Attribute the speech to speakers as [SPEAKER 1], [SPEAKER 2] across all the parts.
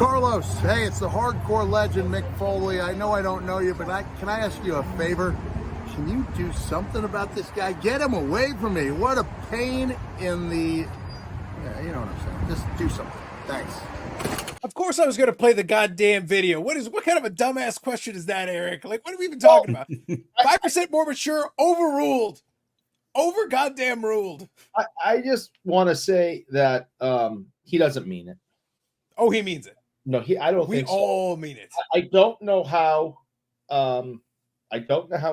[SPEAKER 1] Carlos, hey, it's the hardcore legend, Mick Foley. I know I don't know you, but can I ask you a favor? Can you do something about this guy? Get him away from me. What a pain in the... Yeah, you know what I'm saying. Just do something. Thanks.
[SPEAKER 2] Of course I was going to play the goddamn video. What kind of a dumbass question is that, Eric? Like, what are we even talking about? 5% more mature, overruled. Over goddamn ruled.
[SPEAKER 3] I just want to say that he doesn't mean it.
[SPEAKER 2] Oh, he means it.
[SPEAKER 3] No, I don't think so.
[SPEAKER 2] We all mean it.
[SPEAKER 3] I don't know how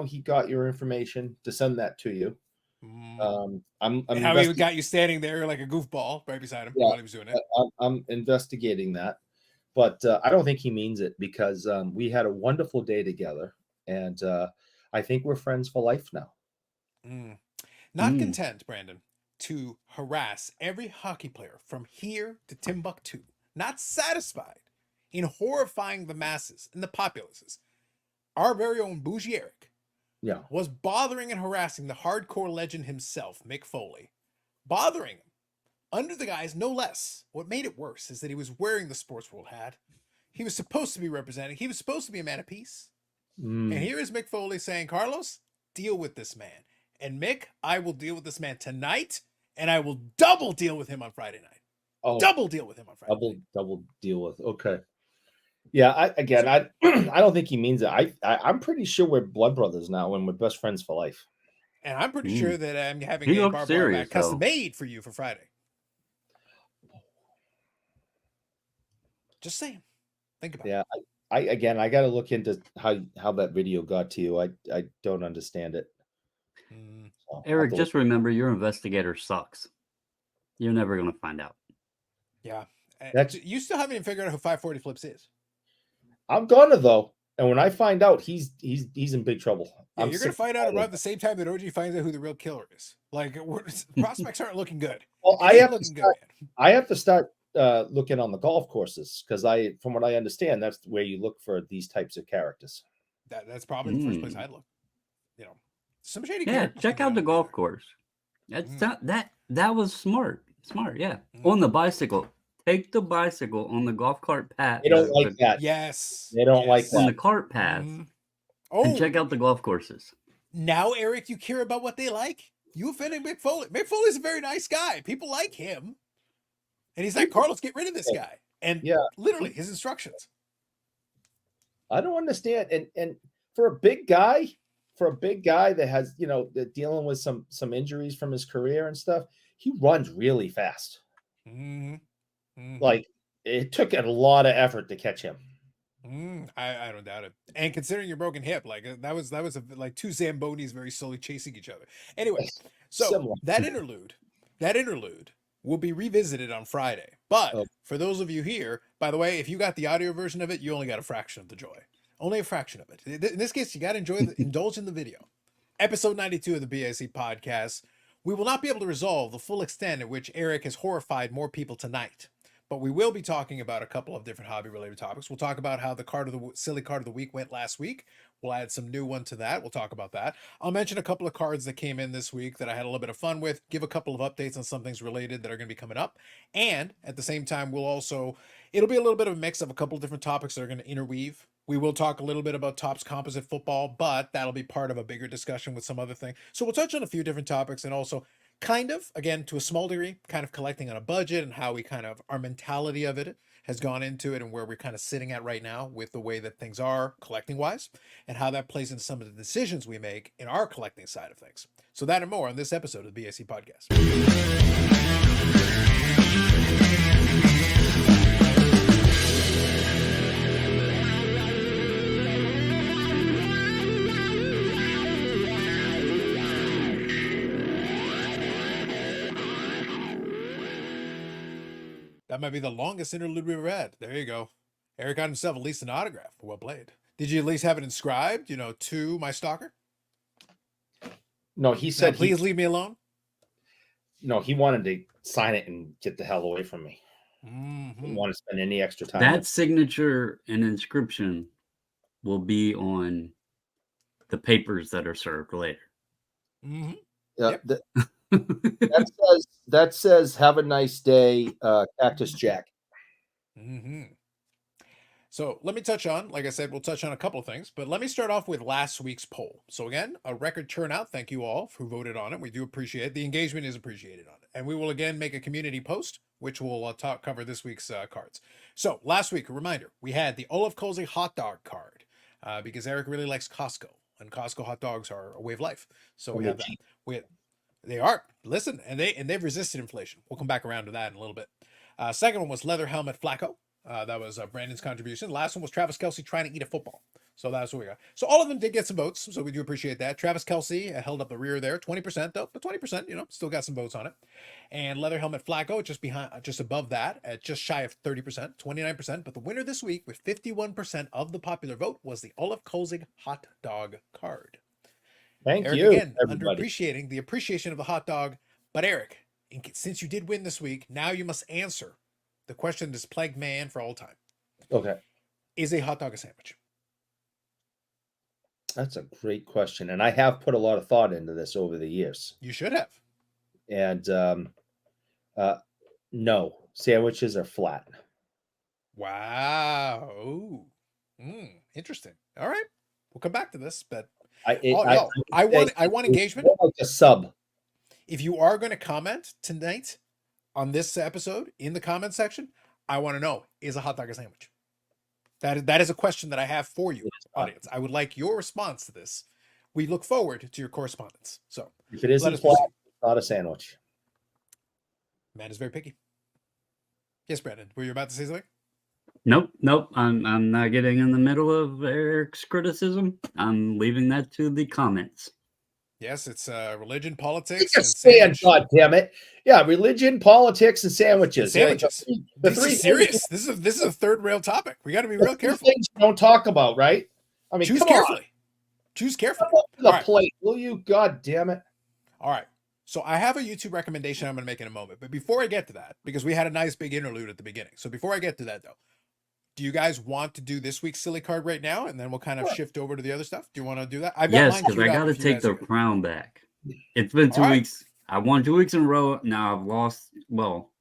[SPEAKER 3] he got your information to send that to you. I'm
[SPEAKER 2] how he got you standing there like a goofball right beside him while he was doing it.
[SPEAKER 3] I'm investigating that, but I don't think he means it because we had a wonderful day together, and I think we're friends for life now.
[SPEAKER 2] Not content, Brandon, to harass every hockey player from here to Timbuktu. Not satisfied in horrifying the masses and the populaces. Our very own Bougie Eric was bothering and harassing the hardcore legend himself, Mick Foley. Bothering him under the guise, no less. What made it worse is that he was wearing the Sports World hat. He was supposed to be representing. He was supposed to be a man of peace. And here is Mick Foley saying, Carlos, deal with this man. And Mick, I will deal with this man tonight, and I will double deal with him on Friday night. Double deal with him on Friday.
[SPEAKER 3] Double deal with. Okay. Yeah. I don't think he means it. I'm pretty sure we're blood brothers now, and we're best friends for life.
[SPEAKER 2] And I'm pretty sure that I'm having a barbara custom made for you for Friday. Just saying. Think about it.
[SPEAKER 3] Yeah. I got to look into how that video got to you. I don't understand it.
[SPEAKER 4] So Eric, just remember your investigator sucks. You're never going to find out.
[SPEAKER 2] Yeah. You still haven't even figured out who 540 Flips is.
[SPEAKER 3] I'm gonna though. And when I find out, he's in big trouble.
[SPEAKER 2] Yeah, you're going to find out around the same time that OG finds out who the real killer is. Like, prospects aren't looking good.
[SPEAKER 3] Well, I have to start looking on the golf courses because from what I understand, that's where you look for these types of characters.
[SPEAKER 2] That's probably the first place I'd look. You know, some shady.
[SPEAKER 4] Yeah, check out the golf course. That's that was smart. Smart, yeah. On the bicycle. Take the bicycle on the golf cart path.
[SPEAKER 3] They don't like that.
[SPEAKER 2] Yes.
[SPEAKER 3] They don't like that.
[SPEAKER 4] On the cart path. And check out the golf courses.
[SPEAKER 2] Now, Eric, you care about what they like? You offending Mick Foley. Mick Foley's a very nice guy. People like him. And he's like, Carlos, get rid of this guy. And literally his instructions.
[SPEAKER 3] I don't understand. And for a big guy that has, that dealing with some injuries from his career and stuff, he runs really fast. Like it took a lot of effort to catch him.
[SPEAKER 2] I don't doubt it. And considering your broken hip, like that was like two Zambonis very slowly chasing each other. Anyway, so that interlude will be revisited on Friday. But for those of you here, by the way, if you got the audio version of it, you only got a fraction of the joy. Only a fraction of it. In this case, you got to indulge in the video. Episode 92 of the BIC podcast. We will not be able to resolve the full extent at which Eric has horrified more people tonight. But we will be talking about a couple of different hobby-related topics. We'll talk about how the silly card of the week went last week. We'll add some new one to that. We'll talk about that. I'll mention a couple of cards that came in this week that I had a little bit of fun with, give a couple of updates on some things related that are going to be coming up. And at the same time, it'll be a little bit of a mix of a couple of different topics that are going to interweave. We will talk a little bit about Topps composite football, but that'll be part of a bigger discussion with some other thing. So we'll touch on a few different topics and also kind of, again, to a small degree, kind of collecting on a budget and how our mentality of it has gone into it and where we're kind of sitting at right now with the way that things are collecting wise and how that plays into some of the decisions we make in our collecting side of things. So that and more on this episode of the BIC podcast. That might be the longest interlude we've ever had. There you go. Eric got himself at least an autograph. Well played. Did you at least have it inscribed, to my stalker?
[SPEAKER 3] No, he said,
[SPEAKER 2] please leave me alone.
[SPEAKER 3] No, he wanted to sign it and get the hell away from me. He didn't want to spend any extra time.
[SPEAKER 4] That signature and inscription will be on the papers that are served later.
[SPEAKER 3] Yeah. That says have a nice day, Cactus Jack.
[SPEAKER 2] So let me touch on, like I said, we'll touch on a couple of things, but let me start off with last week's poll. So again, a record turnout. Thank you all who voted on it. We do appreciate it. The engagement is appreciated on it. And we will again make a community post, which will cover this week's cards. So last week, a reminder, we had the Olaf Kolze hot dog card because Eric really likes Costco, and Costco hot dogs are a way of life. So we have that. They are. Listen, and they've resisted inflation. We'll come back around to that in a little bit. Second one was leather helmet Flacco. That was Brandon's contribution. Last one was Travis Kelce trying to eat a football. So that's what we got. So all of them did get some votes. So we do appreciate that. Travis Kelce held up the rear there, 20% though, but 20%, still got some votes on it. And leather helmet Flacco just above that at just shy of 30%, 29%. But the winner this week with 51% of the popular vote was the Olaf Kolzig hot dog card.
[SPEAKER 3] Thank
[SPEAKER 2] Eric,
[SPEAKER 3] you,
[SPEAKER 2] again,
[SPEAKER 3] everybody.
[SPEAKER 2] underappreciating the appreciation of the hot dog. But Eric, since you did win this week, now you must answer the question that's plagued man for all time.
[SPEAKER 3] Okay.
[SPEAKER 2] Is a hot dog a sandwich?
[SPEAKER 3] That's a great question. And I have put a lot of thought into this over the years.
[SPEAKER 2] You should have.
[SPEAKER 3] And no, sandwiches are flat.
[SPEAKER 2] Wow. Ooh. Interesting. All right. We'll come back to this, but I want engagement.
[SPEAKER 3] Like a sub.
[SPEAKER 2] If you are going to comment tonight on this episode in the comment section, I want to know, is a hot dog a sandwich? That is a question that I have for you, audience. I would like your response to this. We look forward to your correspondence. So
[SPEAKER 3] if it isn't flat, it's not a sandwich.
[SPEAKER 2] Man is very picky. Yes, Brandon, were you about to say something?
[SPEAKER 4] Nope. I'm not getting in the middle of Eric's criticism. I'm leaving that to the comments.
[SPEAKER 2] Yes, it's religion, politics,
[SPEAKER 3] and sandwich. God damn it! Yeah, religion, politics, and sandwiches.
[SPEAKER 2] Sandwiches. The three serious. This is a third rail topic. We got to be real careful.
[SPEAKER 3] Things you don't talk about, right? I mean,
[SPEAKER 2] choose carefully. Choose carefully.
[SPEAKER 3] The plate, will you? God damn it!
[SPEAKER 2] All right. So I have a YouTube recommendation I'm going to make in a moment, but before I get to that, because we had a nice big interlude at the beginning. So before I get to that, though, do you guys want to do this week's silly card right now, and then we'll kind of shift over to the other stuff? Do you want to do that?
[SPEAKER 4] Yes, because I got to take the crown back. It's been 2 weeks. I won 2 weeks in a row. Now I've lost. Well,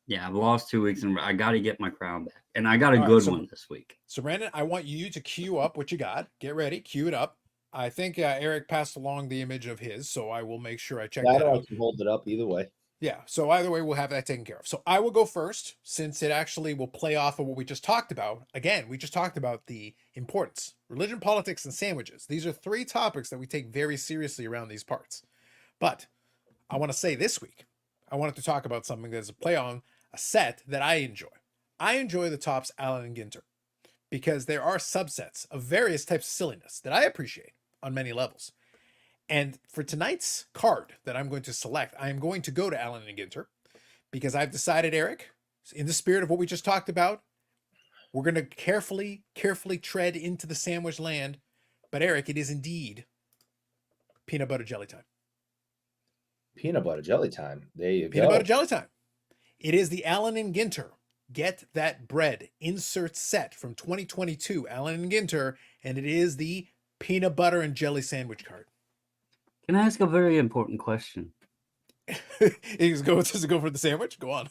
[SPEAKER 4] yeah, I've lost 2 weeks in a row. I got to get my crown back, and I got a good one this week.
[SPEAKER 2] So Brandon, I want you to cue up what you got. Get ready, cue it up. I think Eric passed along the image of his, so I will make sure I check that out.
[SPEAKER 3] I can hold it up either way.
[SPEAKER 2] Yeah, so either way, we'll have that taken care of. So I will go first, since it actually will play off of what we just talked about. Again, we just talked about the importance. Religion, politics, and sandwiches. These are three topics that we take very seriously around these parts. But I want to say this week, I wanted to talk about something that's a play on a set that I enjoy. I enjoy the Topps Allen and Ginter, because there are subsets of various types of silliness that I appreciate on many levels. And for tonight's card that I'm going to select, I am going to go to Allen and Ginter, because I've decided, Eric, in the spirit of what we just talked about, we're going to carefully tread into the sandwich land. But Eric, it is indeed peanut butter jelly time.
[SPEAKER 3] Peanut butter jelly time. There you go.
[SPEAKER 2] Peanut butter jelly time. It is the Allen and Ginter Get That Bread insert set from 2022, Allen and Ginter, and it is the peanut butter and jelly sandwich card.
[SPEAKER 4] Can I ask a very important question?
[SPEAKER 2] Does it go for the sandwich? Go on.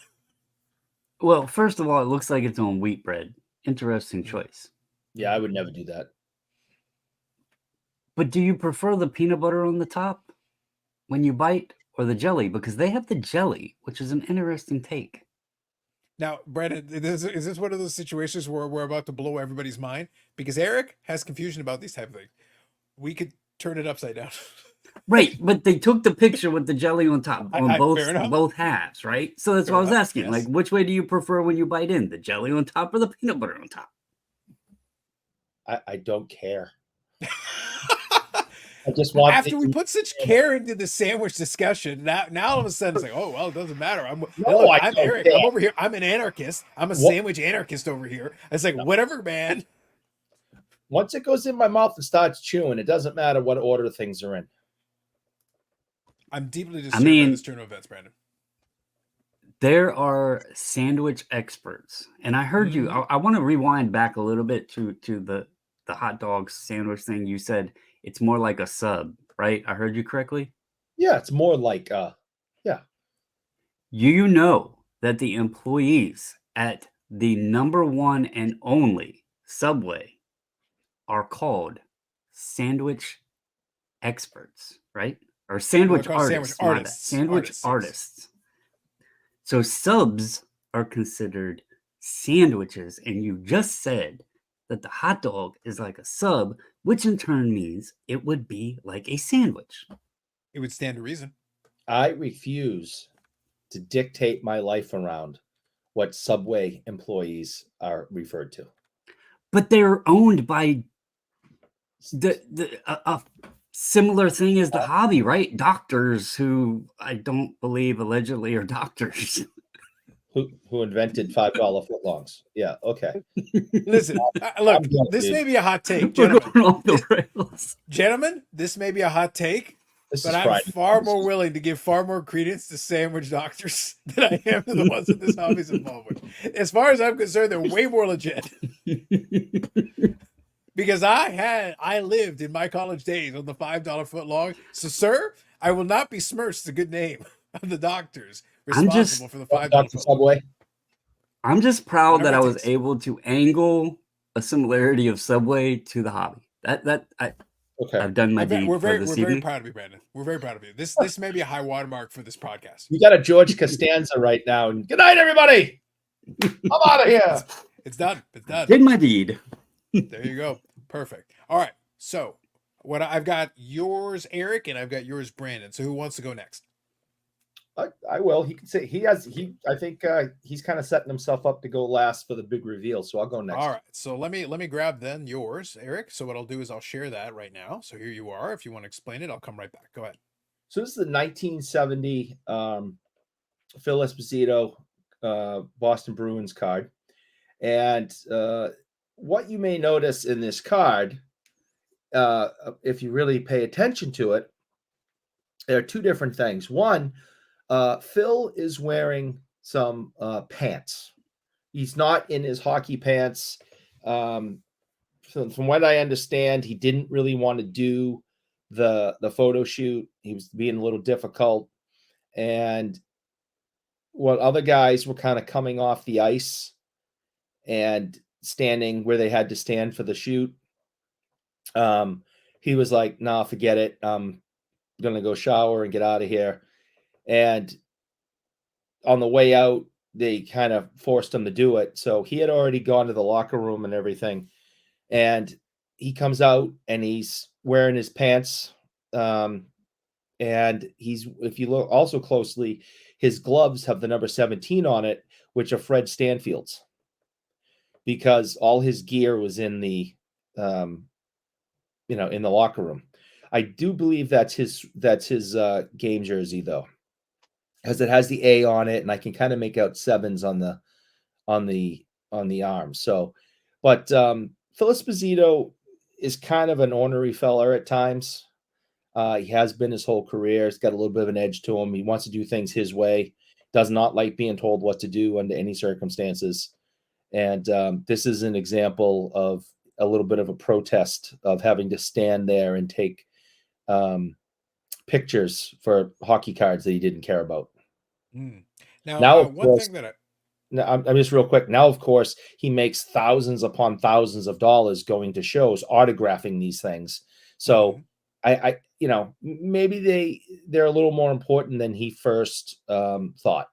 [SPEAKER 4] Well, first of all, it looks like it's on wheat bread. Interesting choice.
[SPEAKER 3] Yeah, I would never do that.
[SPEAKER 4] But do you prefer the peanut butter on the top when you bite, or the jelly? Because they have the jelly, which is an interesting take.
[SPEAKER 2] Now, Brandon, is this one of those situations where we're about to blow everybody's mind? Because Eric has confusion about these type of things. We could turn it upside down.
[SPEAKER 4] Right, but they took the picture with the jelly on top on both halves, right? So that's what I was asking. Yes. Like, which way do you prefer when you bite in? The jelly on top or the peanut butter on top?
[SPEAKER 3] I don't care. I just want
[SPEAKER 2] after we put such care into the sandwich discussion, now all of a sudden it's like, oh well, it doesn't matter. I'm Eric. I'm over here. I'm an anarchist. I'm a sandwich anarchist over here. It's like whatever, man.
[SPEAKER 3] Once it goes in my mouth and starts chewing, it doesn't matter what order things are in.
[SPEAKER 2] I'm deeply disturbed by this turn of events, Brandon.
[SPEAKER 4] There are sandwich experts, and I heard you. I want to rewind back a little bit to the hot dog sandwich thing. You said it's more like a sub, right? I heard you correctly?
[SPEAKER 3] Yeah, it's more like yeah.
[SPEAKER 4] You know that the employees at the number one and only Subway are called sandwich experts, right? Or sandwich artists.
[SPEAKER 2] Sandwich artists.
[SPEAKER 4] Sandwich
[SPEAKER 2] Yes.
[SPEAKER 4] artists. So subs are considered sandwiches, and you just said that the hot dog is like a sub, which in turn means it would be like a sandwich.
[SPEAKER 2] It would stand to reason.
[SPEAKER 3] I refuse to dictate my life around what Subway employees are referred to.
[SPEAKER 4] But they're owned by a similar thing as the hobby, right? Doctors who I don't believe allegedly are doctors.
[SPEAKER 3] Who invented $5 footlongs. Yeah, okay.
[SPEAKER 2] Listen, look, this may be a hot take, gentlemen.
[SPEAKER 4] Off the rails.
[SPEAKER 2] Gentlemen, this may be a hot take, but I'm far more willing to give far more credence to sandwich doctors than I am to the ones that this hobby's involved with. As far as I'm concerned, they're way more legit. Because I lived in my college days on the $5 footlong. So, sir, I will not besmirch the good name of the doctors responsible for the $5 footlong.
[SPEAKER 3] Subway.
[SPEAKER 4] I'm just proud that I was able to angle a similarity of Subway to the hobby. I've done my deed.
[SPEAKER 2] We're very proud of you, Brandon. We're very proud of you. This may be a high watermark for this podcast.
[SPEAKER 3] You got a George Costanza right now. And good night, everybody. I'm out of here.
[SPEAKER 2] It's done. It's done.
[SPEAKER 4] Did my deed.
[SPEAKER 2] There you go. Perfect. All right. So what I've got yours, Eric, and I've got yours, Brandon. So who wants to go next?
[SPEAKER 3] I will. He can say I think he's kind of setting himself up to go last for the big reveal. So I'll go next.
[SPEAKER 2] All right. So let me grab then yours, Eric. So what I'll do is I'll share that right now. So here you are. If you want to explain it, I'll come right back. Go ahead.
[SPEAKER 3] So this is the 1970 Phil Esposito Boston Bruins card. And what you may notice in this card, if you really pay attention to it, there are two different things. One, Phil is wearing some pants. He's not in his hockey pants. From what I understand, he didn't really want to do the photo shoot. He was being a little difficult. And what other guys were kind of coming off the ice and standing where they had to stand for the shoot, he was like, nah, forget it. I'm going to go shower and get out of here. And on the way out, they kind of forced him to do it. So he had already gone to the locker room and everything. And he comes out and he's wearing his pants. And if you look also closely, his gloves have the number 17 on it, which are Fred Stanfield's, because all his gear was in the, in the locker room. I do believe that's his game jersey though, because it has the A on it, and I can kind of make out 7s on the arm. So, but Phil Esposito is kind of an ornery fella at times. He has been his whole career. He's got a little bit of an edge to him. He wants to do things his way. Does not like being told what to do under any circumstances. And this is an example of a little bit of a protest of having to stand there and take pictures for hockey cards that he didn't care about.
[SPEAKER 2] Now one thing that
[SPEAKER 3] I'm just real quick. Now, of course, he makes thousands upon thousands of dollars going to shows, autographing these things. So I maybe they're a little more important than he first thought.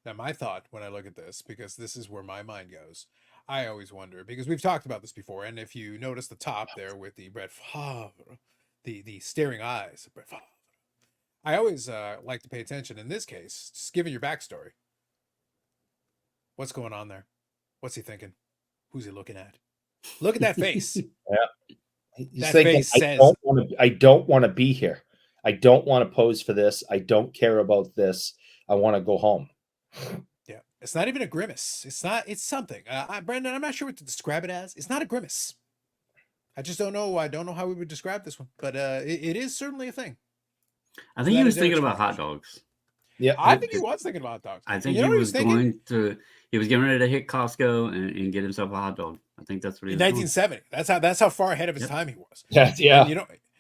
[SPEAKER 2] Now, my thought when I look at this, because this is where my mind goes, I always wonder, because we've talked about this before, and if you notice the top there with the Brett Favre, the staring eyes of Brett Favre, I always like to pay attention. In this case, just given your backstory, what's going on there? What's he thinking? Who's he looking at? Look at that face.
[SPEAKER 3] Yeah. He's
[SPEAKER 2] that
[SPEAKER 3] thinking,
[SPEAKER 2] face says,
[SPEAKER 3] I don't want to be here. I don't want to pose for this. I don't care about this. I want to go home.
[SPEAKER 2] Yeah. It's not even a grimace. It's something. Brandon, I'm not sure what to describe it as. It's not a grimace. I just don't know. I don't know how we would describe this one, but it is certainly a thing.
[SPEAKER 4] I think he was thinking about hot dogs.
[SPEAKER 3] Yeah.
[SPEAKER 2] I think he was thinking about hot dogs.
[SPEAKER 4] I think he was getting ready to hit Costco and get himself a hot dog. I think that's what he was doing.
[SPEAKER 2] 1970. That's how far ahead of his time he was.
[SPEAKER 3] Yeah.
[SPEAKER 2] And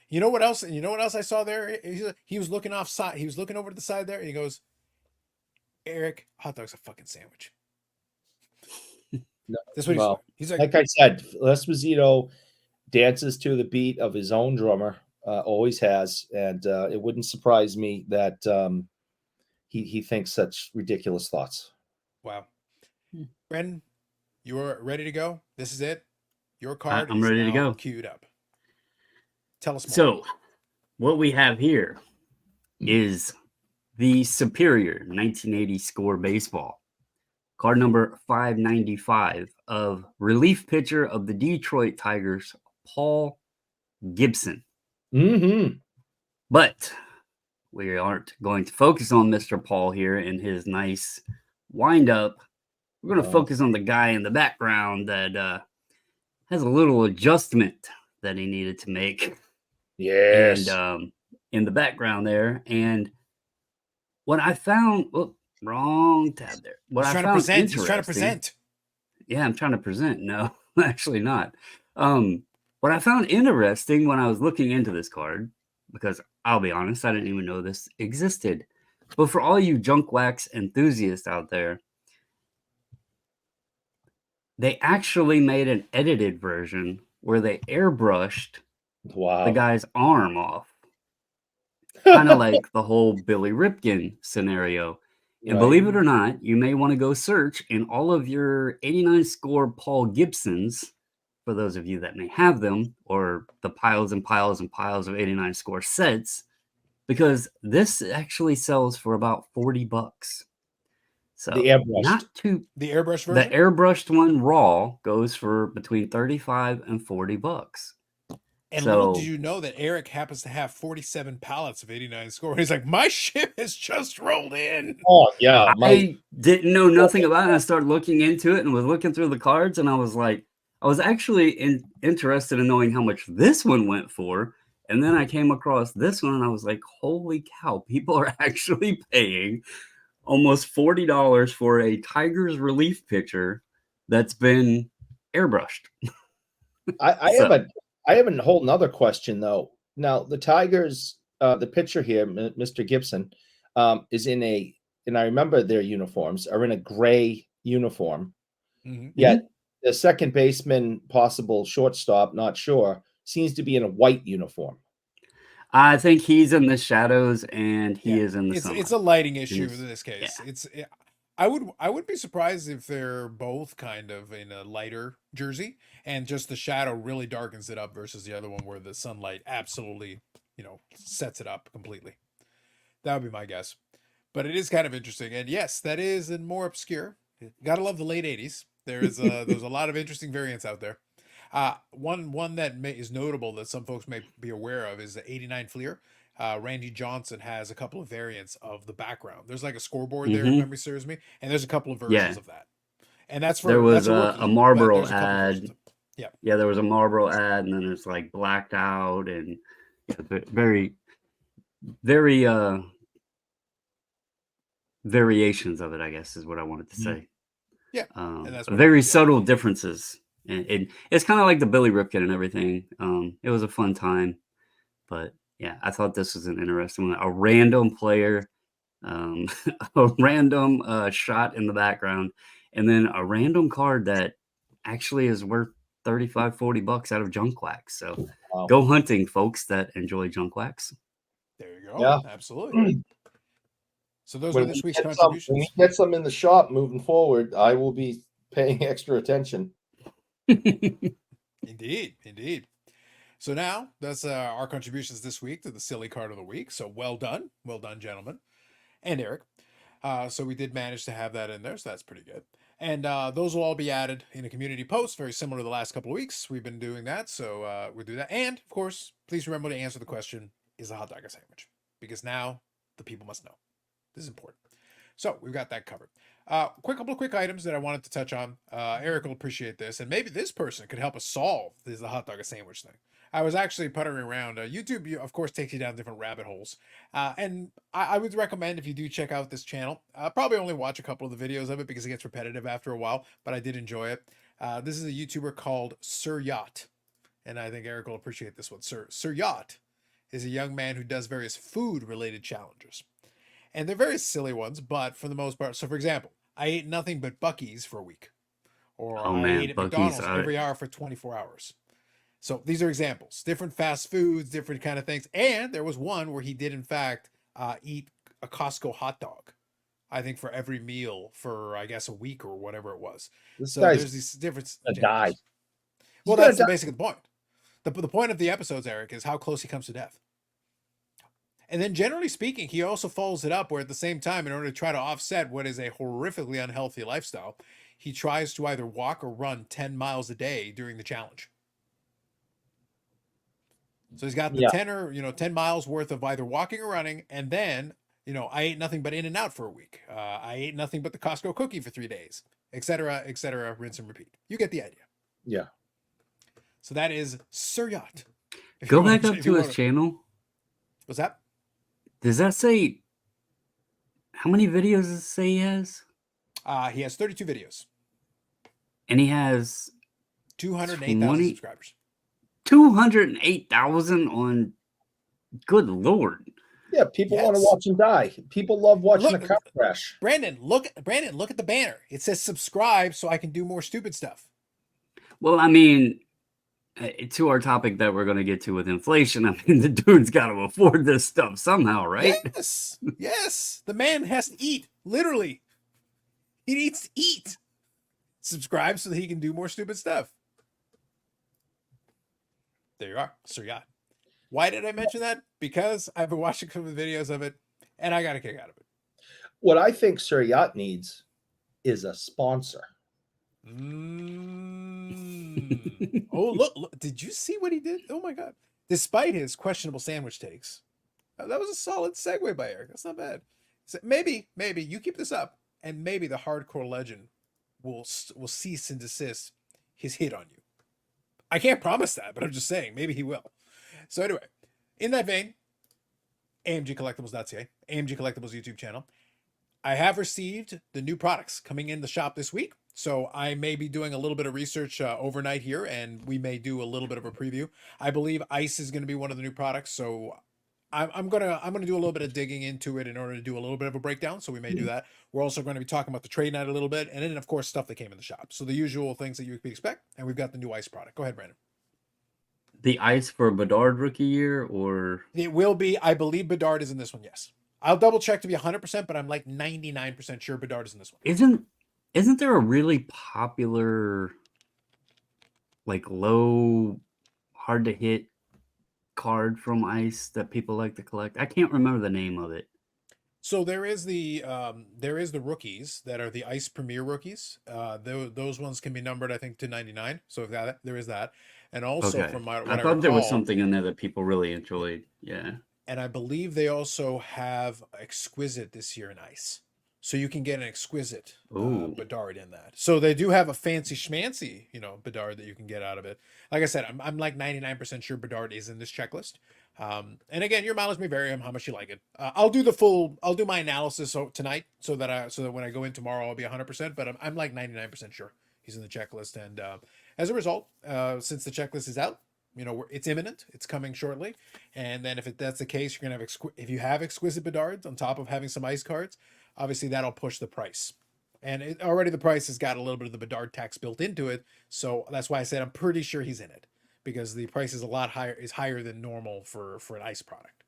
[SPEAKER 2] you know what else? And you know what else I saw there? He was looking off side. He was looking over to the side there, and he goes, "Eric, hot dog's a fucking sandwich."
[SPEAKER 3] No,
[SPEAKER 2] That's what
[SPEAKER 3] well,
[SPEAKER 2] he's like.
[SPEAKER 3] like I said, Esposito dances to the beat of his own drummer, always has, and it wouldn't surprise me that he thinks such ridiculous thoughts.
[SPEAKER 2] Wow. Brendan, you're ready to go. This is it. Your card
[SPEAKER 4] I'm
[SPEAKER 2] is
[SPEAKER 4] ready to
[SPEAKER 2] now
[SPEAKER 4] go.
[SPEAKER 2] queued up. Tell us more.
[SPEAKER 4] So, what we have here is the Superior 1980 Score Baseball. Card number 595 of relief pitcher of the Detroit Tigers, Paul Gibson.
[SPEAKER 3] Mm-hmm.
[SPEAKER 4] But we aren't going to focus on Mr. Paul here and his nice wind-up. We're going to focus on the guy in the background that has a little adjustment that he needed to make.
[SPEAKER 3] Yes.
[SPEAKER 4] And in the background there. And what I found, wrong tab there. What I found interesting.
[SPEAKER 2] He's trying to present.
[SPEAKER 4] Yeah, I'm trying to present. No, actually not. What I found interesting when I was looking into this card, because I'll be honest, I didn't even know this existed. But for all you junk wax enthusiasts out there, they actually made an edited version where they airbrushed the guy's arm off. Kind of like the whole Billy Ripken scenario. And believe it or not, you may want to go search in all of your 89 Score Paul Gibsons, for those of you that may have them, or the piles and piles and piles of 89 Score sets, because this actually sells for about $40. So
[SPEAKER 3] the airbrushed.
[SPEAKER 4] Not too
[SPEAKER 2] the airbrushed version.
[SPEAKER 4] The airbrushed one raw goes for between $35 and $40.
[SPEAKER 2] And little did you know that Eric happens to have 47 pallets of 89 Score. He's like, my ship has just rolled in.
[SPEAKER 3] Oh, yeah.
[SPEAKER 4] I didn't know nothing about it. I started looking into it and was looking through the cards, and I was like, I was actually interested in knowing how much this one went for. And then I came across this one, and I was like, holy cow, people are actually paying almost $40 for a Tigers relief pitcher that's been airbrushed.
[SPEAKER 3] I have a whole nother question, though. Now, the Tigers, the pitcher here, Mr. Gibson, is in and I remember their uniforms, are in a gray uniform.
[SPEAKER 2] Mm-hmm.
[SPEAKER 3] Yet the second baseman, possible shortstop, not sure, seems to be in a white uniform.
[SPEAKER 4] I think he's in the shadows and he is in the sunlight.
[SPEAKER 2] It's a lighting issue in this case. Yeah. I would be surprised if they're both kind of in a lighter jersey and just the shadow really darkens it up versus the other one where the sunlight absolutely, sets it up completely. That would be my guess. But it is kind of interesting. And yes, that is more obscure. Gotta love the late 80s. There's a lot of interesting variants out there. One that is notable that some folks may be aware of is the 89 Fleer. Randy Johnson has a couple of variants of the background. There's like a scoreboard there, if memory serves me, and there's a couple of versions of that. And that's for
[SPEAKER 4] there was
[SPEAKER 2] a
[SPEAKER 4] Marlboro ad.
[SPEAKER 2] Yeah,
[SPEAKER 4] there was a Marlboro ad, and then it's like blacked out and very, very variations of it, I guess is what I wanted to say.
[SPEAKER 2] Yeah, and that's
[SPEAKER 4] very subtle differences. And it's kind of like the Billy Ripken and everything. It was a fun time, but yeah, I thought this was an interesting one. A random player, a random shot in the background, and then a random card that actually is worth $35-$40 out of junk wax. So go hunting, folks that enjoy junk wax.
[SPEAKER 2] There you go. Yeah, absolutely. So those are this week's contributions.
[SPEAKER 3] When we get some in the shop moving forward, I will be paying extra attention.
[SPEAKER 2] Indeed. So now that's our contributions this week to the silly card of the week. So well done, gentlemen, and Eric. So we did manage to have that in there, so that's pretty good. And those will all be added in a community post, very similar to the last couple of weeks. We've been doing that, so we'll do that. And of course, please remember to answer the question: is a hot dog a sandwich? Because now the people must know. This is important. So we've got that covered. Couple of quick items that I wanted to touch on. Eric will appreciate this, and maybe this person could help us solve this the hot dog a sandwich thing. I was actually puttering around. YouTube, of course, takes you down different rabbit holes. And I would recommend if you do check out this channel, probably only watch a couple of the videos of it because it gets repetitive after a while, but I did enjoy it. This is a YouTuber called Sir Yacht, and I think Eric will appreciate this one. Sir Yacht is a young man who does various food-related challenges. And they're very silly ones, but for the most part, so for example, I ate nothing but Buc-ee's for a week. or
[SPEAKER 4] Oh
[SPEAKER 2] I ate
[SPEAKER 4] man,
[SPEAKER 2] at
[SPEAKER 4] Bucky's.
[SPEAKER 2] McDonald's every hour for 24 hours. So these are examples, different fast foods, different kind of things. And there was one where he did, in fact, eat a Costco hot dog, I think, for every meal for, I guess, a week or whatever it was.
[SPEAKER 3] This
[SPEAKER 2] So
[SPEAKER 3] guy's
[SPEAKER 2] there's these different
[SPEAKER 3] gonna die.
[SPEAKER 2] examples. Well,
[SPEAKER 3] He's gonna
[SPEAKER 2] that's
[SPEAKER 3] die.
[SPEAKER 2] basically the point. The point of the episodes, Eric, is how close he comes to death. And then, generally speaking, he also follows it up where at the same time, in order to try to offset what is a horrifically unhealthy lifestyle, he tries to either walk or run 10 miles a day during the challenge. So he's got the 10 miles worth of either walking or running. And then, I ate nothing but In-N-Out for a week. I ate nothing but the Costco cookie for 3 days, etc., rinse and repeat. You get the idea.
[SPEAKER 3] Yeah.
[SPEAKER 2] So that is Sir Yacht.
[SPEAKER 4] Go back up to his channel.
[SPEAKER 2] What's that?
[SPEAKER 4] Does that say how many videos does it say he has?
[SPEAKER 2] He has 32 videos.
[SPEAKER 4] And he has
[SPEAKER 2] 208,000 subscribers.
[SPEAKER 4] 208,000 on. Good Lord.
[SPEAKER 3] Yeah, people want to watch him die. People love watching a car crash.
[SPEAKER 2] Brandon, look at the banner. It says subscribe so I can do more stupid stuff.
[SPEAKER 4] Well, I mean, to our topic that we're going to get to with inflation, I mean, the dude's got to afford this stuff somehow, right?
[SPEAKER 2] Yes. Yes. The man has to eat. Literally. He needs to eat. Subscribe so that he can do more stupid stuff. There you are, Sir Yacht. Why did I mention that? Because I've been watching some of the videos of it, and I got a kick out of it.
[SPEAKER 3] What I think Sir Yacht needs is a sponsor.
[SPEAKER 2] Oh, look. Did you see what he did? Oh, my God. Despite his questionable sandwich takes. That was a solid segue by Eric. That's not bad. So maybe you keep this up, and maybe the hardcore legend will cease and desist his hit on you. I can't promise that, but I'm just saying, maybe he will. So anyway, in that vein, AMGcollectibles.ca, AMG Collectibles YouTube channel. I have received the new products coming in the shop this week. So I may be doing a little bit of research overnight here, and we may do a little bit of a preview. I believe ice is going to be one of the new products. So I'm gonna do a little bit of digging into it in order to do a little bit of a breakdown. So we may do that. We're also going to be talking about the trade night a little bit, and then of course stuff that came in the shop. So the usual things that you could expect, and we've got the new ice product. Go ahead, Brandon.
[SPEAKER 4] The ice for Bedard rookie year, or
[SPEAKER 2] it will be? I believe Bedard is in this one. Yes, I'll double check to be 100%, but I'm like 99% sure Bedard is in this one.
[SPEAKER 4] Isn't there a really popular, like low, hard to hit card from ice that people like to collect? I can't remember the name of it.
[SPEAKER 2] So there is the rookies that are the Ice Premier rookies. Those ones can be numbered, I think, to 99. So there is that, and also from what I thought
[SPEAKER 4] there was something in there that people really enjoyed. Yeah,
[SPEAKER 2] and I believe they also have Exquisite this year in ice, so you can get an Exquisite Bedard in that. So they do have a fancy schmancy, Bedard that you can get out of it. Like I said, I'm like 99% sure Bedard is in this checklist. And again, your mileage may vary on how much you like it. I'll do my analysis tonight so that when I go in tomorrow, I'll be 100%, but I'm like 99% sure he's in the checklist. And, as a result, since the checklist is out, it's imminent, it's coming shortly. And then if that's the case, you're going to have, if you have Exquisite Bedards on top of having some ice cards, obviously that'll push the price. And already the price has got a little bit of the Bedard tax built into it. So that's why I said I'm pretty sure he's in it, because the price is higher than normal for an ice product.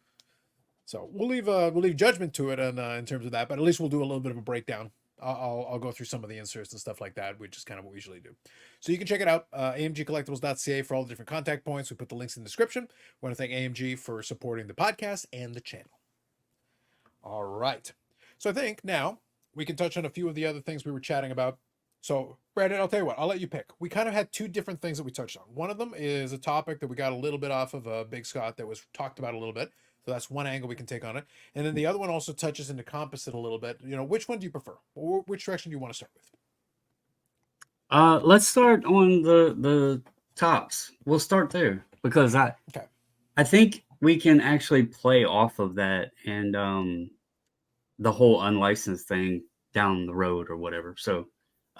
[SPEAKER 2] So we'll leave judgment to it in terms of that, but at least we'll do a little bit of a breakdown. I'll go through some of the inserts and stuff like that, which is kind of what we usually do. So you can check it out, amgcollectibles.ca for all the different contact points. We put the links in the description. We want to thank AMG for supporting the podcast and the channel. All right. So I think now we can touch on a few of the other things we were chatting about. So, Brandon, I'll tell you what, I'll let you pick. We kind of had two different things that we touched on. One of them is a topic that we got a little bit off of Big Scott that was talked about a little bit. So that's one angle we can take on it. And then the other one also touches into composite a little bit. Which one do you prefer? Or which direction do you want to start with?
[SPEAKER 4] Let's start on the tops. We'll start there because I think we can actually play off of that and the whole unlicensed thing down the road or whatever. So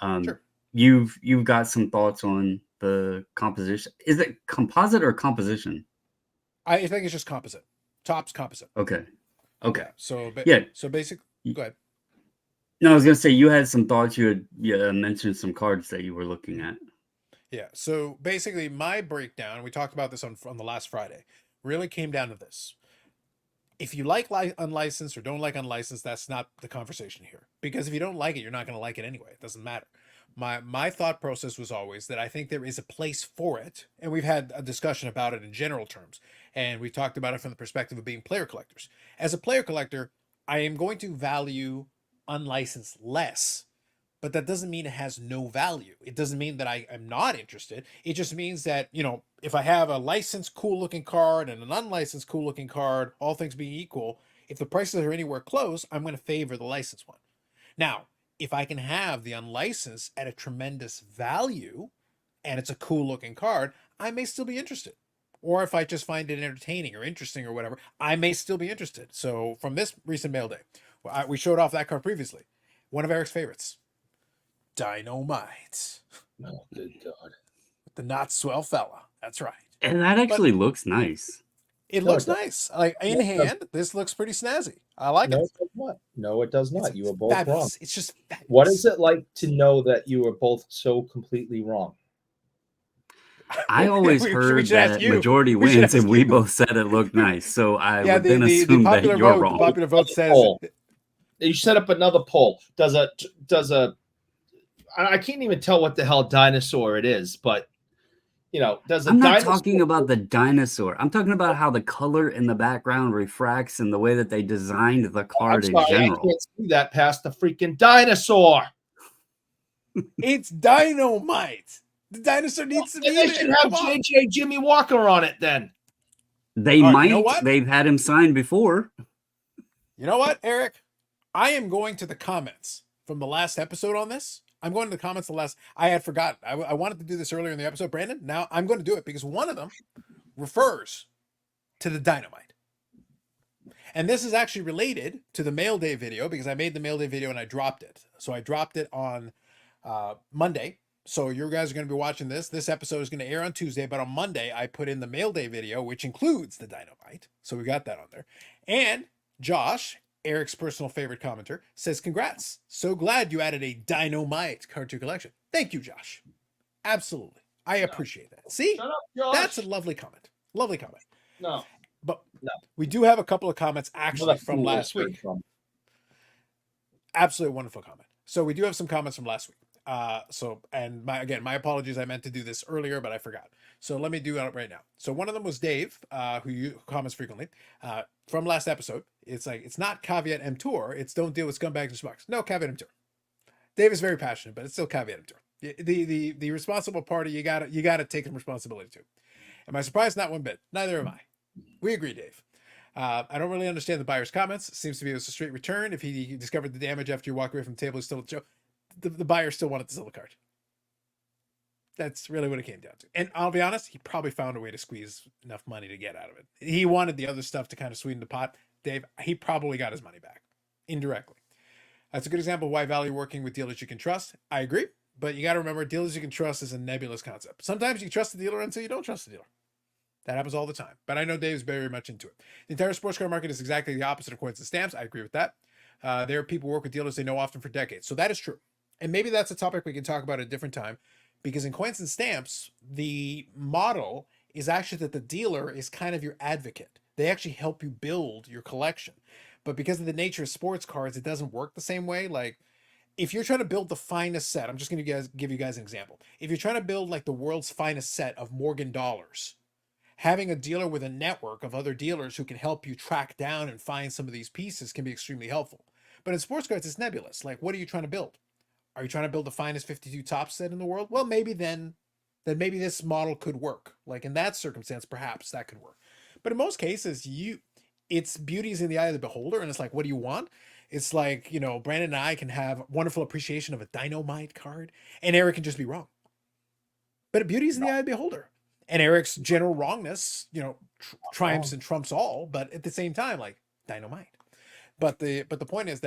[SPEAKER 2] sure.
[SPEAKER 4] You've got some thoughts on the composition. Is it composite or composition?
[SPEAKER 2] I think it's just composite. Tops composite.
[SPEAKER 4] Okay.
[SPEAKER 2] So
[SPEAKER 4] yeah.
[SPEAKER 2] So basically, go ahead.
[SPEAKER 4] No, I was gonna say you had some thoughts. You had mentioned some cards that you were looking at.
[SPEAKER 2] Yeah. So basically, my breakdown, we talked about this on the last Friday, really came down to this. If you like unlicensed or don't like unlicensed, that's not the conversation here. Because if you don't like it, you're not going to like it anyway. It doesn't matter. My thought process was always that I think there is a place for it, and we've had a discussion about it in general terms, and we talked about it from the perspective of being player collectors. As a player collector, I am going to value unlicensed less, but that doesn't mean it has no value. It doesn't mean that I am not interested. It just means that, if I have a licensed cool looking card and an unlicensed cool looking card, all things being equal, if the prices are anywhere close, I'm going to favor the licensed one. Now, if I can have the unlicensed at a tremendous value and it's a cool looking card, I may still be interested. Or if I just find it entertaining or interesting or whatever, I may still be interested. So from this recent mail day, we showed off that card previously. One of Eric's favorites, Dynamite.
[SPEAKER 3] Oh, good God.
[SPEAKER 2] The not swell fella. That's right.
[SPEAKER 4] And that actually looks nice.
[SPEAKER 2] It looks nice. Like in hand, this looks pretty snazzy. I like it.
[SPEAKER 3] It does not. No, it does not. You were both
[SPEAKER 2] fabulous.
[SPEAKER 3] wrong.
[SPEAKER 2] It's just fabulous.
[SPEAKER 3] What is it like to know that you were both so completely wrong?
[SPEAKER 4] I always heard that majority wins, and we both said it looked nice. So I would then assume that you're wrong.
[SPEAKER 2] The popular vote says
[SPEAKER 3] you set up another poll. Does a I can't even tell what the hell dinosaur it is, but does a
[SPEAKER 4] I'm not
[SPEAKER 3] dinosaur
[SPEAKER 4] talking about the dinosaur. I'm talking about how the color in the background refracts and the way that they designed the card in general.
[SPEAKER 3] I can't see that past the freaking dinosaur.
[SPEAKER 2] It's Dynamite. The dinosaur needs to be
[SPEAKER 3] They should have JJ Jimmy Walker on it then.
[SPEAKER 4] They might. You know what? They've had him signed before.
[SPEAKER 2] You know what, Eric? I am going to the comments from the last episode on this. I'm going to the comments I had forgotten. I wanted to do this earlier in the episode, Brandon. Now I'm going to do it because one of them refers to the Dynamite. And this is actually related to the mail day video because I made the mail day video and I dropped it. So I dropped it on Monday. So you guys are going to be watching this. This episode is going to air on Tuesday, but on Monday I put in the mail day video, which includes the Dynamite. So we got that on there. And Josh, Eric's personal favorite commenter, says, congrats. So glad you added a Dynamite card to your collection. Thank you, Josh. Absolutely. I appreciate that. See?
[SPEAKER 3] Shut up, Josh.
[SPEAKER 2] That's a lovely comment. Lovely comment.
[SPEAKER 3] No.
[SPEAKER 2] But we do have a couple of comments actually from last week. Absolutely wonderful comment. So we do have some comments from last week. My apologies. I meant to do this earlier, but I forgot. So let me do it right now. So one of them was Dave, who comments frequently, from last episode. It's like, it's not caveat emptor. It's don't deal with scumbags and schmucks. No, caveat emptor. Dave is very passionate, but it's still caveat emptor. The responsible party, you gotta take some responsibility to. Am I surprised? Not one bit. Neither am I. We agree, Dave. I don't really understand the buyer's comments. It seems to be it was a straight return. If he discovered the damage after you walk away from the table, he's still the buyer still wanted to sell the card. That's really what it came down to. And I'll be honest, he probably found a way to squeeze enough money to get out of it. He wanted the other stuff to kind of sweeten the pot. Dave, he probably got his money back indirectly. That's a good example of why value working with dealers you can trust. I agree, but you got to remember dealers you can trust is a nebulous concept. Sometimes you trust the dealer until you don't trust the dealer. That happens all the time. But I know Dave's very much into it. The entire sports car market is exactly the opposite of coins and stamps. I agree with that. There are people who work with dealers they know often for decades. So that is true. And maybe that's a topic we can talk about at a different time, because in coins and stamps, the model is actually that the dealer is kind of your advocate. They actually help you build your collection. But because of the nature of sports cards, it doesn't work the same way. Like if you're trying to build the finest set, I'm just going to give you guys an example. If you're trying to build like the world's finest set of Morgan dollars, having a dealer with a network of other dealers who can help you track down and find some of these pieces can be extremely helpful. But in sports cards, it's nebulous. Like, what are you trying to build? Are you trying to build the finest 52 top set in the world? Well, maybe then maybe this model could work. Like in that circumstance, perhaps that could work. But in most cases, it's beauty is in the eye of the beholder. And it's like, what do you want? It's like, Brandon and I can have wonderful appreciation of a Dynamite card and Eric can just be wrong. But beauty is in the eye of the beholder. And Eric's general wrongness, triumphs and trumps all. But at the same time, like Dynamite. But the point is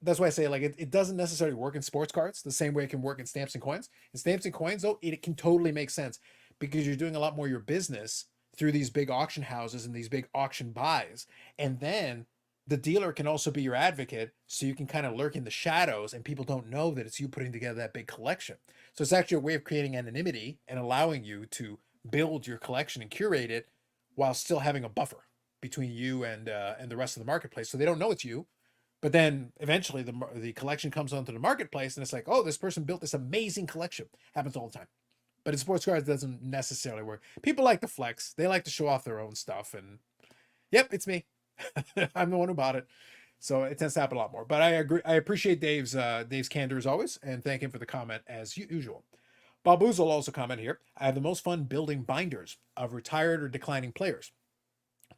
[SPEAKER 2] that's why I say like it doesn't necessarily work in sports cards the same way it can work in stamps and coins. In stamps and coins, though, it can totally make sense because you're doing a lot more of your business through these big auction houses and these big auction buys. And then the dealer can also be your advocate, so you can kind of lurk in the shadows and people don't know that it's you putting together that big collection. So it's actually a way of creating anonymity and allowing you to build your collection and curate it while still having a buffer between you and the rest of the marketplace, so they don't know it's you. But then eventually the collection comes onto the marketplace and it's like, oh, this person built this amazing collection. Happens all the time. But in sports cards, it doesn't necessarily work. People like to flex. They like to show off their own stuff. And yep, it's me. I'm the one who bought it. So it tends to happen a lot more. But I agree. I appreciate Dave's candor as always, and thank him for the comment as usual. Bobbles will also comment here. I have the most fun building binders of retired or declining players.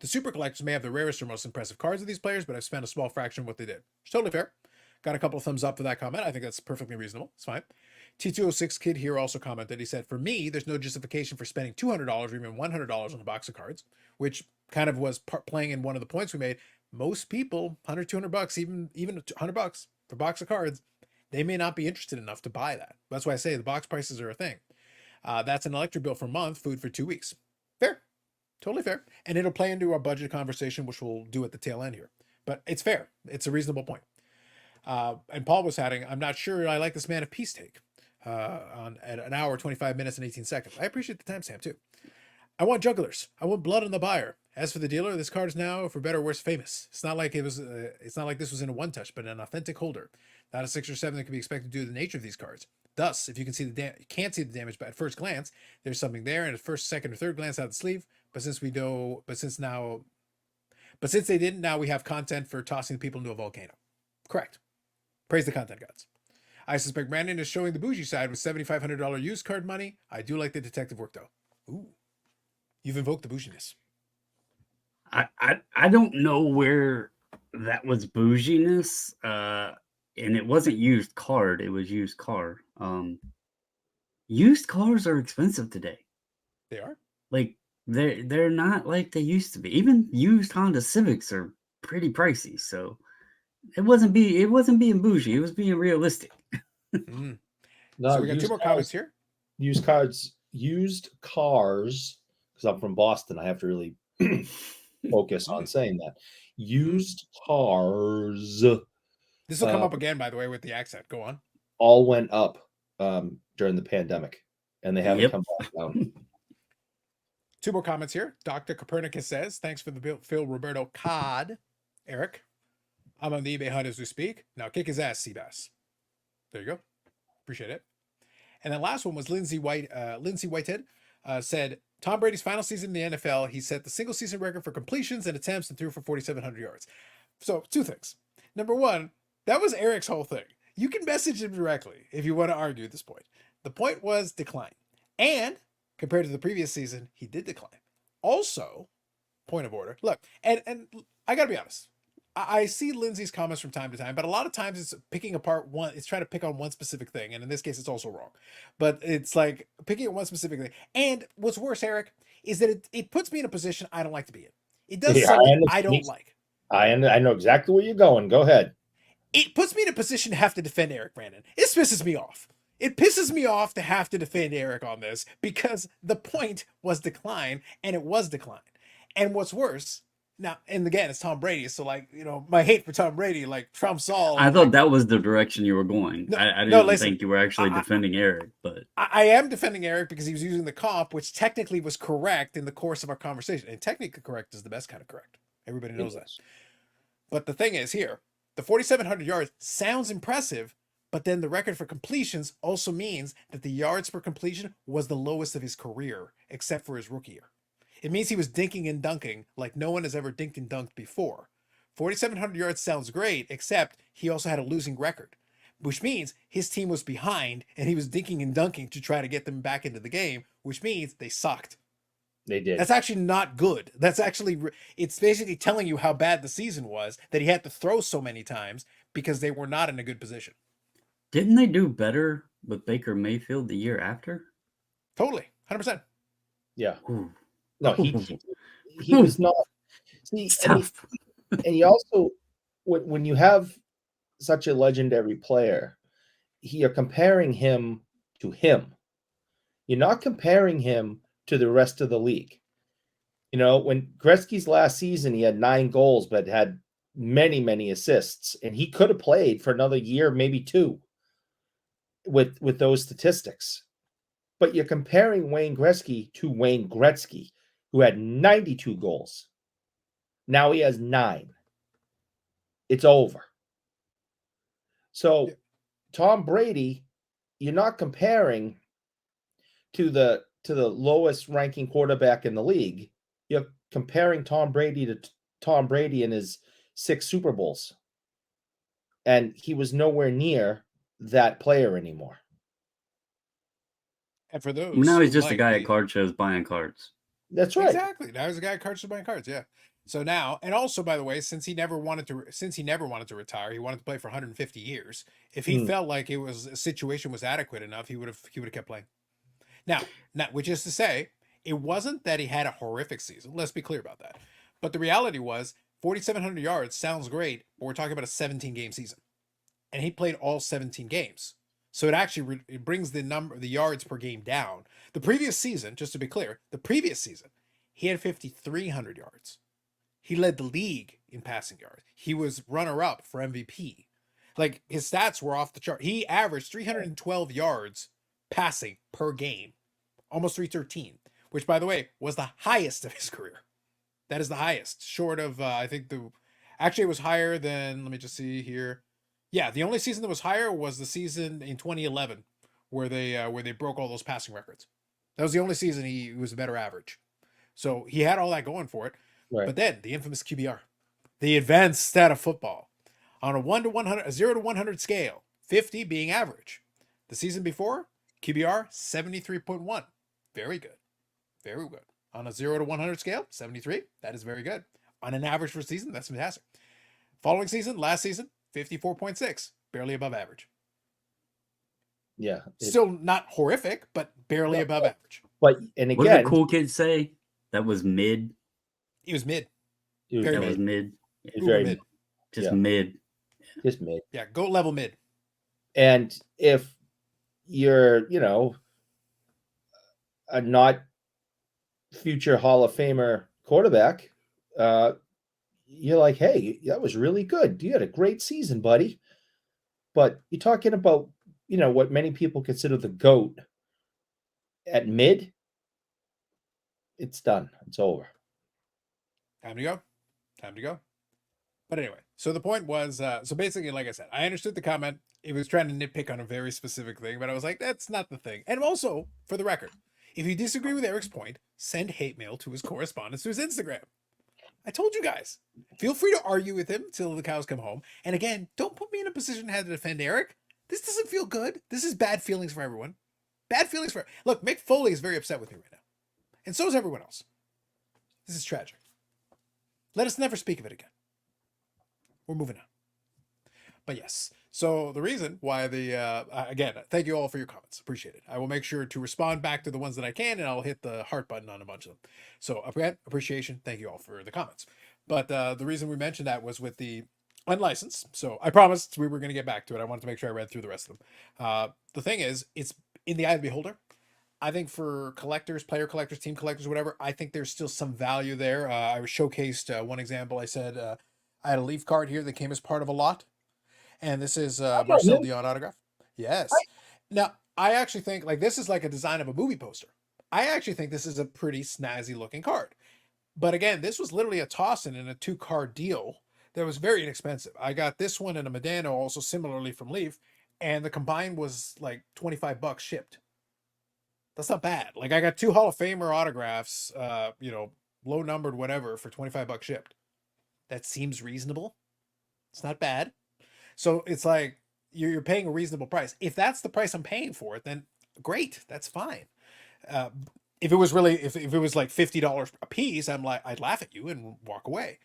[SPEAKER 2] The super collectors may have the rarest or most impressive cards of these players, but I've spent a small fraction of what they did. It's totally fair. Got a couple of thumbs up for that comment. I think that's perfectly reasonable. It's fine. T206 Kid here also commented. He said, for me, there's no justification for spending $200 or even $100 on a box of cards, which kind of was playing in one of the points we made. Most people, 100, 200 bucks, even 100 bucks for a box of cards, they may not be interested enough to buy that. That's why I say the box prices are a thing. That's an electric bill for a month, food for 2 weeks. Fair. Totally fair. And it'll play into our budget conversation, which we'll do at the tail end here. But it's fair. It's a reasonable point. And Paul was adding, I'm not sure I like this Man of Peace take at an hour, 25 minutes, and 18 seconds. I appreciate the timestamp too. I want jugglers. I want blood on the buyer. As for the dealer, this card is now, for better or worse, famous. It's not like it's not like this was in a one touch, but an authentic holder. Not a 6 or 7 that can be expected due to the nature of these cards. Thus, if you can't see the damage at first glance, there's something there, and at first, second, or third glance out the sleeve. But since they didn't, now we have content for tossing people into a volcano. Correct. Praise the content gods. I suspect Brandon is showing the bougie side with $7,500 used card money. I do like the detective work though. Ooh, you've invoked the bouginess.
[SPEAKER 4] I don't know where that was bouginess, and it wasn't used card. It was used car. Used cars are expensive today.
[SPEAKER 2] They are.
[SPEAKER 4] Like they're not like they used to be. Even used Honda Civics are pretty pricey. So it wasn't being bougie. It was being realistic.
[SPEAKER 2] No, so we got 2 more comments here.
[SPEAKER 3] Used cars, because I'm from Boston. I have to really focus on saying that. Used cars.
[SPEAKER 2] This will come up again, by the way, with the accent. Go on.
[SPEAKER 3] All went up during the pandemic, and they haven't come back down.
[SPEAKER 2] 2 more comments here. Dr. Copernicus says, thanks for the bill, Phil Roberto Cod. Eric, I'm on the eBay hunt as we speak. Now kick his ass, Seabass. There you go. Appreciate it. And then last one was Lindsay Whitehead said, Tom Brady's final season in the NFL, he set the single season record for completions and attempts and threw for 4,700 yards. So 2 things. Number 1, that was Eric's whole thing. You can message him directly if you want to argue at this point. The point was decline. And compared to the previous season, he did decline. Also, point of order. Look, and I got to be honest. I see Lindsay's comments from time to time, but a lot of times it's picking apart one. It's trying to pick on one specific thing, and in this case, it's also wrong. But it's like picking at one specific thing. And what's worse, Eric, is that it puts me in a position I don't like to be in. It does something I don't like.
[SPEAKER 3] I know exactly where you're going. Go ahead.
[SPEAKER 2] It puts me in a position to have to defend Eric Brandon. This pisses me off. It pisses me off to have to defend Eric on this because the point was decline, and it was decline. And what's worse. Now, and again, it's Tom Brady, so like, my hate for Tom Brady, like trumps all.
[SPEAKER 4] I thought that was the direction you were going.
[SPEAKER 2] No,
[SPEAKER 4] I didn't think you were actually defending Eric, but
[SPEAKER 2] I am defending Eric because he was using the comp, which technically was correct in the course of our conversation. And technically correct is the best kind of correct. Everybody knows that. But the thing is here, the 4,700 yards sounds impressive, but then the record for completions also means that the yards per completion was the lowest of his career, except for his rookie year. It means he was dinking and dunking like no one has ever dinked and dunked before. 4,700 yards sounds great, except he also had a losing record, which means his team was behind and he was dinking and dunking to try to get them back into the game, which means they sucked.
[SPEAKER 3] They did.
[SPEAKER 2] That's actually not good. That's actually, it's basically telling you how bad the season was, that he had to throw so many times because they were not in a good position.
[SPEAKER 4] Didn't they do better with Baker Mayfield the year after?
[SPEAKER 2] Totally. 100%.
[SPEAKER 3] Yeah.
[SPEAKER 4] Ooh.
[SPEAKER 3] No, he was not. See, and you also, when you have such a legendary player, you're comparing him to him. You're not comparing him to the rest of the league. When Gretzky's last season, he had 9 goals, but had many, many assists, and he could have played for another year, maybe 2, with those statistics. But you're comparing Wayne Gretzky to Wayne Gretzky, who had 92 goals. Now he has 9. It's over. So Tom Brady, you're not comparing to the lowest ranking quarterback in the league. You're comparing Tom Brady to Tom Brady in his 6 Super Bowls. And he was nowhere near that player anymore.
[SPEAKER 2] And for those,
[SPEAKER 4] now he's just a guy at card shows buying cards.
[SPEAKER 3] That's right.
[SPEAKER 2] Exactly. Now he's a guy at card shows buying cards. Yeah. So now, and also by the way, since he never wanted to retire, he wanted to play for 150 years. If he felt like a situation was adequate enough, he would have kept playing. Now, which is to say, it wasn't that he had a horrific season. Let's be clear about that. But the reality was, 4,700 yards sounds great, but we're talking about a 17-game season, and he played all 17 games. So it actually it brings the yards per game down. The previous season, just to be clear, he had 5,300 yards. He led the league in passing yards. He was runner-up for MVP. Like, his stats were off the chart. He averaged 312 yards passing per game, almost 313, which, by the way, was the highest of his career. That is the highest, short of actually it was higher than, let me just see here. Yeah, the only season that was higher was the season in 2011 where they broke all those passing records. That was the only season he was a better average. So he had all that going for it. Right. But then the infamous QBR, the advanced stat of football, on a 1 to 100, a 0 to 100 scale, 50 being average. The season before, QBR 73.1, very good, very good. On a 0 to 100 scale, 73, that is very good. On an average for a season, that's fantastic. Following season, last season, 54.6, barely above average.
[SPEAKER 3] Yeah.
[SPEAKER 2] Still not horrific, but barely above average.
[SPEAKER 3] But, and again,
[SPEAKER 4] what did the cool kids say? That was mid.
[SPEAKER 2] He was mid.
[SPEAKER 4] That was mid.
[SPEAKER 3] Very mid.
[SPEAKER 4] Just mid.
[SPEAKER 3] Just mid.
[SPEAKER 2] Yeah, goat level mid.
[SPEAKER 3] And if you're, a not future Hall of Famer quarterback, you're like, hey, that was really good. You had a great season, buddy. But you're talking about, what many people consider the GOAT at mid. It's done. It's over.
[SPEAKER 2] Time to go. But anyway, so the point was, so basically, like I said, I understood the comment. It was trying to nitpick on a very specific thing, but I was like, that's not the thing. And also, for the record, if you disagree with Eric's point, send hate mail to his correspondence to his Instagram. I told you guys. Feel free to argue with him till the cows come home. And again, don't put me in a position to have to defend Eric. This doesn't feel good. This is bad feelings for everyone. Bad feelings for... Look, Mick Foley is very upset with me right now. And so is everyone else. This is tragic. Let us never speak of it again. We're moving on. But yes, so the reason why again, thank you all for your comments. Appreciate it. I will make sure to respond back to the ones that I can, and I'll hit the heart button on a bunch of them. So again, appreciation. Thank you all for the comments. But the reason we mentioned that was with the unlicensed. So I promised we were going to get back to it. I wanted to make sure I read through the rest of them. The thing is, it's in the eye of the beholder. I think for collectors, player collectors, team collectors, whatever, I think there's still some value there. I was showcased one example. I said I had a Leaf card here that came as part of a lot. And this is Marcel Dion autograph. Yes. Now, I actually think, this is like a design of a movie poster. I actually think this is a pretty snazzy looking card. But again, this was literally a toss-in a 2-card deal that was very inexpensive. I got this one and a Medano also similarly from Leaf, and the combined was like $25 shipped. That's not bad. I got 2 Hall of Famer autographs, low numbered, whatever, for $25 shipped. That seems reasonable. It's not bad. So it's like you're paying a reasonable price. If that's the price I'm paying for it, then great. That's fine. If it was really, if it was like $50 a piece, I'd laugh at you and walk away.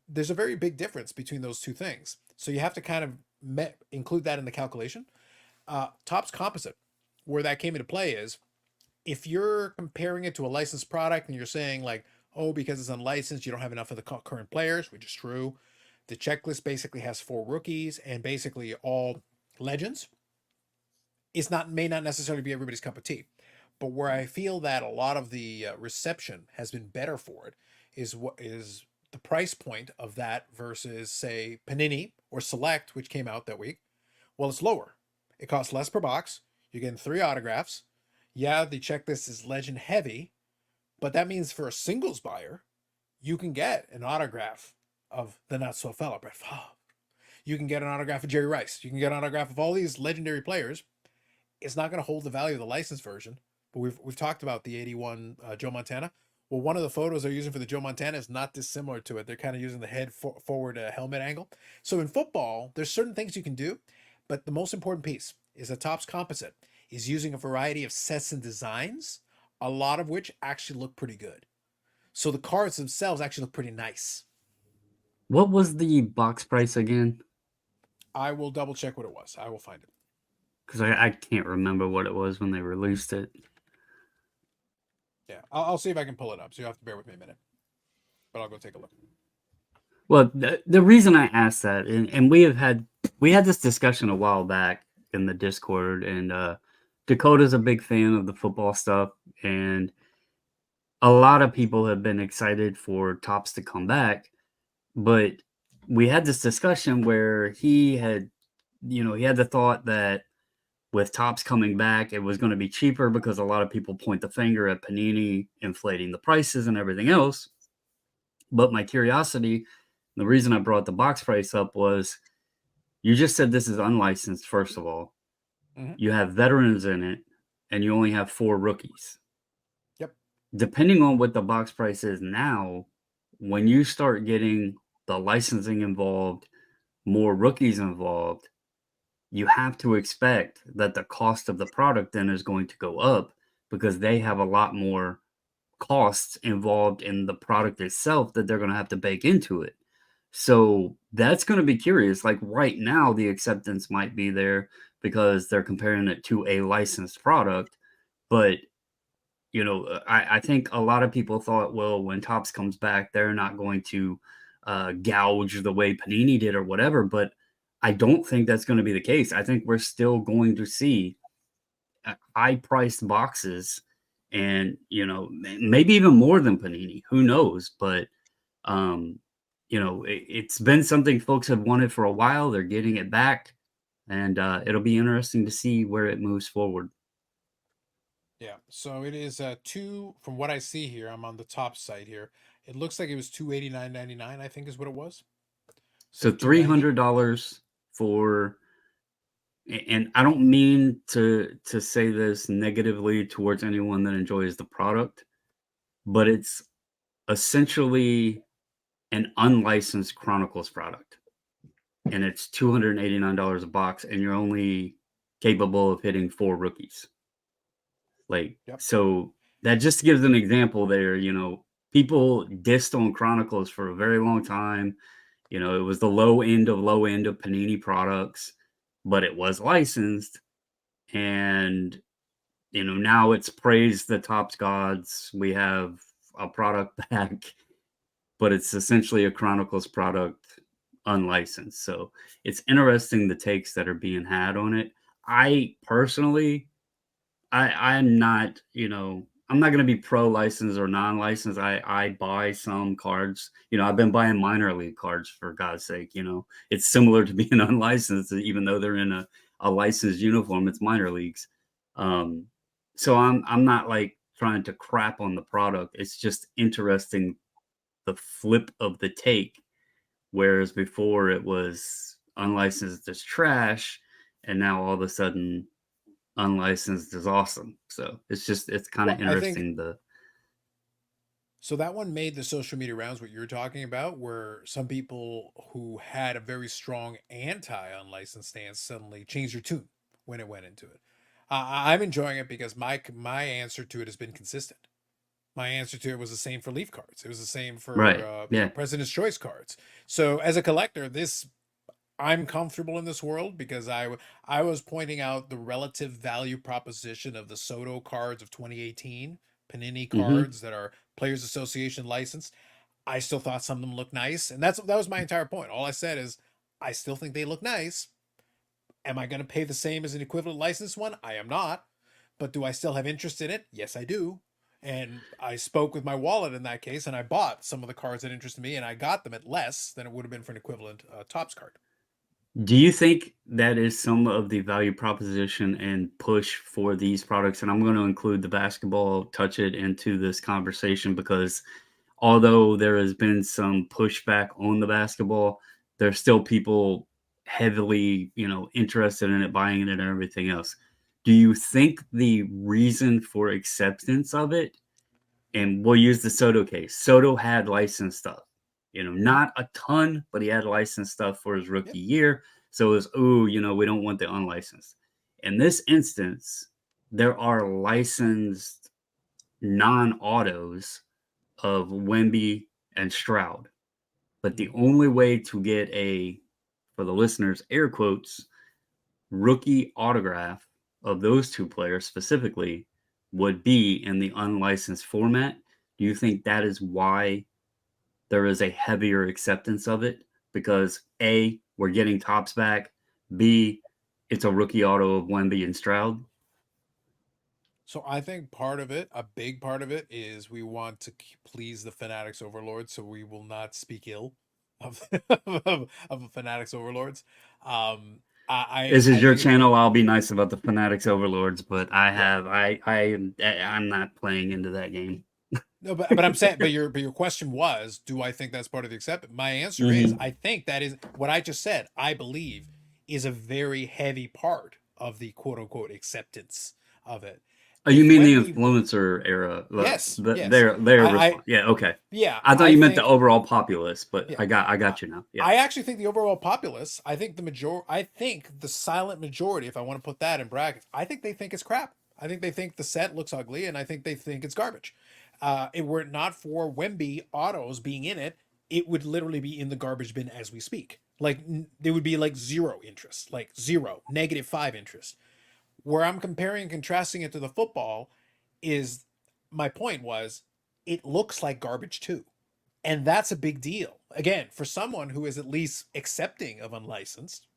[SPEAKER 2] There's a very big difference between those two things. So you have to kind of include that in the calculation. Topps Composite, where that came into play is, if you're comparing it to a licensed product and you're saying because it's unlicensed, you don't have enough of the current players, which is true. The checklist basically has 4 rookies and basically all legends. May not necessarily be everybody's cup of tea, but where I feel that a lot of the reception has been better for it is the price point of that versus, say, Panini or Select, which came out that week, well, it's lower. It costs less per box. You're getting 3 autographs. Yeah, the checklist is legend heavy, but that means for a singles buyer, you can get an autograph of the not so fella Brett Favre. You can get an autograph of Jerry Rice. You can get an autograph of all these legendary players. It's not going to hold the value of the license version, but we've talked about the 81 Joe Montana. Well, one of the photos they're using for the Joe Montana is not dissimilar to it. They're kind of using the head forward helmet angle. So in football, there's certain things you can do, but the most important piece is a Topps composite is using a variety of sets and designs, a lot of which actually look pretty good. So the cards themselves actually look pretty nice.
[SPEAKER 4] What was the box price again?
[SPEAKER 2] I will double check what it was. I will find it.
[SPEAKER 4] Because I can't remember what it was when they released it.
[SPEAKER 2] Yeah, I'll see if I can pull it up. So you have to bear with me a minute. But I'll go take a look.
[SPEAKER 4] Well, the reason I asked that, and we had this discussion a while back in the Discord, and Dakota's a big fan of the football stuff, and a lot of people have been excited for Topps to come back, but we had this discussion where he had the thought that with Topps coming back, it was going to be cheaper because a lot of people point the finger at Panini inflating the prices and everything else. But my curiosity, the reason I brought the box price up was you just said this is unlicensed, first of all.
[SPEAKER 2] Mm-hmm.
[SPEAKER 4] You have veterans in it, and you only have 4 rookies.
[SPEAKER 2] Yep.
[SPEAKER 4] Depending on what the box price is now, when you start getting the licensing involved, more rookies involved, you have to expect that the cost of the product then is going to go up because they have a lot more costs involved in the product itself that they're going to have to bake into it. So that's going to be curious. Like right now, the acceptance might be there because they're comparing it to a licensed product. But, I think a lot of people thought, well, when Topps comes back, they're not going to gouge the way Panini did or whatever. But I don't think that's going to be the case. I think we're still going to see high-priced boxes and, maybe even more than Panini. Who knows? But, it's been something folks have wanted for a while. They're getting it back. And it'll be interesting to see where it moves forward.
[SPEAKER 2] Yeah, so it is from what I see here, I'm on the top site here. It looks like it was $289.99, I think is what it was.
[SPEAKER 4] So $300 for, and I don't mean to say this negatively towards anyone that enjoys the product, but it's essentially an unlicensed Chronicles product. And it's $289 a box, and you're only capable of hitting 4 rookies. So that just gives an example there. People dissed on Chronicles for a very long time. It was the low end of Panini products, but it was licensed. And, now it's praised the Topps gods. We have a product back, but it's essentially a Chronicles product unlicensed. So it's interesting the takes that are being had on it. I personally, I'm not, I'm not going to be pro license or non-license. I buy some cards. I've been buying minor league cards for God's sake. It's similar to being unlicensed, even though they're in a licensed uniform. It's minor leagues. So I'm not like trying to crap on the product. It's just interesting the flip of the take, whereas before it was unlicensed as trash, and now all of a sudden unlicensed is awesome. So it's kind of interesting.
[SPEAKER 2] So that one made the social media rounds, what you're talking about, where some people who had a very strong anti-unlicensed stance suddenly changed their tune when it went into it. I'm enjoying it because my answer to it has been consistent. My answer to it was the same for Leaf cards. It was the same for President's Choice cards. So as a collector, I'm comfortable in this world because I was pointing out the relative value proposition of the Soto cards of 2018, Panini cards that are Players Association licensed. I still thought some of them looked nice, and that was my entire point. All I said is I still think they look nice. Am I going to pay the same as an equivalent licensed one? I am not. But do I still have interest in it? Yes, I do. And I spoke with my wallet in that case, and I bought some of the cards that interested me, and I got them at less than it would have been for an equivalent Topps card.
[SPEAKER 4] Do you think that is some of the value proposition and push for these products? And I'm going to include the basketball, touch it into this conversation, because although there has been some pushback on the basketball, there's still people heavily, interested in it, buying it and everything else. Do you think the reason for acceptance of it, and we'll use the Soto case, Soto had licensed stuff, not a ton, but he had licensed stuff for his rookie year. So it was, we don't want the unlicensed. In this instance, there are licensed non-autos of Wemby and Stroud. But the only way to get for the listeners, air quotes, rookie autograph of those two players specifically would be in the unlicensed format. Do you think that is why there is a heavier acceptance of it? Because A, we're getting Topps back. B, it's a rookie auto of Wemby and Stroud.
[SPEAKER 2] So I think part of it, a big part of it, is we want to please the Fanatics overlords, so we will not speak ill of the Fanatics overlords.
[SPEAKER 4] This is your channel. I'll be nice about the Fanatics overlords, but I'm not playing into that game.
[SPEAKER 2] No, but I'm saying, but your question was, do I think that's part of the acceptance? My answer is, I think that is what I just said. I believe is a very heavy part of the quote unquote acceptance of it.
[SPEAKER 4] Oh, you mean the influencer era?
[SPEAKER 2] Yes.
[SPEAKER 4] Yeah. Okay.
[SPEAKER 2] Yeah.
[SPEAKER 4] I thought you meant the overall populace, but yeah. I got you now. Yeah.
[SPEAKER 2] I actually think the overall populace, I think the silent majority, if I want to put that in brackets, I think they think it's crap. I think they think the set looks ugly, and I think they think it's garbage. Were it not for Wemby autos being in it, it would literally be in the garbage bin as we speak. Like, there would be like zero interest, like zero, -5 interest. Where I'm comparing and contrasting it to the football is, my point was, it looks like garbage too. And that's a big deal. Again, for someone who is at least accepting of unlicensed,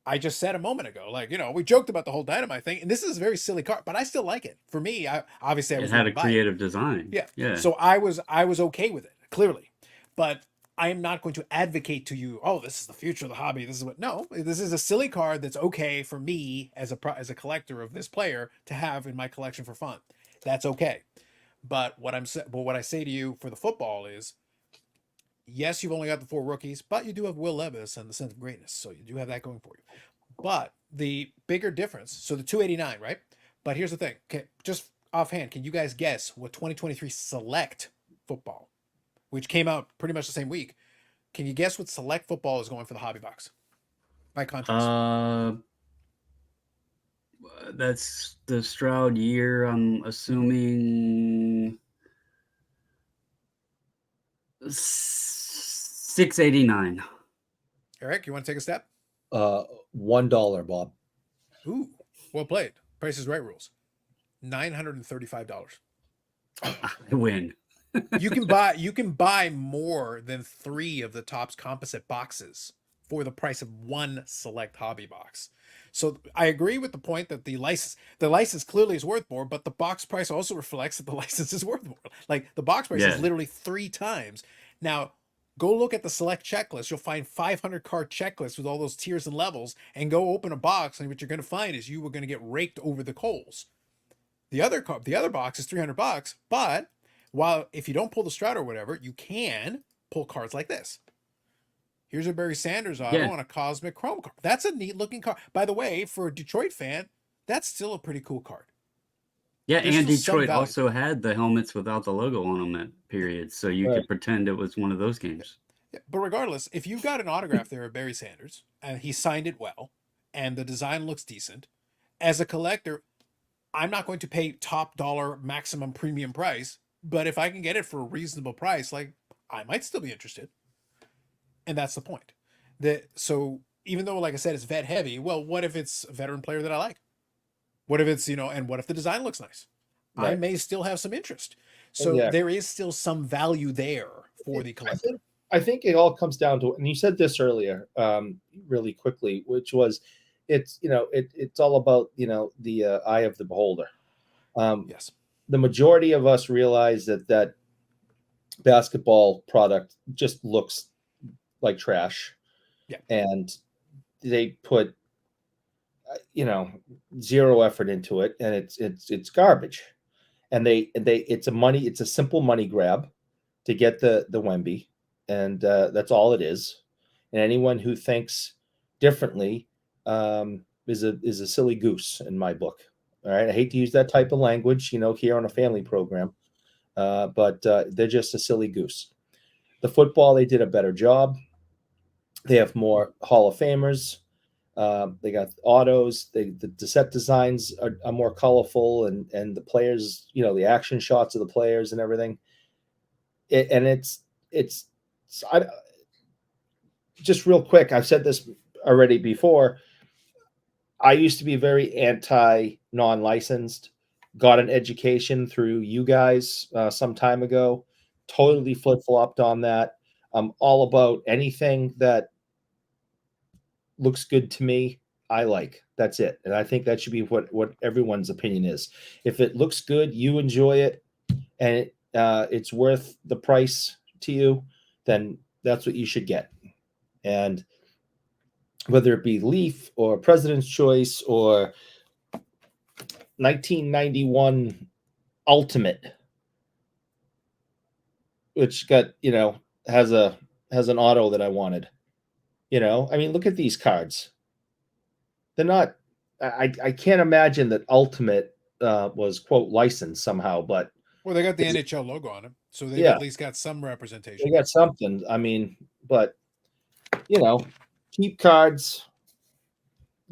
[SPEAKER 2] I just said a moment ago, like, we joked about the whole Dynamite thing, and this is a very silly card, but I still like it. For me, it
[SPEAKER 4] had a creative design.
[SPEAKER 2] Yeah. So I was okay with it, clearly. But I am not going to advocate to you, oh, this is the future of the hobby. This is a silly card that's okay for me as a collector of this player to have in my collection for fun. That's okay. But what I say to you for the football is, yes, you've only got the 4 rookies, but you do have Will Levis and the sense of greatness, so you do have that going for you. But the bigger difference, so the 289, right? But here's the thing. Okay, just offhand, can you guys guess what 2023 Select Football, which came out pretty much the same week, can you guess what Select Football is going for the hobby box? By contrast.
[SPEAKER 4] That's the Stroud year, I'm assuming. 689.
[SPEAKER 2] Eric, you want to take a step?
[SPEAKER 3] $1, Bob.
[SPEAKER 2] Ooh, well played. Price is Right rules. $935.
[SPEAKER 4] I win.
[SPEAKER 2] You can buy more than 3 of the Topps composite boxes for the price of 1 Select hobby box. So I agree with the point that the license clearly is worth more, but the box price also reflects that the license is worth more. Like, the box price is literally 3 times. Now, go look at the Select checklist. You'll find 500 card checklist with all those tiers and levels, and go open a box, and what you're going to find is you were going to get raked over the coals. The other box is $300, but if you don't pull the Stroud or whatever, you can pull cards like this. Here's a Barry Sanders auto on a Cosmic Chrome card. That's a neat looking card. By the way, for a Detroit fan, that's still a pretty cool card.
[SPEAKER 4] Yeah, and Detroit also had the helmets without the logo on them at periods, so you could pretend it was one of those games.
[SPEAKER 2] Yeah, but regardless, if you got an autograph there of Barry Sanders, and he signed it well, and the design looks decent, as a collector, I'm not going to pay top dollar maximum premium price, but if I can get it for a reasonable price, like, I might still be interested. And that's the point. So even though, like I said, it's vet heavy, well, what if it's a veteran player that I like? What if it's, and what if the design looks nice? Right. I may still have some interest. So there is still some value there for the collector.
[SPEAKER 3] I think it all comes down to, and you said this earlier, really quickly, which was, it's all about, the eye of the beholder.
[SPEAKER 2] Yes.
[SPEAKER 3] the majority of us realize that basketball product just looks like trash.
[SPEAKER 2] Yeah.
[SPEAKER 3] And they put, zero effort into it, and it's garbage. And it's a simple money grab to get the Wemby, and that's all it is. And anyone who thinks differently is a silly goose in my book. All right, I hate to use that type of language, here on a family program, but they're just a silly goose. The football, they did a better job. They have more Hall of Famers. They got autos. The set designs are more colorful, and the players, the action shots of the players and everything. Just real quick, I've said this already before. I used to be very anti non-licensed. Got an education through you guys some time ago. Totally flip-flopped on that. I'm all about anything that looks good to me. I like. That's it. And I think that should be what everyone's opinion is. If it looks good, you enjoy it, and it's worth the price to you, then that's what you should get. And whether it be Leaf or President's Choice or 1991 Ultimate, which got, has an auto that I wanted. I mean, look at these cards. They're not, I can't imagine that Ultimate was, quote, licensed somehow, but.
[SPEAKER 2] Well, they got the NHL logo on it, so they've at least got some representation.
[SPEAKER 3] They got something. I mean, but, cheap cards,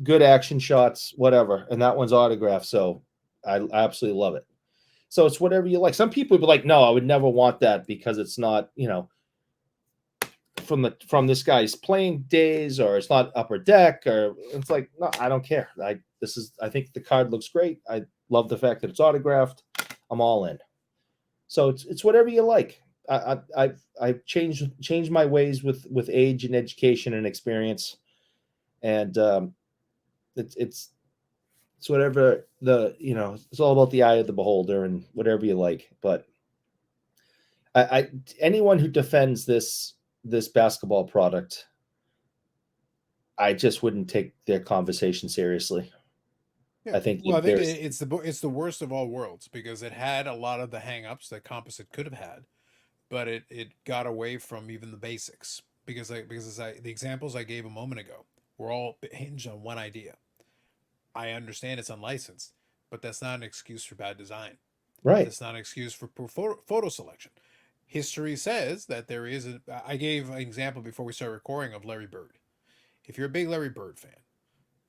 [SPEAKER 3] good action shots, whatever. And that one's autographed, so I absolutely love it. So it's whatever you like. Some people would be like, no, I would never want that because it's not, from this guy's playing days, or it's not Upper Deck, or it's like, no, I don't care. I think the card looks great. I love the fact that it's autographed. I'm all in. So it's whatever you like. I've changed my ways with age and education and experience, and it's whatever it's all about the eye of the beholder and whatever you like. But anyone who defends this basketball product, I just wouldn't take their conversation seriously.
[SPEAKER 2] Yeah. I think it's the worst of all worlds, because it had a lot of the hang-ups that Composite could have had, but it got away from even the basics, because the examples I gave a moment ago were all hinged on one idea. I understand it's unlicensed, but that's not an excuse for bad design.
[SPEAKER 3] Right.
[SPEAKER 2] That's not an excuse for poor photo selection. History says that there is I gave an example before we started recording of Larry Bird. If you're a big Larry Bird fan,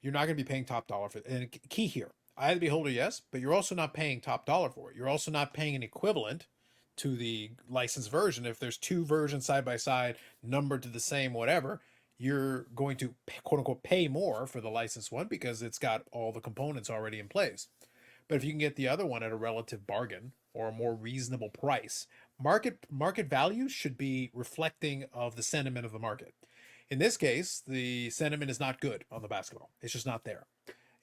[SPEAKER 2] you're not going to be paying top dollar for it. And key here, eye of the beholder, yes, but you're also not paying top dollar for it. You're also not paying an equivalent to the licensed version. If there's two versions side by side, numbered to the same, whatever, you're going to, quote unquote, pay more for the licensed one because it's got all the components already in place. But if you can get the other one at a relative bargain or a more reasonable price, market values should be reflecting of the sentiment of the market. In this case, the sentiment is not good on the basketball. It's just not there.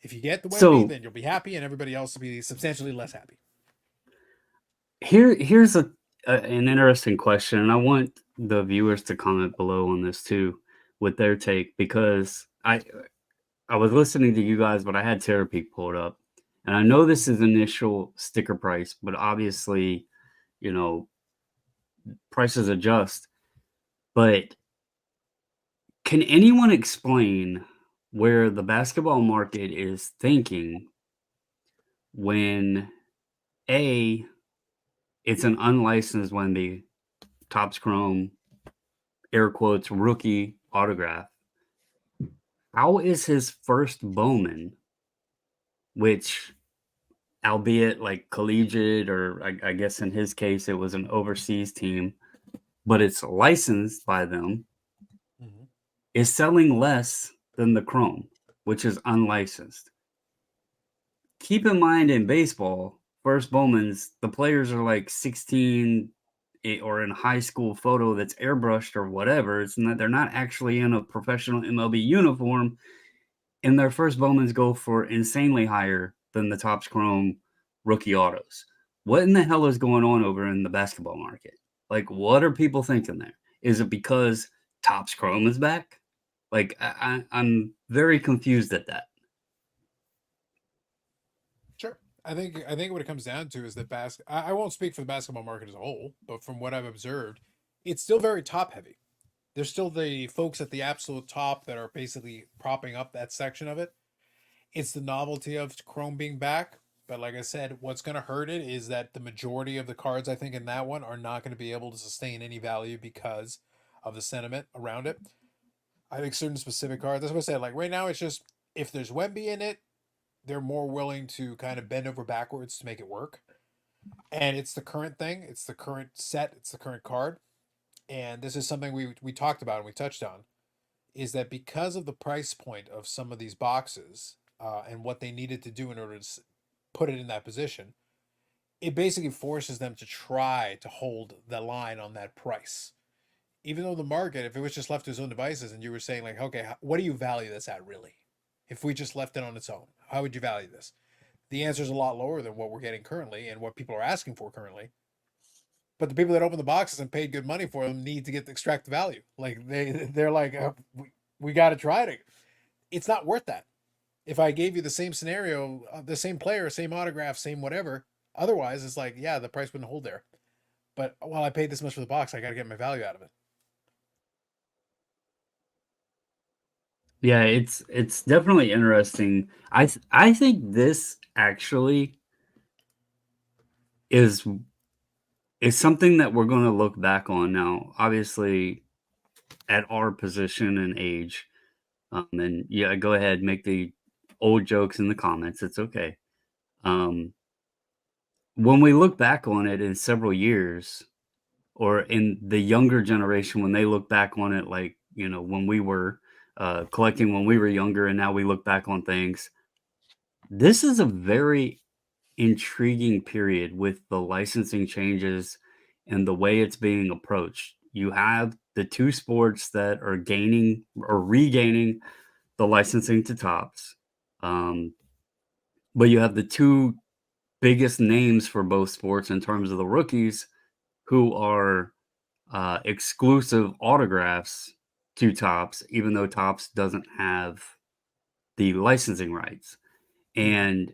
[SPEAKER 2] If you get the Wemby, then you'll be happy, and everybody else will be substantially less happy.
[SPEAKER 4] Here's an interesting question, and I want the viewers to comment below on this too, with their take, because I was listening to you guys, but I had Terapeak pulled up, and I know this is initial sticker price, but obviously, prices adjust. But can anyone explain where the basketball market is thinking when it's an unlicensed Wemby, Topps Chrome, air quotes, rookie autograph? How is his first Bowman, which, albeit like collegiate, or I guess in his case, it was an overseas team, but it's licensed by them, is selling less than the Chrome, which is unlicensed? Keep in mind, in baseball, first Bowmans, the players are like 16 or in high school photo that's airbrushed or whatever. It's not, they're not actually in a professional MLB uniform, and their first Bowmans go for insanely higher than the Topps Chrome rookie autos. what in the hell is going on over in the basketball market? Like, what are people thinking there? Is it because Topps Chrome is back? Like, I'm very confused at that.
[SPEAKER 2] Sure. I think what it comes down to is that I won't speak for the basketball market as a whole, but from what I've observed, it's still very top heavy. There's still the folks at the absolute top that are basically propping up that section of it. It's the novelty of Chrome being back, but like I said, what's going to hurt it is that the majority of the cards I think in that one are not going to be able to sustain any value because of the sentiment around it. I think certain specific cards, that's what I said, like right now it's just if there's Wemby in it, they're more willing to kind of bend over backwards to make it work. And it's the current thing, it's the current set, it's the current card. And this is something we talked about and we touched on, is that because of the price point of some of these boxes and what they needed to do in order to put it in that position, it basically forces them to try to hold the line on that price. Even though the market, if it was just left to its own devices and you were saying like, okay, what do you value this at really? If we just left it on its own, how would you value this? The answer is a lot lower than what we're getting currently and what people are asking for currently. But the people that open the boxes and paid good money for them need to get the extract the value. Like they're like, we got to try it. It's not worth that. If I gave you the same scenario, the same player, same autograph, same whatever, otherwise it's like, yeah, the price wouldn't hold there. But while I paid this much for the box, I got to get my value out of it.
[SPEAKER 4] Yeah, it's definitely interesting. I think this actually is something that we're going to look back on now. Obviously, at our position and age, and yeah, go ahead, make the old jokes in the comments. It's okay. When we look back on it in several years, or in the younger generation, when they look back on it, like when we were collecting when we were younger, and now we look back on things. This is a very intriguing period with the licensing changes and the way it's being approached. You have the two sports that are gaining or regaining the licensing to Topps, but you have the two biggest names for both sports in terms of the rookies who are exclusive autographs to Topps, even though Topps doesn't have the licensing rights. And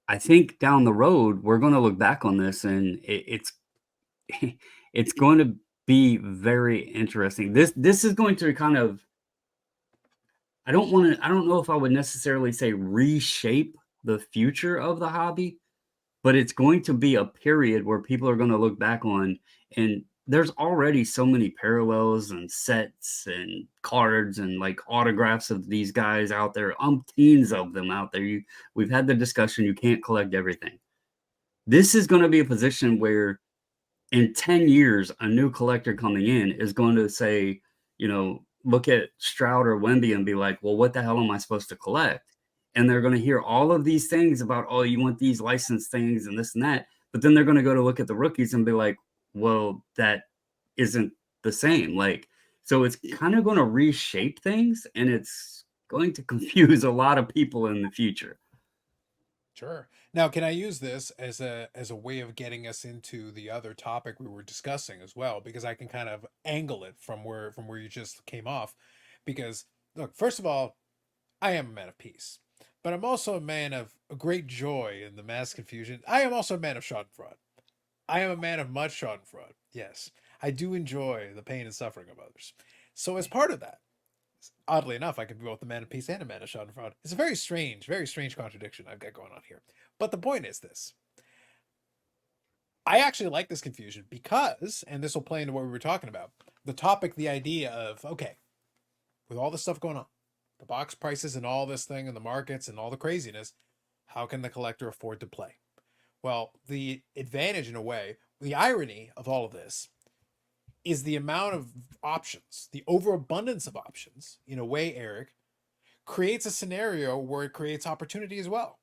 [SPEAKER 4] I think down the road, we're going to look back on this and it's it's going to be very interesting. This is going to kind of, I don't know if I would necessarily say reshape the future of the hobby, but it's going to be a period where people are going to look back on, and there's already so many parallels and sets and cards and like autographs of these guys out there, umpteens of them out there. We've had the discussion, you can't collect everything. This is going to be a position where in 10 years, a new collector coming in is going to say, look at Stroud or Wemby and be like, well, what the hell am I supposed to collect? And they're going to hear all of these things about, oh, you want these licensed things and this and that. But then they're going to go to look at the rookies and be like, well, that isn't the same. Like, so it's kind of going to reshape things, and it's going to confuse a lot of people in the future.
[SPEAKER 2] Sure. Now, can I use this as a way of getting us into the other topic we were discussing as well? Because I can kind of angle it from where you just came off. Because look, first of all, I am a man of peace, but I'm also a man of a great joy in the mass confusion. I am also a man of schadenfreude. I am a man of much schadenfreude. Yes, I do enjoy the pain and suffering of others. So as part of that, oddly enough, I could be both a man of peace and a man of schadenfreude. It's a very strange contradiction I've got going on here. But the point is this. I actually like this confusion because, and this will play into what we were talking about, the topic, the idea of, okay, with all this stuff going on, the box prices and all this thing and the markets and all the craziness, how can the collector afford to play? Well, the advantage in a way, the irony of all of this is the amount of options, the overabundance of options, in a way, Eric, creates a scenario where it creates opportunity as well.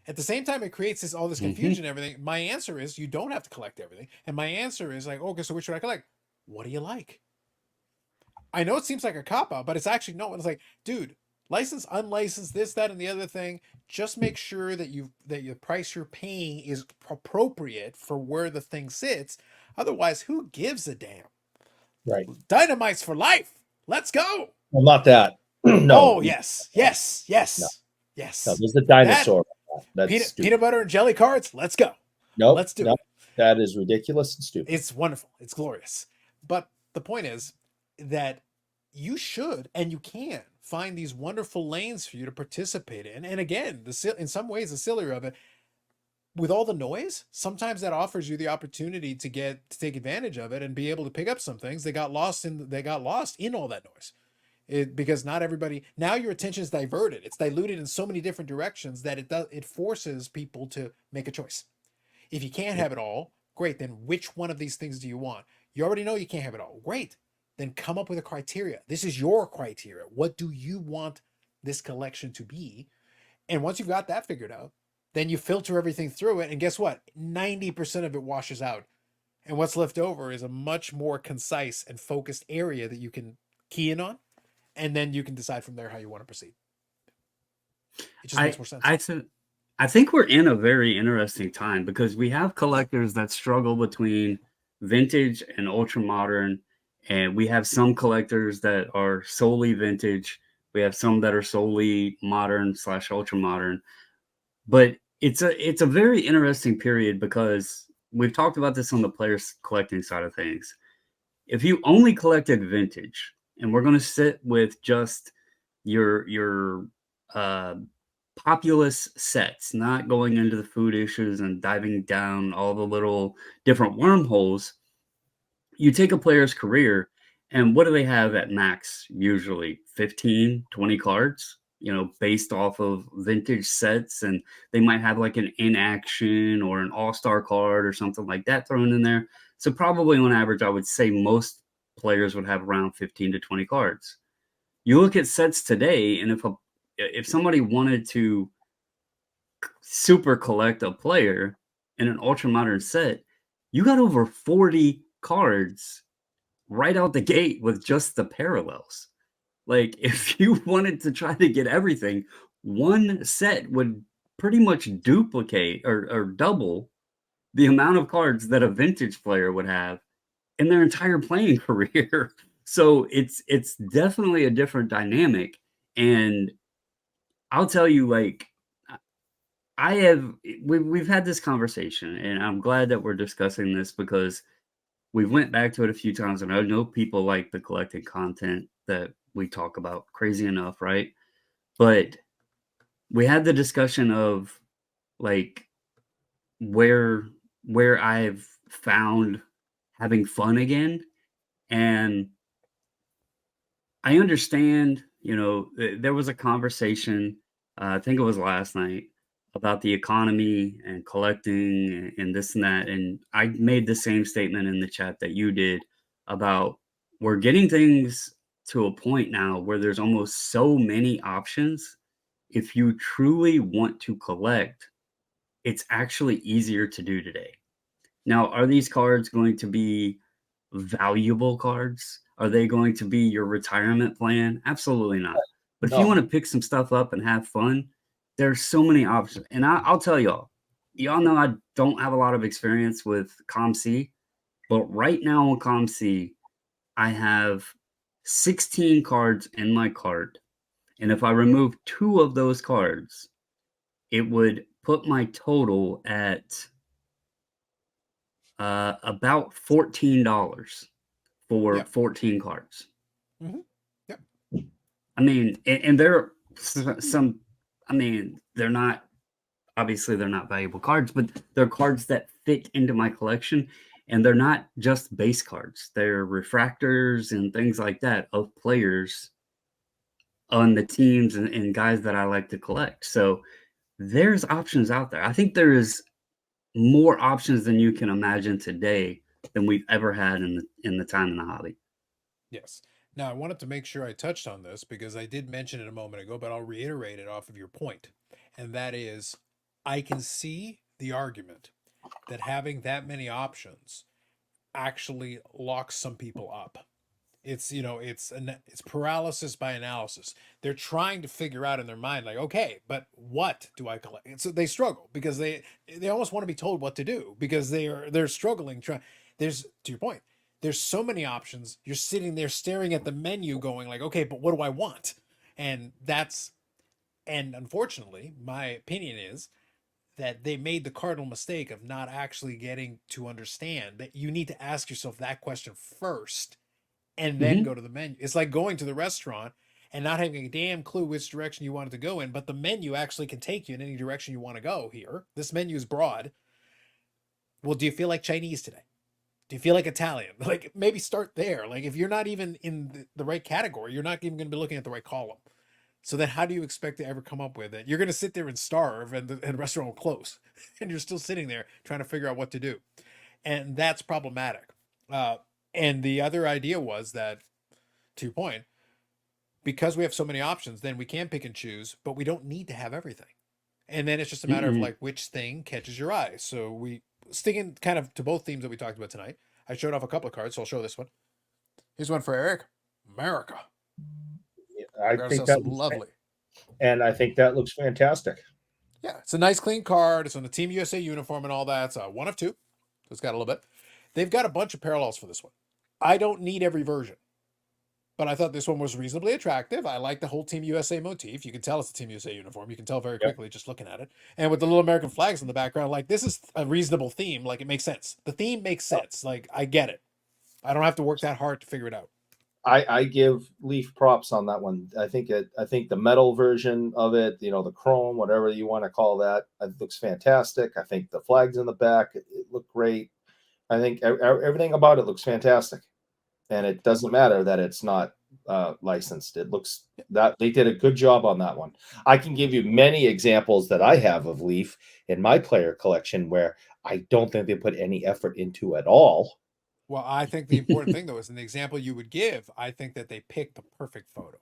[SPEAKER 2] At the same time, it creates all this confusion and everything. My answer is you don't have to collect everything. And my answer is like, okay, so which should I collect? What do you like? I know it seems like a cop-out, but it's actually no. It's like, dude, Licensed, unlicensed, this, that, and the other thing. Just make sure that the price you're paying is appropriate for where the thing sits. Otherwise, who gives a damn?
[SPEAKER 3] Right.
[SPEAKER 2] Dynamite's for life. Let's go.
[SPEAKER 3] Well, not that. No.
[SPEAKER 2] Oh yes, yes, yes,
[SPEAKER 3] No,
[SPEAKER 2] yes.
[SPEAKER 3] there's a
[SPEAKER 2] That
[SPEAKER 3] dinosaur. That's
[SPEAKER 2] peanut butter and jelly cards. Let's go.
[SPEAKER 3] Nope.
[SPEAKER 2] Let's do
[SPEAKER 3] Nope.
[SPEAKER 2] it.
[SPEAKER 3] That is ridiculous and stupid.
[SPEAKER 2] It's wonderful. It's glorious. But the point is that you should and you can find these wonderful lanes for you to participate in. And again, in some ways, the sillier of it, with all the noise, sometimes that offers you the opportunity to take advantage of it and be able to pick up some things. They got lost in all that noise. Because not everybody, now your attention is diverted. It's diluted in so many different directions that it forces people to make a choice. If you can't have it all, great. Then which one of these things do you want? You already know you can't have it all. Great. Then come up with a criteria. This is your criteria. What do you want this collection to be? And once you've got that figured out, then you filter everything through it. And guess what? 90% of it washes out. And what's left over is a much more concise and focused area that you can key in on. And then you can decide from there how you want to proceed. It just makes more sense.
[SPEAKER 4] I think we're in a very interesting time because we have collectors that struggle between vintage and ultra modern, and we have some collectors that are solely vintage. We have some that are solely modern / ultra modern. But it's a very interesting period because we've talked about this on the players collecting side of things. If you only collected vintage, and we're going to sit with just your populous sets, not going into the food issues and diving down all the little different wormholes. You take a player's career, and what do they have at max? Usually 15, 20 cards, based off of vintage sets, and they might have like an inaction or an all-star card or something like that thrown in there. So probably on average, I would say most players would have around 15 to 20 cards. You look at sets today, and if somebody wanted to super collect a player in an ultra modern set, you got over 40 cards right out the gate with just the parallels. Like if you wanted to try to get everything, one set would pretty much duplicate or double the amount of cards that a vintage player would have in their entire playing career. So it's definitely a different dynamic. And I'll tell you, like, we've had this conversation, and I'm glad that we're discussing this because we went back to it a few times, and I know people like the collecting content that we talk about, crazy enough, right? But we had the discussion of like where I've found having fun again. And I understand, there was a conversation, I think it was last night, about the economy and collecting and this and that. And I made the same statement in the chat that you did about we're getting things to a point now where there's almost so many options. If you truly want to collect, it's actually easier to do today. Now, are these cards going to be valuable cards? Are they going to be your retirement plan? Absolutely not. But if you want to pick some stuff up and have fun, there's so many options. And I'll tell y'all know I don't have a lot of experience with ComC, but right now on ComC, I have 16 cards in my cart. And if I remove 2 of those cards, it would put my total at about $14 for 14 cards.
[SPEAKER 2] Mm-hmm. Yep.
[SPEAKER 4] I mean, and there are some, they're not valuable cards, but they're cards that fit into my collection, and they're not just base cards. They're refractors and things like that of players on the teams and guys that I like to collect. So there's options out there. I think there is more options than you can imagine today than we've ever had in the time in the hobby.
[SPEAKER 2] Yes. Now, I wanted to make sure I touched on this because I did mention it a moment ago, but I'll reiterate it off of your point. And that is, I can see the argument that having that many options actually locks some people up. It's, it's paralysis by analysis. They're trying to figure out in their mind, like, okay, but what do I collect? And so they struggle because they almost want to be told what to do because they're struggling. There's, to your point, there's so many options. You're sitting there staring at the menu, going like, okay, but what do I want? And unfortunately, my opinion is that they made the cardinal mistake of not actually getting to understand that you need to ask yourself that question first and then go to the menu. It's like going to the restaurant and not having a damn clue which direction you wanted to go in, but the menu actually can take you in any direction you want to go here. This menu is broad. Well, do you feel like Chinese today? Do you feel like Italian? Like, maybe start there. Like, if you're not even in the right category, you're not even going to be looking at the right column. So then how do you expect to ever come up with it? You're going to sit there and starve and the restaurant will close and you're still sitting there trying to figure out what to do. And that's problematic. And the other idea was that, to your point, because we have so many options, then we can pick and choose, but we don't need to have everything. And then it's just a matter of like which thing catches your eye. So we sticking kind of to both themes that we talked about tonight. I showed off a couple of cards, so I'll show this one. Here's one for Eric. America.
[SPEAKER 3] I think that's
[SPEAKER 2] lovely.
[SPEAKER 3] And I think that looks fantastic.
[SPEAKER 2] Yeah, it's a nice clean card. It's on the Team USA uniform and all that. It's a 1 of 2. So it's got a little bit. They've got a bunch of parallels for this one. I don't need every version, but I thought this one was reasonably attractive. I like the whole Team USA motif. You can tell it's a Team USA uniform. You can tell very quickly just looking at it. And with the little American flags in the background, like, this is a reasonable theme. Like, it makes sense. The theme makes sense. Like, I get it. I don't have to work that hard to figure it out.
[SPEAKER 3] I give Leaf props on that one. I think the metal version of it, the chrome, whatever you want to call that, it looks fantastic. I think the flags in the back, it look great. I think everything about it looks fantastic, and it doesn't matter that it's not licensed. It looks that they did a good job on that one. I can give you many examples that I have of Leaf in my player collection where I don't think they put any effort into at all.
[SPEAKER 2] Well, I think the important thing, though, is in the example you would give, I think that they picked the perfect photo.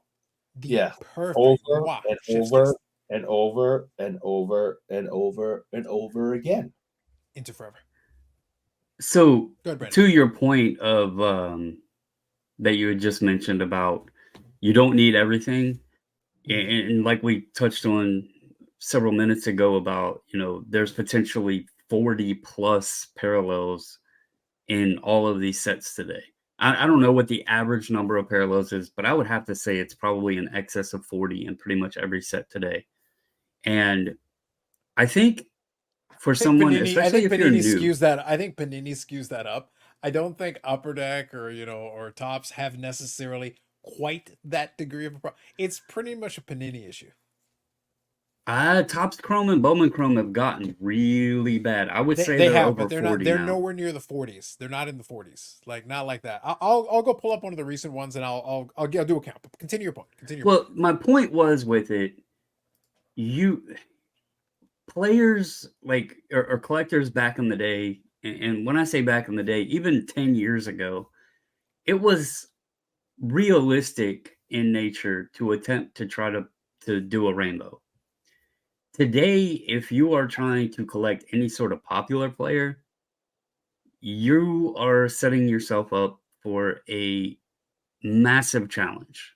[SPEAKER 2] Perfect.
[SPEAKER 3] Over and over and over and over and over again.
[SPEAKER 2] Into forever.
[SPEAKER 4] So,
[SPEAKER 2] ahead,
[SPEAKER 4] to your point of that you had just mentioned about you don't need everything, and like we touched on several minutes ago about, there's potentially 40 plus parallels in all of these sets today. I don't know what the average number of parallels is, but I would have to say it's probably in excess of 40 in pretty much every set today. And I think for someone, especially if you're new,
[SPEAKER 2] I think Panini skews that up. I don't think Upper Deck or Topps have necessarily quite that degree of a problem. It's pretty much a Panini issue.
[SPEAKER 4] Topps Chrome and Bowman Chrome have gotten really bad. I would say
[SPEAKER 2] they have,
[SPEAKER 4] over
[SPEAKER 2] but they're
[SPEAKER 4] 40
[SPEAKER 2] not. They're
[SPEAKER 4] now.
[SPEAKER 2] nowhere near the 40s. They're not in the 40s. Like, not like that. I'll go pull up one of the recent ones and I'll do a count. But continue your point.
[SPEAKER 4] My point was with it, players like or collectors back in the day, and when I say back in the day, even 10 years ago, it was realistic in nature to attempt to try to do a rainbow. Today, if you are trying to collect any sort of popular player, you are setting yourself up for a massive challenge.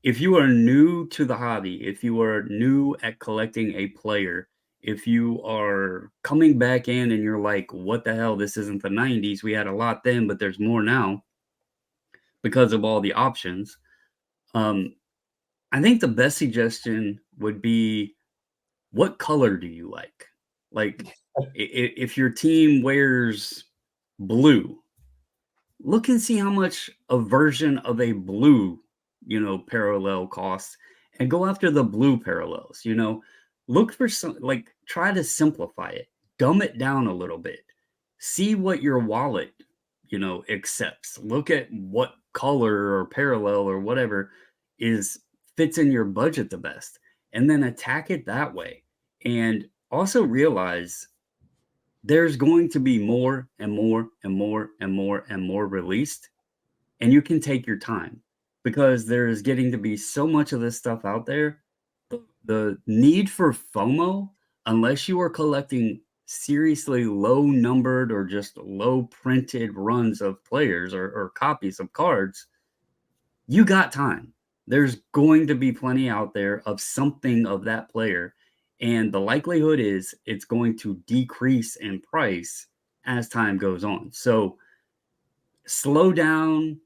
[SPEAKER 4] If you are new to the hobby, if you are new at collecting a player, if you are coming back in and you're like, what the hell, this isn't the 90s. We had a lot then, but there's more now because of all the options. I think the best suggestion would be, what color do you like? Like, if your team wears blue, look and see how much a version of a blue, parallel costs, and go after the blue parallels. Look for some, like, try to simplify it, dumb it down a little bit, see what your wallet, accepts. Look at what color or parallel or whatever fits in your budget the best, and then attack it that way. And also realize there's going to be more and more and more and more and more released, and you can take your time because there's getting to be so much of this stuff out there. The need for FOMO, unless you are collecting seriously low numbered or just low printed runs of players or copies of cards, you got time. There's going to be plenty out there of something of that player. And the likelihood is it's going to decrease in price as time goes on. So slow down,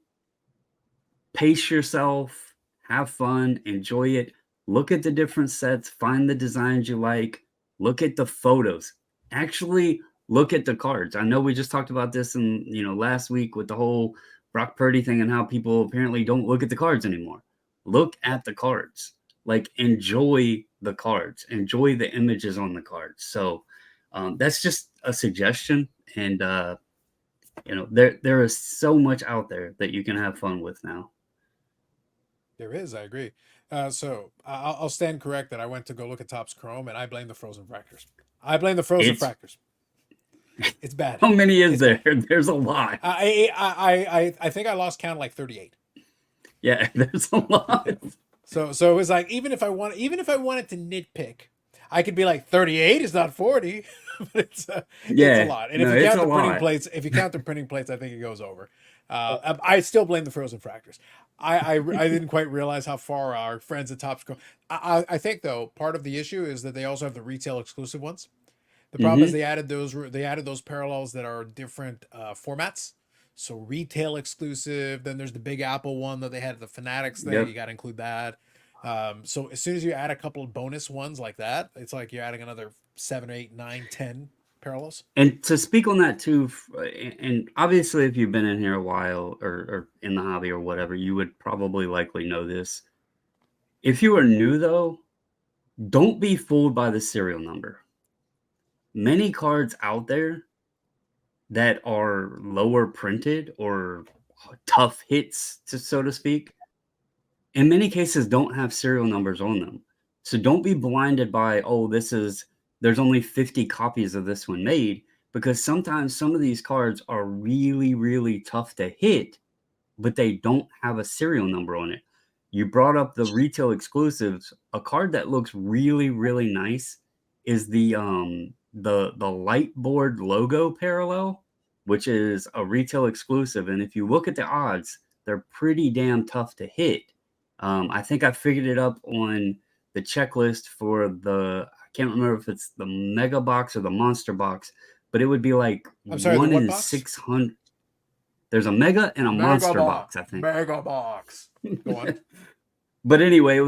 [SPEAKER 4] pace yourself, have fun, enjoy it. Look at the different sets, find the designs you like, look at the photos. Actually look at the cards. I know we just talked about this in, last week with the whole Brock Purdy thing and how people apparently don't look at the cards anymore. Look at the cards. Like, enjoy the cards. Enjoy the images on the cards. So that's just a suggestion. And, there is so much out there that you can have fun with now.
[SPEAKER 2] There is, I agree. So I'll stand correct that I went to go look at Topps Chrome, and I blame the frozen fractors. Fractors. It's bad.
[SPEAKER 4] How many is there? Bad. There's a lot.
[SPEAKER 2] I think I lost count like 38.
[SPEAKER 4] Yeah, there's a lot.
[SPEAKER 2] So it was like even if I wanted to nitpick, I could be like 38 is not 40, but it's a lot. And if you count the printing plates, I think it goes over. I still blame the frozen fractors. I didn't quite realize how far our friends at Topps go. I think though part of the issue is that they also have the retail exclusive ones. The problem is they added those parallels that are different formats. So retail exclusive. Then there's the Big Apple one that they had at the Fanatics thing. Yep. You got to include that. So as soon as you add a couple of bonus ones like that, it's like you're adding another 7, 8, 9, 10 parallels.
[SPEAKER 4] And to speak on that too, and obviously if you've been in here a while or in the hobby or whatever, you would probably likely know this. If you are new though, don't be fooled by the serial number. Many cards out there that are lower printed or tough hits, so to speak, in many cases don't have serial numbers on them. So don't be blinded by, there's only 50 copies of this one made, because sometimes some of these cards are really, really tough to hit, but they don't have a serial number on it. You brought up the retail exclusives. A card that looks really, really nice is the Lightboard logo parallel, which is a retail exclusive. And if you look at the odds, they're pretty damn tough to hit. I think I figured it up on the checklist for I can't remember if it's the mega box or the monster box, but it would be like 1 in 600. There's a mega and a monster box, I think.
[SPEAKER 2] Mega box. Go on.
[SPEAKER 4] But anyway,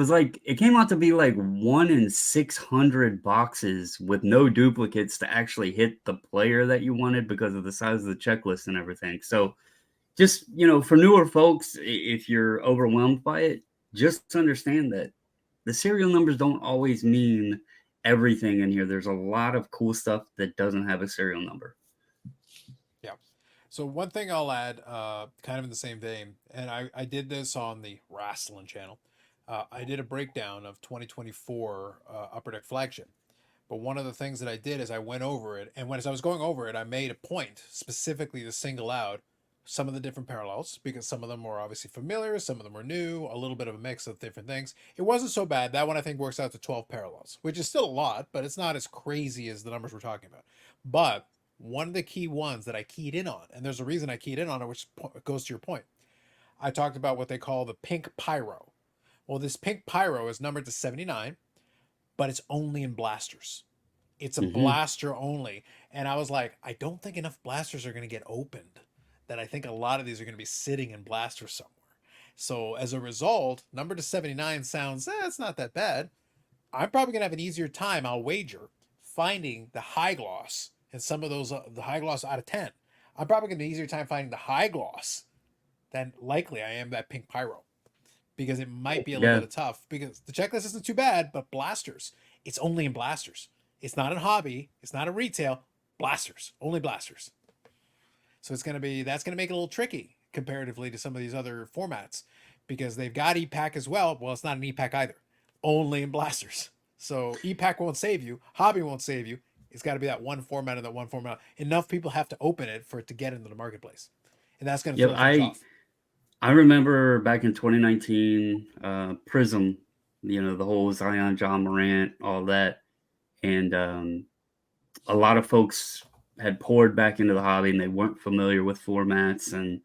[SPEAKER 4] it came out to be like 1 in 600 boxes with no duplicates to actually hit the player that you wanted because of the size of the checklist and everything. So just, for newer folks, if you're overwhelmed by it, just understand that the serial numbers don't always mean everything in here. There's a lot of cool stuff that doesn't have a serial number.
[SPEAKER 2] Yeah. So one thing I'll add, kind of in the same vein, and I did this on the Wrestling channel. I did a breakdown of 2024 Upper Deck Flagship. But one of the things that I did is I went over it, and as I was going over it, I made a point specifically to single out some of the different parallels, because some of them were obviously familiar, some of them were new, a little bit of a mix of different things. It wasn't so bad. That one I think works out to 12 parallels, which is still a lot, but it's not as crazy as the numbers we're talking about. But one of the key ones that I keyed in on, and there's a reason I keyed in on it, which goes to your point. I talked about what they call the pink pyro. Well, this pink pyro is numbered to 79, but it's only in blasters. It's a blaster only. And I was like, I don't think enough blasters are going to get opened, that I think a lot of these are going to be sitting in blasters somewhere. So as a result, number to 79 sounds, it's not that bad. I'm probably going to have an easier time, I'll wager, finding the high gloss and some of those, the high gloss out of 10. I'm probably going to have an easier time finding the high gloss than likely I am that pink pyro, because it might be a little bit tough, because the checklist isn't too bad, but blasters, it's only in blasters. It's not in hobby. It's not in retail. Blasters, only blasters. So that's going to make it a little tricky comparatively to some of these other formats, because they've got EPAC as well. Well, it's not an EPAC either, only in blasters. So EPAC won't save you. Hobby won't save you. It's got to be that one format and that one format. Enough people have to open it for it to get into the marketplace. And that's going to throw things off.
[SPEAKER 4] I remember back in 2019, Prism, the whole Zion, John Morant, all that. And a lot of folks had poured back into the hobby and they weren't familiar with formats and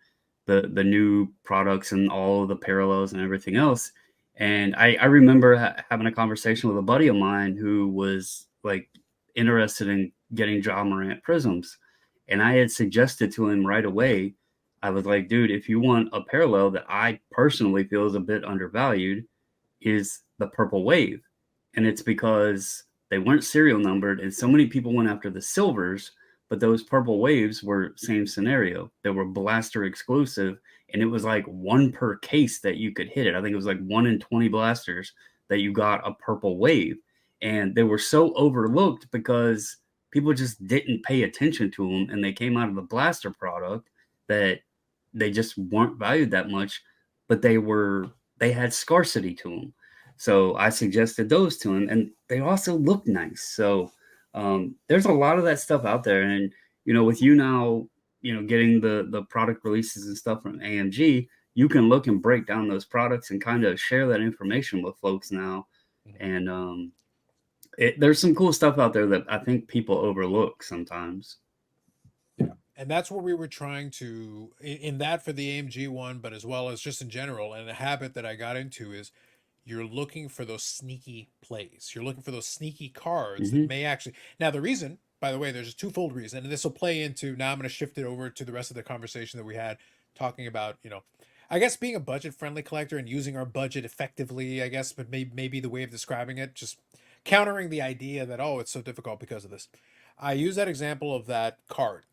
[SPEAKER 4] the new products and all of the parallels and everything else. And I remember having a conversation with a buddy of mine who was like interested in getting John Morant prisms. And I had suggested to him right away, I was like, dude, if you want a parallel that I personally feel is a bit undervalued, is the Purple Wave. And it's because they weren't serial numbered and so many people went after the silvers, but those Purple Waves were same scenario. They were blaster exclusive, and it was like one per case that you could hit it. I think it was like 1 in 20 blasters that you got a Purple Wave. And they were so overlooked because people just didn't pay attention to them, and they came out of the blaster product that they just weren't valued that much, but they had scarcity to them. So I suggested those to him, and they also look nice. So there's a lot of that stuff out there. And, with you now, getting the product releases and stuff from AMG, you can look and break down those products and kind of share that information with folks now. And there's some cool stuff out there that I think people overlook sometimes.
[SPEAKER 2] Yeah. And that's what we were trying to, in that for the AMG one, but as well as just in general. And a habit that I got into is you're looking for those sneaky plays. You're looking for those sneaky cards that may actually. Now, the reason, by the way, there's a twofold reason, and this will play into. Now, I'm going to shift it over to the rest of the conversation that we had talking about, I guess being a budget friendly collector and using our budget effectively, I guess, but maybe the way of describing it, just countering the idea that, oh, it's so difficult because of this. I use that example of that card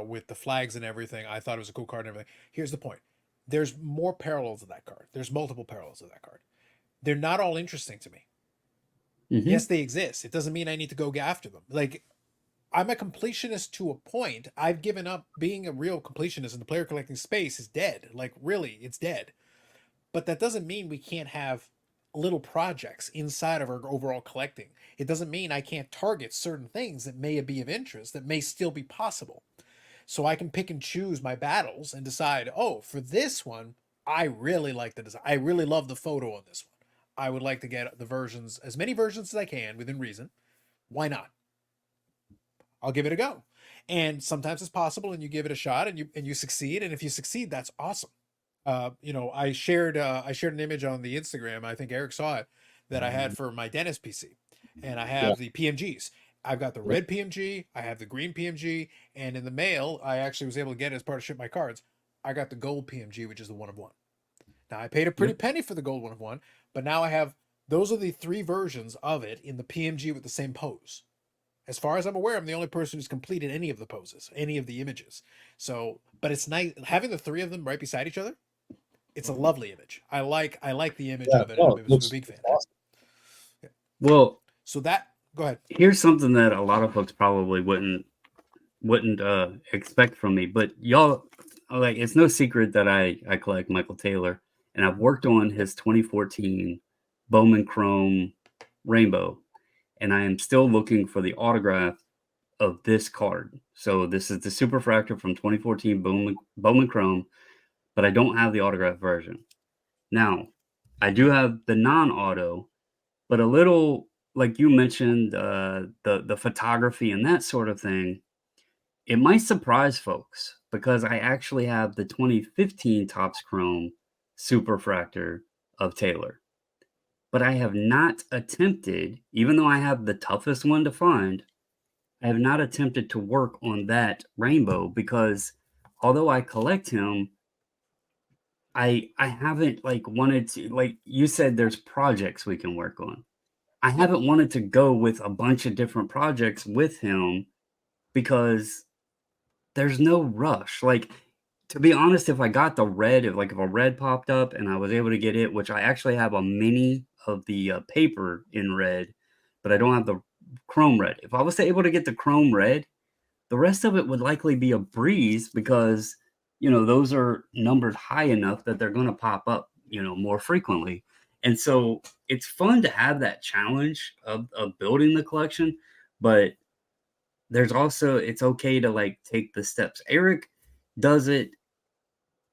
[SPEAKER 2] with the flags and everything. I thought it was a cool card and everything. Here's the point. There's more parallels of that card. There's multiple parallels of that card. They're not all interesting to me. Yes, they exist. It doesn't mean I need to go after them. Like, I'm a completionist to a point. I've given up being a real completionist, and the player collecting space is dead. Like, really, it's dead. But that doesn't mean we can't have little projects inside of our overall collecting. It doesn't mean I can't target certain things that may be of interest, that may still be possible. So I can pick and choose my battles and decide, oh, for this one, I really like the design. I really love the photo on this one. I would like to get the versions, as many versions as I can within reason. Why not? I'll give it a go. And sometimes it's possible, and you give it a shot, and you succeed. And if you succeed, that's awesome. I shared an image on the Instagram. I think Eric saw it, that I had for my dentist PC, and I have the PMGs. I've got the red PMG, I have the green PMG, and in the mail, I actually was able to get it as part of Ship My Cards. I got the gold PMG, which is the 1 of 1. Now, I paid a pretty penny for the gold 1 of 1, but now I have, those are the 3 versions of it in the PMG with the same pose. As far as I'm aware, I'm the only person who's completed any of the poses, any of the images. So, but it's nice having the 3 of them right beside each other. It's a lovely image. I like the image of it. I'm a big fan.
[SPEAKER 3] Awesome.
[SPEAKER 2] Yeah.
[SPEAKER 4] Well,
[SPEAKER 2] so that, go ahead.
[SPEAKER 4] Here's something that a lot of folks probably wouldn't expect from me, but y'all, like, it's no secret that I collect Michael Taylor, and I've worked on his 2014 Bowman Chrome Rainbow, and I am still looking for the autograph of this card. So this is the Superfractor from 2014 Bowman Chrome, but I don't have the autograph version. Now, I do have the non-auto, but a little, like you mentioned, the photography and that sort of thing, it might surprise folks because I actually have the 2015 Topps Chrome Superfractor of Taylor. But I have not attempted, even though I have the toughest one to find, I have not attempted to work on that rainbow because although I collect him, I haven't wanted to, like you said, there's projects we can work on. I haven't wanted to go with a bunch of different projects with him because there's no rush. Like, to be honest, if I got the red, if a red popped up and I was able to get it, which I actually have a mini of the paper in red, but I don't have the chrome red. If I was able to get the chrome red, the rest of it would likely be a breeze because those are numbered high enough that they're going to pop up, more frequently. And so it's fun to have that challenge of building the collection, but there's also, it's okay to take the steps. Eric does it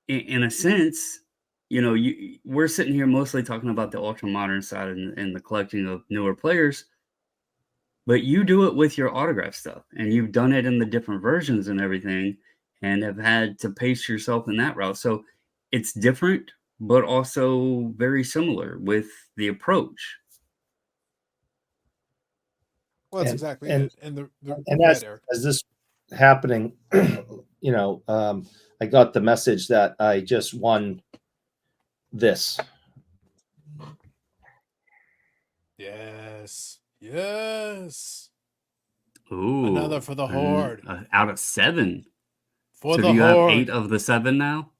[SPEAKER 4] in a sense, we're sitting here mostly talking about the ultra modern side and the collecting of newer players. But you do it with your autograph stuff, and you've done it in the different versions and everything, and have had to pace yourself in that route. So it's different, but also very similar with the approach.
[SPEAKER 2] Well, that's exactly
[SPEAKER 3] and
[SPEAKER 2] it. And the
[SPEAKER 3] and
[SPEAKER 2] go ahead, Eric.
[SPEAKER 3] as this happening, I got the message that I just won this.
[SPEAKER 2] Yes. Yes.
[SPEAKER 4] Ooh,
[SPEAKER 2] Another for the horde.
[SPEAKER 4] Out of 7.
[SPEAKER 2] For
[SPEAKER 4] So
[SPEAKER 2] the
[SPEAKER 4] do you have
[SPEAKER 2] horde.
[SPEAKER 4] 8 of the 7 now?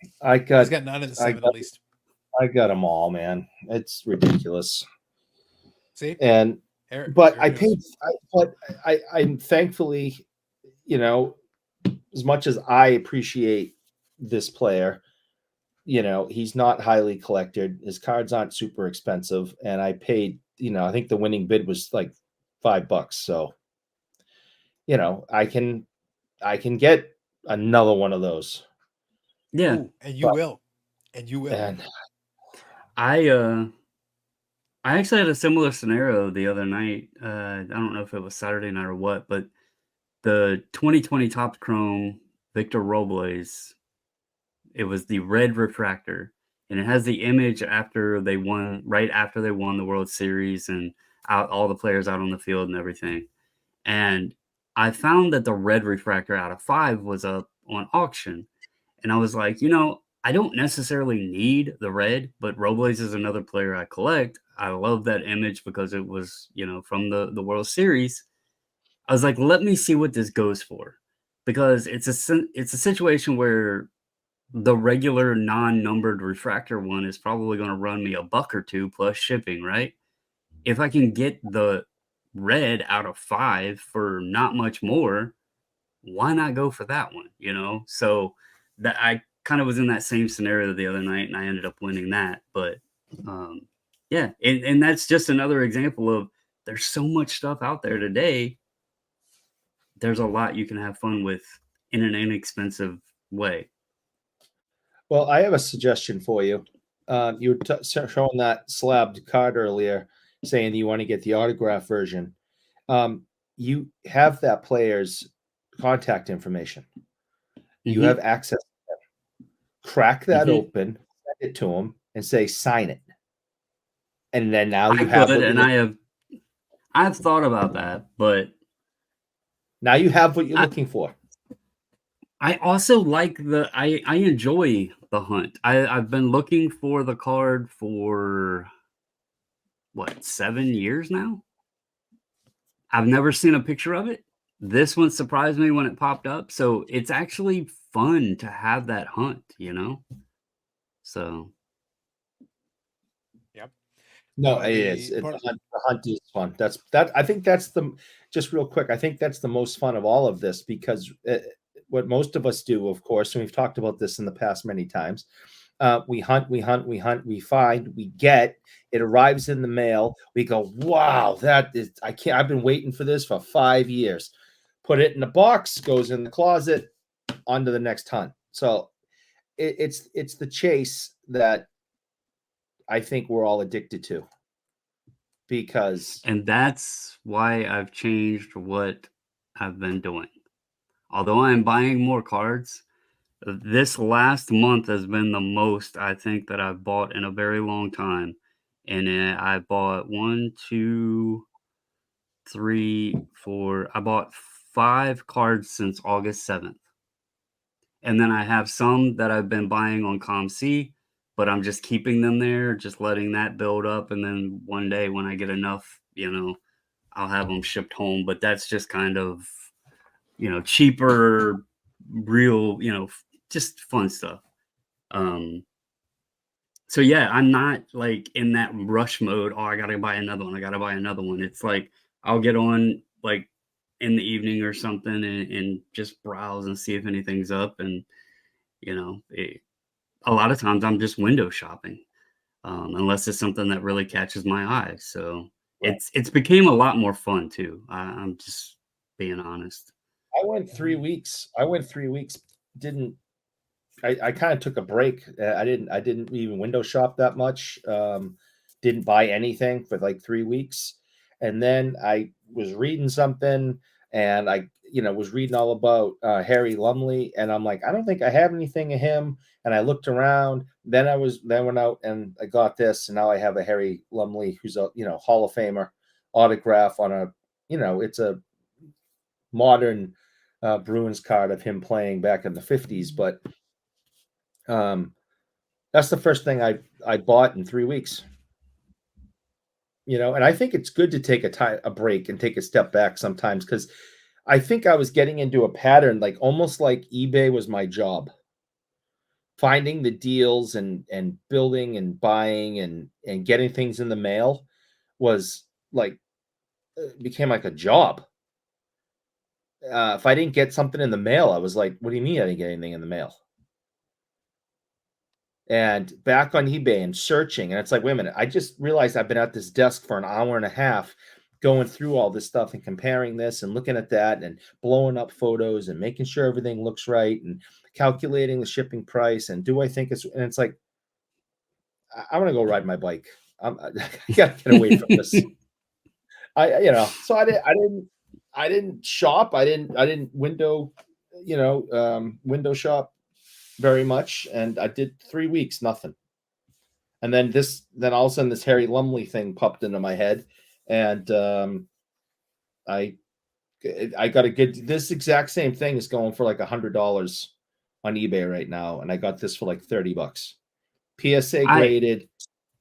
[SPEAKER 3] He's got
[SPEAKER 2] 9 of the 7 at least.
[SPEAKER 3] I got them all, man. It's ridiculous.
[SPEAKER 2] See?
[SPEAKER 3] And
[SPEAKER 2] Eric,
[SPEAKER 3] but
[SPEAKER 2] I paid.
[SPEAKER 3] I'm thankfully, as much as I appreciate this player, he's not highly collected. His cards aren't super expensive, and I paid. I think the winning bid was like $5. So, I can get another one of those.
[SPEAKER 4] Yeah.
[SPEAKER 2] Ooh, and you will. And you will.
[SPEAKER 3] And
[SPEAKER 4] I actually had a similar scenario the other night. I don't know if it was Saturday night or what, but the 2020 Topps Chrome Victor Robles, it was the red refractor, and it has the image after they won, right after they won the World Series, and all the players out on the field and everything. And I found that the red refractor out of 5 was up on auction. And I was like, I don't necessarily need the red, but Robles is another player I collect. I love that image because it was, from the World Series. I was like, let me see what this goes for, because it's a situation where the regular non-numbered refractor one is probably going to run me $1 or $2 plus shipping, right? If I can get the red out of 5 for not much more, why not go for that one? So that I kind of was in that same scenario the other night, and I ended up winning that. But yeah, and that's just another example of there's so much stuff out there today. There's a lot you can have fun with in an inexpensive way.
[SPEAKER 3] Well, I have a suggestion for you. You were showing that slabbed card earlier, saying you want to get the autograph version. You have that player's contact information. You have access to them. Crack that open, send it to him, and say, sign it. And then now you have what
[SPEAKER 4] I've thought about that, but
[SPEAKER 3] now you have what you're looking for.
[SPEAKER 4] I also like I enjoy the hunt. I've been looking for the card for 7 years now? I've never seen a picture of it. This one surprised me when it popped up. So it's actually fun to have that hunt, So.
[SPEAKER 2] Yep.
[SPEAKER 3] No, it is. The hunt is fun. I think that's just real quick. I think that's the most fun of all of this, because what most of us do, of course, and we've talked about this in the past many times, we hunt, we find, we get, it arrives in the mail. We go, wow, I've been waiting for this for 5 years. Put it in the box, goes in the closet, on to the next hunt. So it's the chase that I think we're all addicted to,
[SPEAKER 4] and that's why I've changed what I've been doing. Although I'm buying more cards, this last month has been the most I think that I've bought in a very long time. And I bought 1, 2, 3, 4. I bought 5 cards since August 7th. And then I have some that I've been buying on ComC, but I'm just keeping them there, just letting that build up. And then one day when I get enough, I'll have them shipped home. But that's just kind of, cheaper, real, just fun stuff. So yeah, I'm not like in that rush mode. Oh, I gotta buy another one. It's like I'll get on like in the evening or something and just browse and see if anything's up. And a lot of times I'm just window shopping, unless it's something that really catches my eye. So it's became a lot more fun too. I'm just being honest.
[SPEAKER 3] I went 3 weeks. I kind of took a break. I didn't even window shop that much. Didn't buy anything for like 3 weeks. And then I was reading something, and I, was reading all about Harry Lumley, and I'm like, I don't think I have anything of him. And I looked around. Then went out and I got this, and now I have a Harry Lumley, who's a Hall of Famer autograph on a, it's a modern Bruins card of him playing back in the 50s. But that's the first thing I bought in 3 weeks. And I think it's good to take a break and take a step back sometimes, because I think I was getting into a pattern, like almost like eBay was my job. Finding the deals and building and buying and getting things in the mail was like, became like a job. If I didn't get something in the mail, I was like, what do you mean I didn't get anything in the mail? And back on eBay and searching, and it's like, wait a minute, I just realized I've been at this desk for an hour and a half going through all this stuff and comparing this and looking at that and blowing up photos and making sure everything looks right and calculating the shipping price. And do I think it's like, I want to go ride my bike. I gotta get away from this. So I didn't shop. I didn't window shop very much. And I did 3 weeks, nothing. And then all of a sudden this Harry Lumley thing popped into my head. And I got this exact same thing is going for like $100 on eBay right now. And I got this for like $30. PSA graded.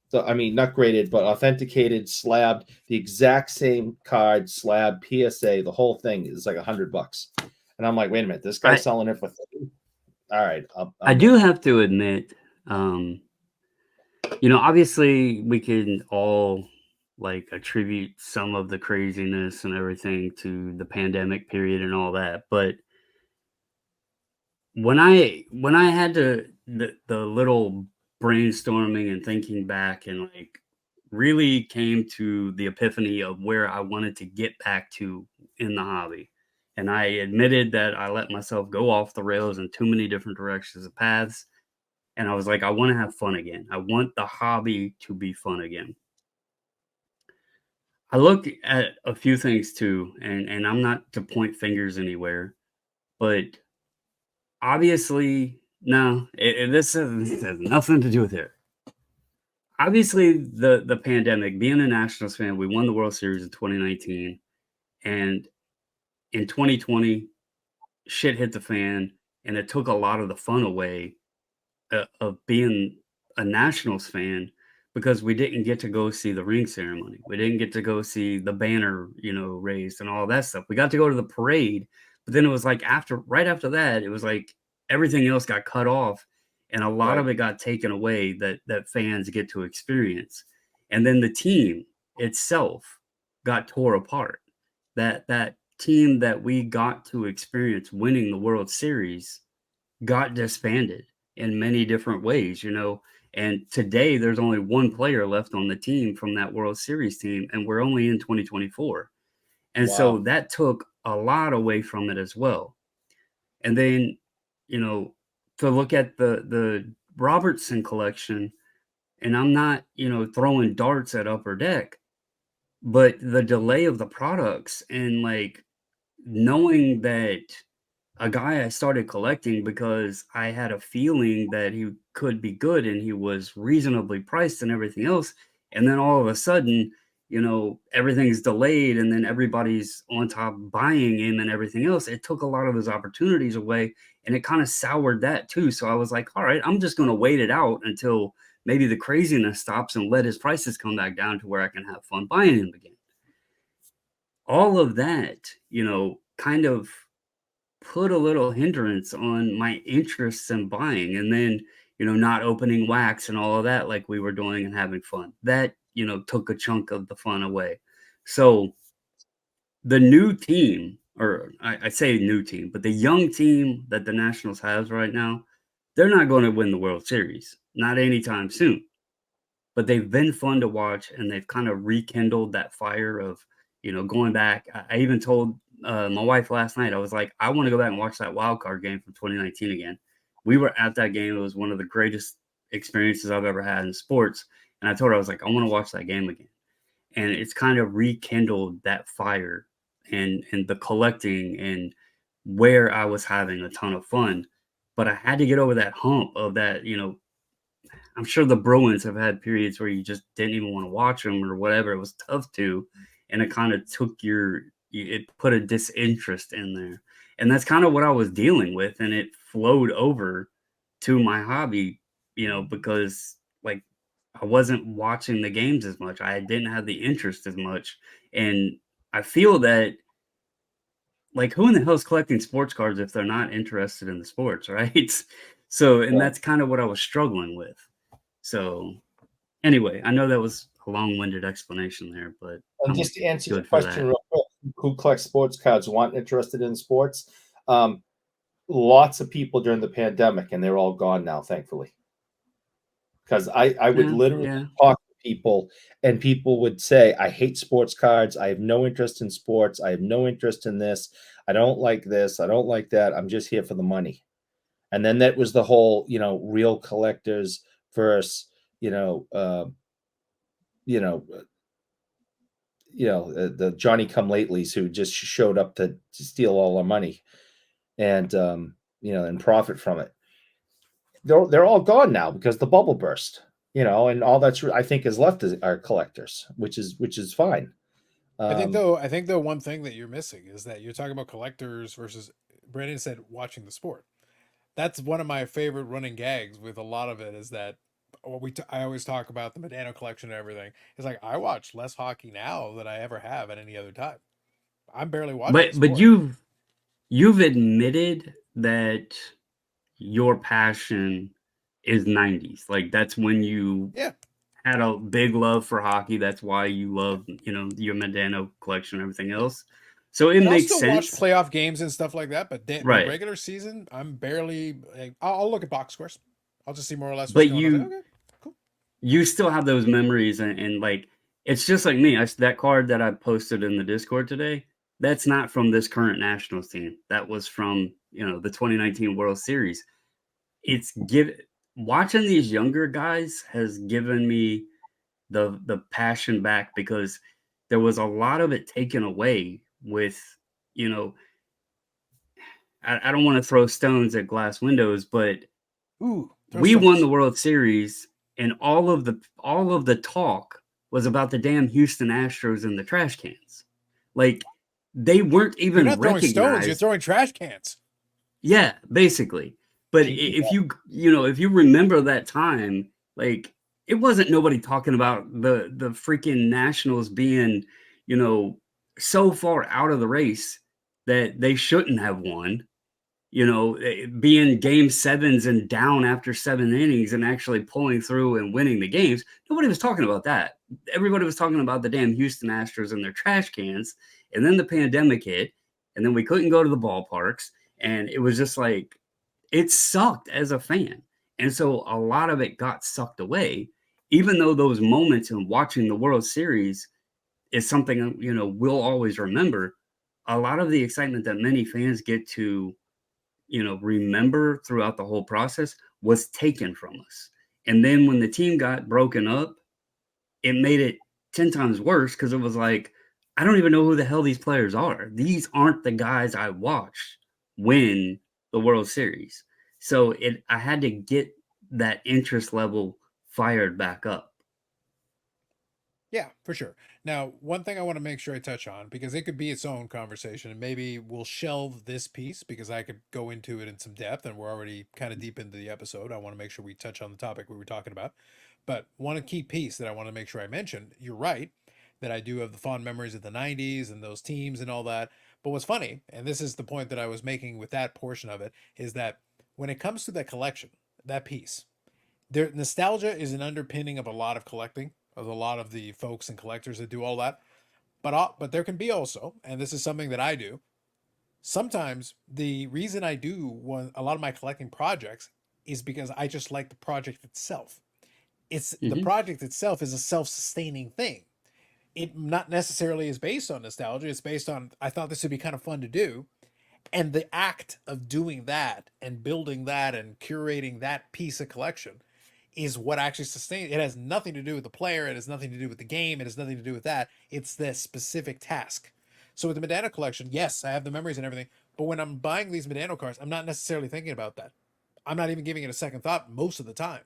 [SPEAKER 3] So, I mean, not graded, but authenticated, slabbed, the exact same card, slab, PSA, the whole thing is like $100. And I'm like, wait a minute, this guy's selling it for $30. All right.
[SPEAKER 4] I do have to admit, obviously we can all like attribute some of the craziness and everything to the pandemic period and all that. But when I had the little brainstorming and thinking back and like really came to the epiphany of where I wanted to get back to in the hobby. And I admitted that I let myself go off the rails in too many different directions and paths. And I was like, I want to have fun again. I want the hobby to be fun again. I looked at a few things too, and I'm not to point fingers anywhere, but obviously, no, this has nothing to do with it. Obviously, the pandemic, being a Nationals fan, we won the World Series in 2019, and in 2020, shit hit the fan, and it took a lot of the fun away of being a Nationals fan, because we didn't get to go see the ring ceremony. We didn't get to go see the banner, raised and all that stuff. We got to go to the parade, but then it was like right after that, it was like everything else got cut off, and a lot of it got taken away that fans get to experience. And then the team itself got tore apart. That team that we got to experience winning the World Series got disbanded in many different ways, And today there's only one player left on the team from that World Series team, and we're only in 2024. And so that took a lot away from it as well. And then, to look at the Robertson collection, and I'm not, throwing darts at Upper Deck, but the delay of the products and like knowing that a guy I started collecting because I had a feeling that he could be good and he was reasonably priced and everything else. And then all of a sudden, everything's delayed and then everybody's on top buying him and everything else. It took a lot of those opportunities away, and it kind of soured that too. So I was like, all right, I'm just going to wait it out until maybe the craziness stops and let his prices come back down to where I can have fun buying him again. All of that, kind of put a little hindrance on my interests in buying, and then not opening wax and all of that like we were doing and having fun, that took a chunk of the fun away. So the new team, or I say new team, but the young team that the Nationals has right now, they're not going to win the World Series, not anytime soon, but they've been fun to watch, and they've kind of rekindled that fire of going back. I even told my wife last night, I was like, I want to go back and watch that wild card game from 2019 again. We were at that game. It was one of the greatest experiences I've ever had in sports. And I told her, I was like, I want to watch that game again. and it's kind of rekindled that fire and the collecting and where I was having a ton of fun. But I had to get over that hump of that, I'm sure the Bruins have had periods where you just didn't even want to watch them or whatever. It was tough to, and it kind of took it put a disinterest in there. And that's kind of what I was dealing with. And it flowed over to my hobby, because like I wasn't watching the games as much. I didn't have the interest as much. And I feel that, like, who in the hell is collecting sports cards if they're not interested in the sports, right? So, and that's kind of what I was struggling with. So, anyway, I know that was a long-winded explanation there, but
[SPEAKER 3] and just to answer your question real quick, who collects sports cards, weren't interested in sports? Lots of people during the pandemic, and they're all gone now, thankfully. Because I would literally talk to people, and people would say, I hate sports cards. I have no interest in sports. I have no interest in this. I don't like this. I don't like that. I'm just here for the money. And then that was the whole, real collectors versus, the Johnny come latelys who just showed up to steal all our money and, and profit from it. They're all gone now because the bubble burst, and all that's I think is left is our collectors, which is fine.
[SPEAKER 2] I think though one thing that you're missing is that you're talking about collectors versus, Brandon said, watching the sport. That's one of my favorite running gags with a lot of it is that I always talk about the Medano collection and everything. It's like I watch less hockey now than I ever have at any other time. I'm barely watching.
[SPEAKER 4] But you've admitted that your passion is 90s. Like that's when you had a big love for hockey. That's why you love, your Medano collection and everything else. So it makes sense.
[SPEAKER 2] I'll still watch playoff games and stuff like that, but the regular season, I'm barely. I'll look at box scores. I'll just see more or less.
[SPEAKER 4] But you still have those memories, and like it's just like me. That card that I posted in the Discord today, that's not from this current Nationals team. That was from the 2019 World Series. Watching these younger guys has given me the passion back because there was a lot of it taken away with, I don't want to throw stones at glass windows, but we won the World Series and all of the talk was about the damn Houston Astros and the trash cans. Like they weren't even
[SPEAKER 2] recognized.
[SPEAKER 4] Throwing stones,
[SPEAKER 2] you're throwing trash cans.
[SPEAKER 4] Yeah, basically. But if you remember that time, like it wasn't nobody talking about the freaking Nationals being, so far out of the race that they shouldn't have won, being game sevens and down after 7 innings and actually pulling through and winning the games. Nobody was talking about that. Everybody was talking about the damn Houston Astros and their trash cans. And then the pandemic hit and then we couldn't go to the ballparks. And it was just like, it sucked as a fan. And so a lot of it got sucked away, even though those moments in watching the World Series is something, we'll always remember. A lot of the excitement that many fans get to, remember throughout the whole process was taken from us. And then when the team got broken up, it made it 10 times worse because it was like, I don't even know who the hell these players are. These aren't the guys I watched win the World Series. So I had to get that interest level fired back up.
[SPEAKER 2] Yeah, for sure. Now, one thing I want to make sure I touch on, because it could be its own conversation, and maybe we'll shelve this piece because I could go into it in some depth, and we're already kind of deep into the episode. I want to make sure we touch on the topic we were talking about. But one key piece that I want to make sure I mention, you're right, that I do have the fond memories of the 90s and those teams and all that. But what's funny, and this is the point that I was making with that portion of it, is that when it comes to that collection, that piece, nostalgia is an underpinning of a lot of collecting, of a lot of the folks and collectors that do all that. But there can be also, and this is something that I do, sometimes the reason I do a lot of my collecting projects is because I just like the project itself. The project itself is a self-sustaining thing. It not necessarily is based on nostalgia. It's based on, I thought this would be kind of fun to do. And the act of doing that and building that and curating that piece of collection is what actually sustains. It has nothing to do with the player. It has nothing to do with the game. It has nothing to do with that. It's the specific task. So with the Medano collection, yes, I have the memories and everything. But when I'm buying these Medano cards, I'm not necessarily thinking about that. I'm not even giving it a second thought most of the time.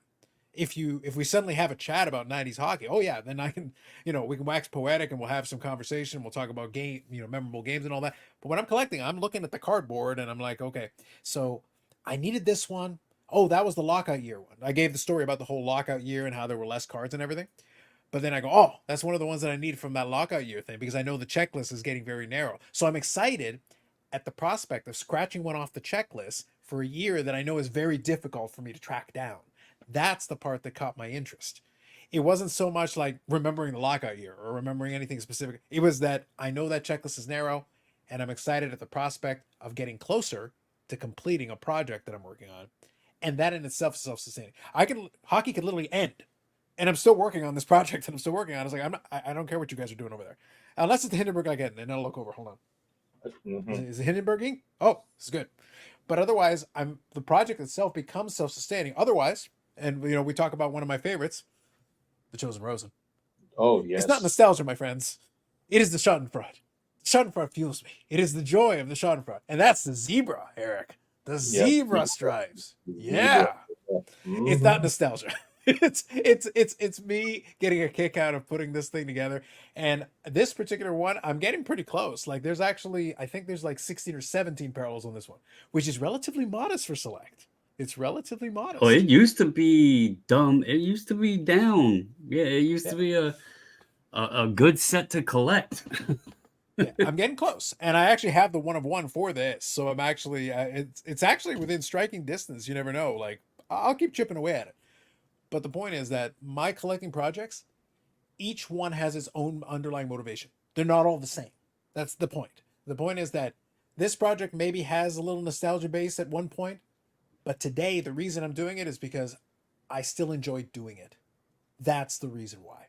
[SPEAKER 2] If we suddenly have a chat about 90s hockey, oh yeah, then I can, we can wax poetic and we'll have some conversation. We'll talk about memorable games and all that. But when I'm collecting, I'm looking at the cardboard and I'm like, okay, so I needed this one. Oh, that was the lockout year one. I gave the story about the whole lockout year and how there were less cards and everything. But then I go, oh, that's one of the ones that I need from that lockout year thing, because I know the checklist is getting very narrow. So I'm excited at the prospect of scratching one off the checklist for a year that I know is very difficult for me to track down. That's the part that caught my interest. It wasn't so much like remembering the lockout year or remembering anything specific. It was that I know that checklist is narrow and I'm excited at the prospect of getting closer to completing a project that I'm working on. And that in itself is self-sustaining. Hockey could literally end and I'm still working on this project that I'm still working on. It's like, I don't care what you guys are doing over there. Unless it's the Hindenburg again, and I'll look over. Hold on. Mm-hmm. Is it Hindenburging? Oh, this is good. But otherwise, the project itself becomes self-sustaining. Otherwise, and we talk about one of my favorites, The Chosen Rosen.
[SPEAKER 3] Oh, yes.
[SPEAKER 2] It's not nostalgia, my friends. It is the Schadenfreude. Schadenfreude fuels me. It is the joy of the Schadenfreude. And that's the zebra, Eric. The zebra stripes. Yeah. Mm-hmm. It's not nostalgia. It's me getting a kick out of putting this thing together. And this particular one, I'm getting pretty close. Like there's actually, I think there's like 16 or 17 parallels on this one, which is relatively modest for Select. It's relatively modest.
[SPEAKER 4] Oh, it used to be dumb. It used to be down. Yeah, it used to be a good set to collect.
[SPEAKER 2] Yeah, I'm getting close, and I actually have the 1 of 1 for this. So I'm actually, it's actually within striking distance. You never know. Like I'll keep chipping away at it. But the point is that my collecting projects, each one has its own underlying motivation. They're not all the same. That's the point. The point is that this project maybe has a little nostalgia base at one point, but today the reason I'm doing it is because I still enjoy doing it. That's the reason why.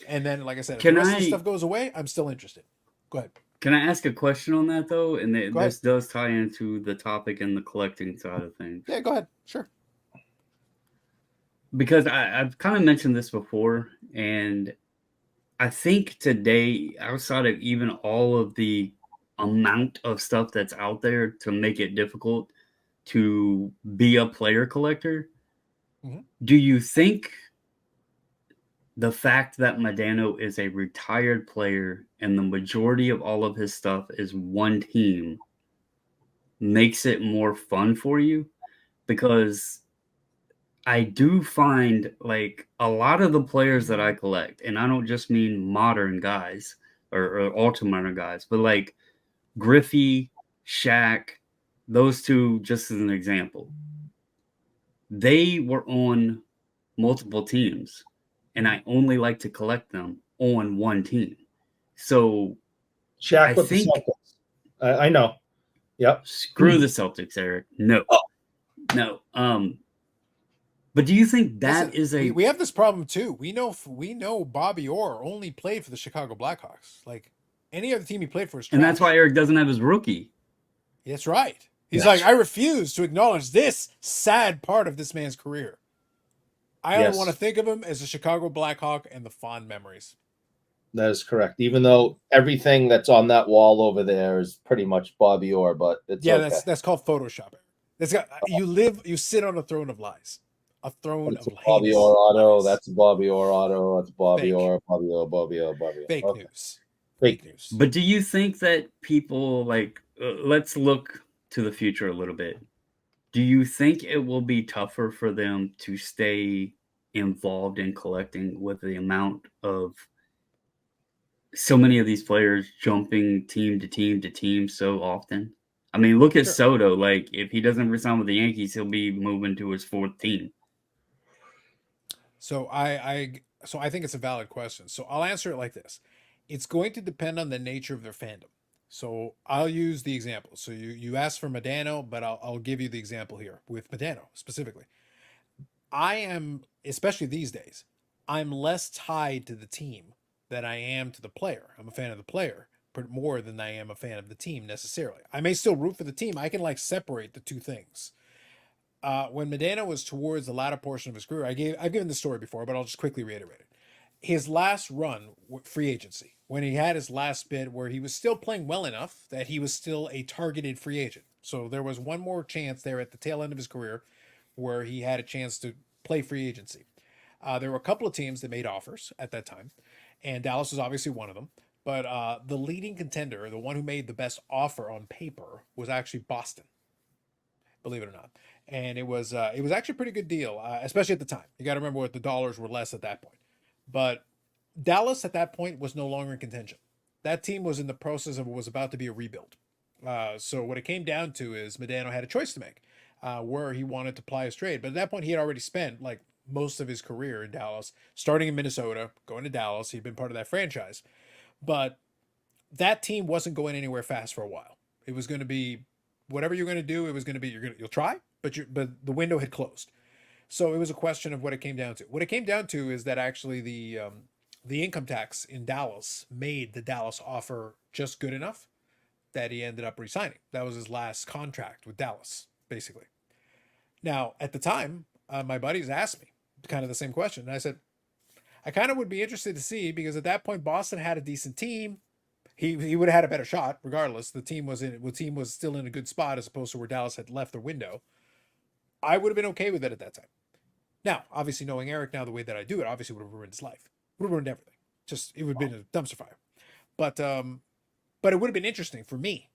[SPEAKER 2] And then, like I said, if the rest of the stuff goes away, I'm still interested. Go ahead.
[SPEAKER 4] Can I ask a question on that, though? And this does tie into the topic and the collecting side of things.
[SPEAKER 2] Yeah, go ahead. Sure.
[SPEAKER 4] Because I've kind of mentioned this before, and I think today, outside of even all of the amount of stuff that's out there to make it difficult to be a player collector, do you think the fact that Medano is a retired player and the majority of all of his stuff is one team makes it more fun for you? Because I do find like a lot of the players that I collect, and I don't just mean modern guys or ultra modern guys, but like Griffey, Shaq, those two, just as an example, they were on multiple teams, and I only like to collect them on one team. So
[SPEAKER 3] Shaq with the Celtics. I know. Yep.
[SPEAKER 4] Screw the Celtics, Eric. No. No. But do you think that
[SPEAKER 2] we have this problem too? We know Bobby Orr only played for the Chicago Blackhawks. Like any other team he played for is trash.
[SPEAKER 4] And that's why Eric doesn't have his rookie.
[SPEAKER 2] That's right. He's like, I refuse to acknowledge this sad part of this man's career. I only want to think of him as a Chicago Blackhawk and the fond memories.
[SPEAKER 3] That is correct. Even though everything that's on that wall over there is pretty much Bobby Orr, but it's okay.
[SPEAKER 2] That's called Photoshop. You sit on a throne of lies. A throne of
[SPEAKER 3] Bobby Orr auto. Lies. That's Bobby Orr auto. That's Bobby Orr. Bobby Orr. Bobby Orr. Bobby Orr.
[SPEAKER 2] Fake news.
[SPEAKER 3] Fake news.
[SPEAKER 4] But do you think that people let's look to the future a little bit. Do you think it will be tougher for them to stay involved in collecting with the amount of so many of these players jumping team to team to team so often? I mean, look at Soto. Like, if he doesn't resign with the Yankees, he'll be moving to his fourth team.
[SPEAKER 2] So I think it's a valid question. So I'll answer it like this. It's going to depend on the nature of their fandom. So I'll use the example. So you asked for Medano, but I'll give you the example here with Medano specifically. I am, especially these days, I'm less tied to the team than I am to the player. I'm a fan of the player more than I am a fan of the team necessarily. I may still root for the team. I can separate the two things. when Medano was towards the latter portion of his career, I've given the story before, but I'll just quickly reiterate it. His last run, free agency, when he had his last bit where he was still playing well enough that he was still a targeted free agent. So there was one more chance there at the tail end of his career where he had a chance to play free agency. There were a couple of teams that made offers at that time, and Dallas was obviously one of them. But the leading contender, the one who made the best offer on paper, was actually Boston, believe it or not. And it was actually a pretty good deal, especially at the time. You got to remember what the dollars were less at that point. But Dallas at that point was no longer in contention. That team was in the process of what was about to be a rebuild. So what it came down to is Medano had a choice to make where he wanted to ply his trade. But at that point, he had already spent like most of his career in Dallas, starting in Minnesota, going to Dallas. He'd been part of that franchise. But that team wasn't going anywhere fast for a while. It was going to be whatever you're going to do. It was going to be you'll try, but the window had closed. So it was a question of what it came down to. What it came down to is that actually the income tax in Dallas made the Dallas offer just good enough that he ended up resigning. That was his last contract with Dallas, basically. Now, at the time, my buddies asked me kind of the same question. And I said, I kind of would be interested to see, because at that point, Boston had a decent team. He would have had a better shot, regardless. The team was still in a good spot as opposed to where Dallas had left their window. I would have been okay with it at that time. Now, obviously, knowing Eric now the way that I do it, obviously would have ruined his life. Would have ruined everything. Just it would have been a dumpster fire. But it would have been interesting for me,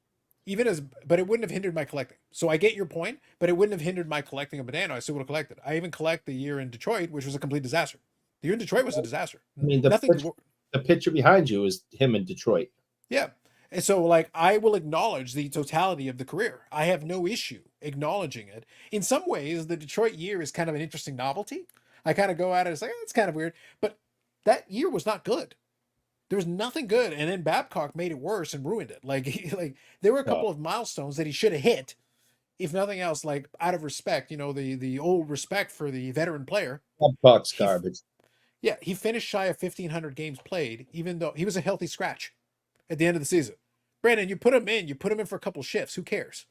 [SPEAKER 2] but it wouldn't have hindered my collecting. So I get your point, but it wouldn't have hindered my collecting of Medano. I still would have collected. I even collect the year in Detroit, which was a complete disaster. The year in Detroit was a disaster.
[SPEAKER 3] I mean, the picture behind you is him in Detroit.
[SPEAKER 2] Yeah. And so, like, I will acknowledge the totality of the career. I have no issue acknowledging it. In some ways, the Detroit year is kind of an interesting novelty. I kind of go at it as like, it's kind of weird. But that year was not good. There was nothing good. And then Babcock made it worse and ruined it. Like there were a couple of milestones that he should have hit, if nothing else, like out of respect, the old respect for the veteran player.
[SPEAKER 3] Babcock's garbage.
[SPEAKER 2] He finished shy of 1,500 games played, even though he was a healthy scratch at the end of the season. Brandon, you put him in for a couple shifts. Who cares?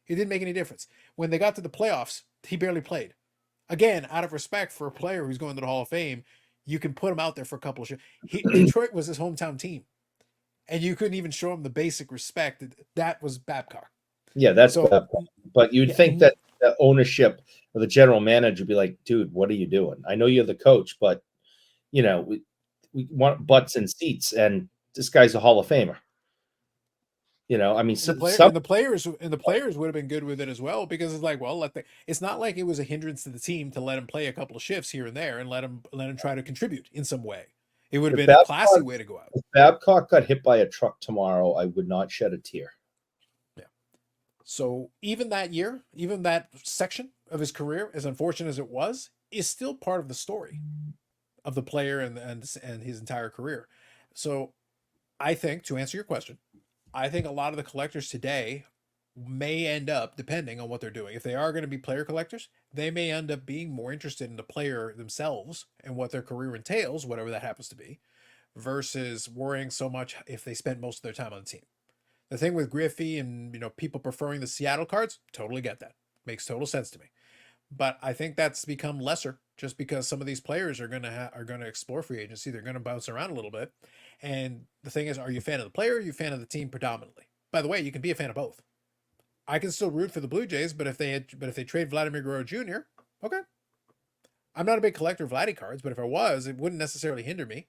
[SPEAKER 2] It didn't make any difference. When they got to the playoffs, he barely played. Again, out of respect for a player who's going to the Hall of Fame, you can put him out there for a couple of shifts. Detroit was his hometown team. And you couldn't even show him the basic respect. That was Babcock.
[SPEAKER 3] Yeah, that's Babcock. But you'd think that the ownership or the general manager would be like, dude, what are you doing? I know you're the coach, but, we want butts and seats, and this guy's a Hall of Famer. I mean,
[SPEAKER 2] the players would have been good with it as well, because it's like, well, it's not like it was a hindrance to the team to let him play a couple of shifts here and there and let him try to contribute in some way. It would have been a classy way to go out.
[SPEAKER 3] If Babcock got hit by a truck tomorrow, I would not shed a tear.
[SPEAKER 2] Yeah. So even that year, even that section of his career, as unfortunate as it was, is still part of the story of the player and his entire career. So I think, to answer your question, I think a lot of the collectors today may end up, depending on what they're doing, if they are going to be player collectors, they may end up being more interested in the player themselves and what their career entails, whatever that happens to be, versus worrying so much if they spend most of their time on the team. The thing with Griffey and people preferring the Seattle cards, totally get that. Makes total sense to me. But I think that's become lesser just because some of these players are going to explore free agency. They're going to bounce around a little bit. And the thing is, are you a fan of the player or are you a fan of the team predominantly? By the way, you can be a fan of both. I can still root for the Blue Jays, but if they trade Vladimir Guerrero Jr., okay. I'm not a big collector of Vladdy cards, but if I was, it wouldn't necessarily hinder me.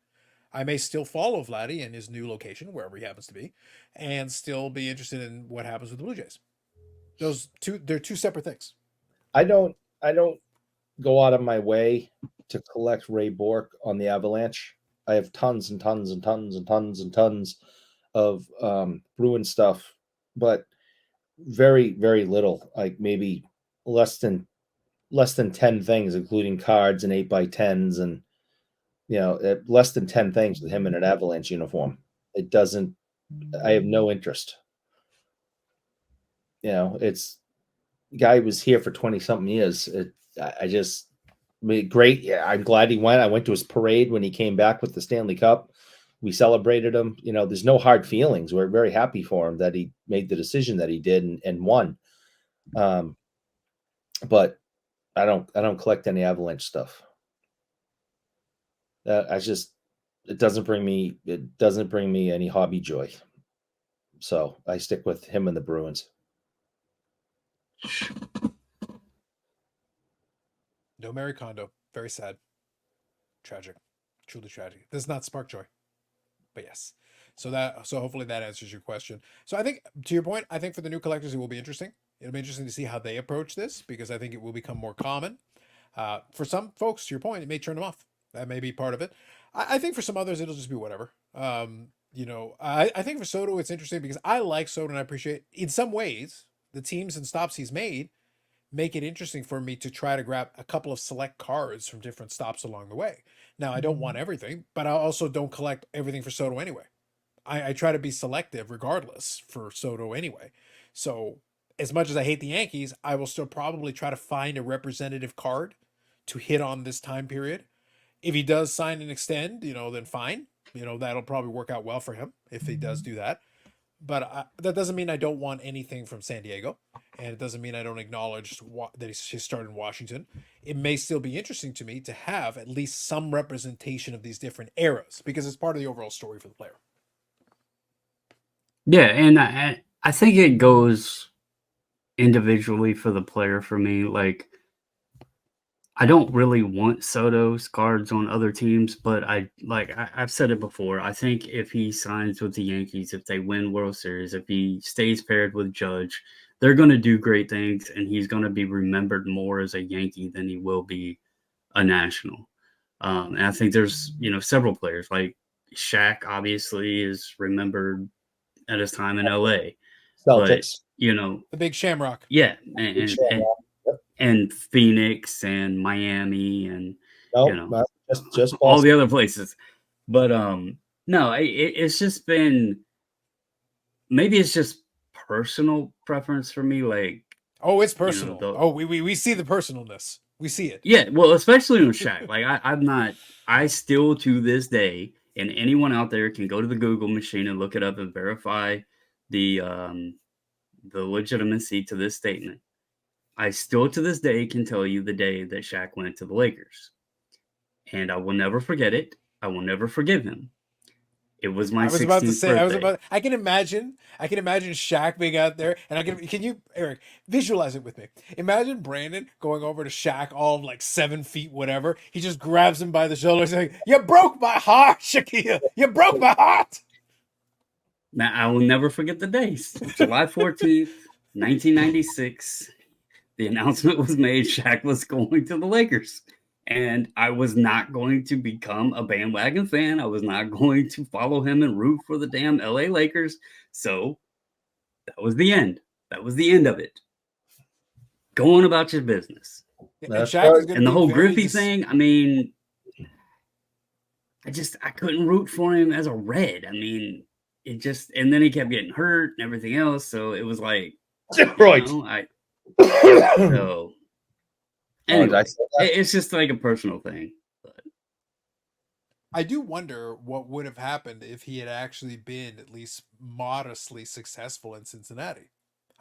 [SPEAKER 2] I may still follow Vladdy in his new location, wherever he happens to be, and still be interested in what happens with the Blue Jays. They're two separate things.
[SPEAKER 3] I don't go out of my way to collect Ray Bork on the Avalanche. I have tons and tons and tons and tons and tons of Bruin stuff, but very, very little, like maybe less than 10 things, including cards and 8x10s and, less than 10 things with him in an Avalanche uniform. I have no interest. It's guy was here for 20 something years. Great. Yeah. I'm glad he went. I went to his parade when he came back with the Stanley Cup. We celebrated him. There's no hard feelings. We're very happy for him that he made the decision that he did and won. But I don't collect any Avalanche stuff. It doesn't bring me any hobby joy. So I stick with him and the Bruins.
[SPEAKER 2] No Mary Kondo. Very sad. Tragic. Truly tragic. Does not spark joy. But yes. So hopefully that answers your question. So I think, to your point, I think for the new collectors, it will be interesting. It'll be interesting to see how they approach this, because I think it will become more common. For some folks, to your point, it may turn them off. That may be part of it. I think for some others, it'll just be whatever. I think for Soto, it's interesting because I like Soto and I appreciate, in some ways, the teams and stops he's made make it interesting for me to try to grab a couple of select cards from different stops along the way. Now, I don't want everything, but I also don't collect everything for Soto anyway. I try to be selective regardless for Soto anyway. So as much as I hate the Yankees, I will still probably try to find a representative card to hit on this time period. If he does sign and extend, then fine. That'll probably work out well for him if he does do that. But that doesn't mean I don't want anything from San Diego. And it doesn't mean I don't acknowledge that he started in Washington. It may still be interesting to me to have at least some representation of these different eras, because it's part of the overall story for the player.
[SPEAKER 4] Yeah, and I think it goes individually for the player for me. Like, I don't really want Soto's cards on other teams, but I've said it before. I think if he signs with the Yankees, if they win World Series, if he stays paired with Judge, they're going to do great things, and he's going to be remembered more as a Yankee than he will be a National. And I think there's, several players like Shaq obviously is remembered at his time in LA.
[SPEAKER 3] Celtics.
[SPEAKER 2] But, the big Shamrock.
[SPEAKER 4] Yeah. And Phoenix and Miami and
[SPEAKER 3] just
[SPEAKER 4] all the other places. But no, it's just been, maybe it's just personal preference for me. Like,
[SPEAKER 2] it's personal. We see the personalness. We see it.
[SPEAKER 4] Yeah, well, especially with Shaq. Like, I still to this day, and anyone out there can go to the Google machine and look it up and verify the legitimacy to this statement. I still to this day can tell you the day that Shaq went to the Lakers. And I will never forget it. I will never forgive him. It was my 16th birthday.
[SPEAKER 2] I can imagine Shaq being out there, and can you, Eric, visualize it with me? Imagine Brandon going over to Shaq, all of like 7 feet, whatever. He just grabs him by the shoulder, saying, "You broke my heart, Shaquille. You broke my heart."
[SPEAKER 4] Now, I will never forget the days. July 14th, 1996. The announcement was made Shaq was going to the Lakers. And I was not going to become a bandwagon fan. I was not going to follow him and root for the damn LA Lakers. So that was the end. That was the end of it. Go on about your business.
[SPEAKER 2] And the
[SPEAKER 4] whole Griffey thing, I mean, I couldn't root for him as a Red. I mean, and then he kept getting hurt and everything else. So it was like,
[SPEAKER 3] right.
[SPEAKER 4] So anyway, it's just like a personal thing. But
[SPEAKER 2] I do wonder what would have happened if he had actually been at least modestly successful in Cincinnati.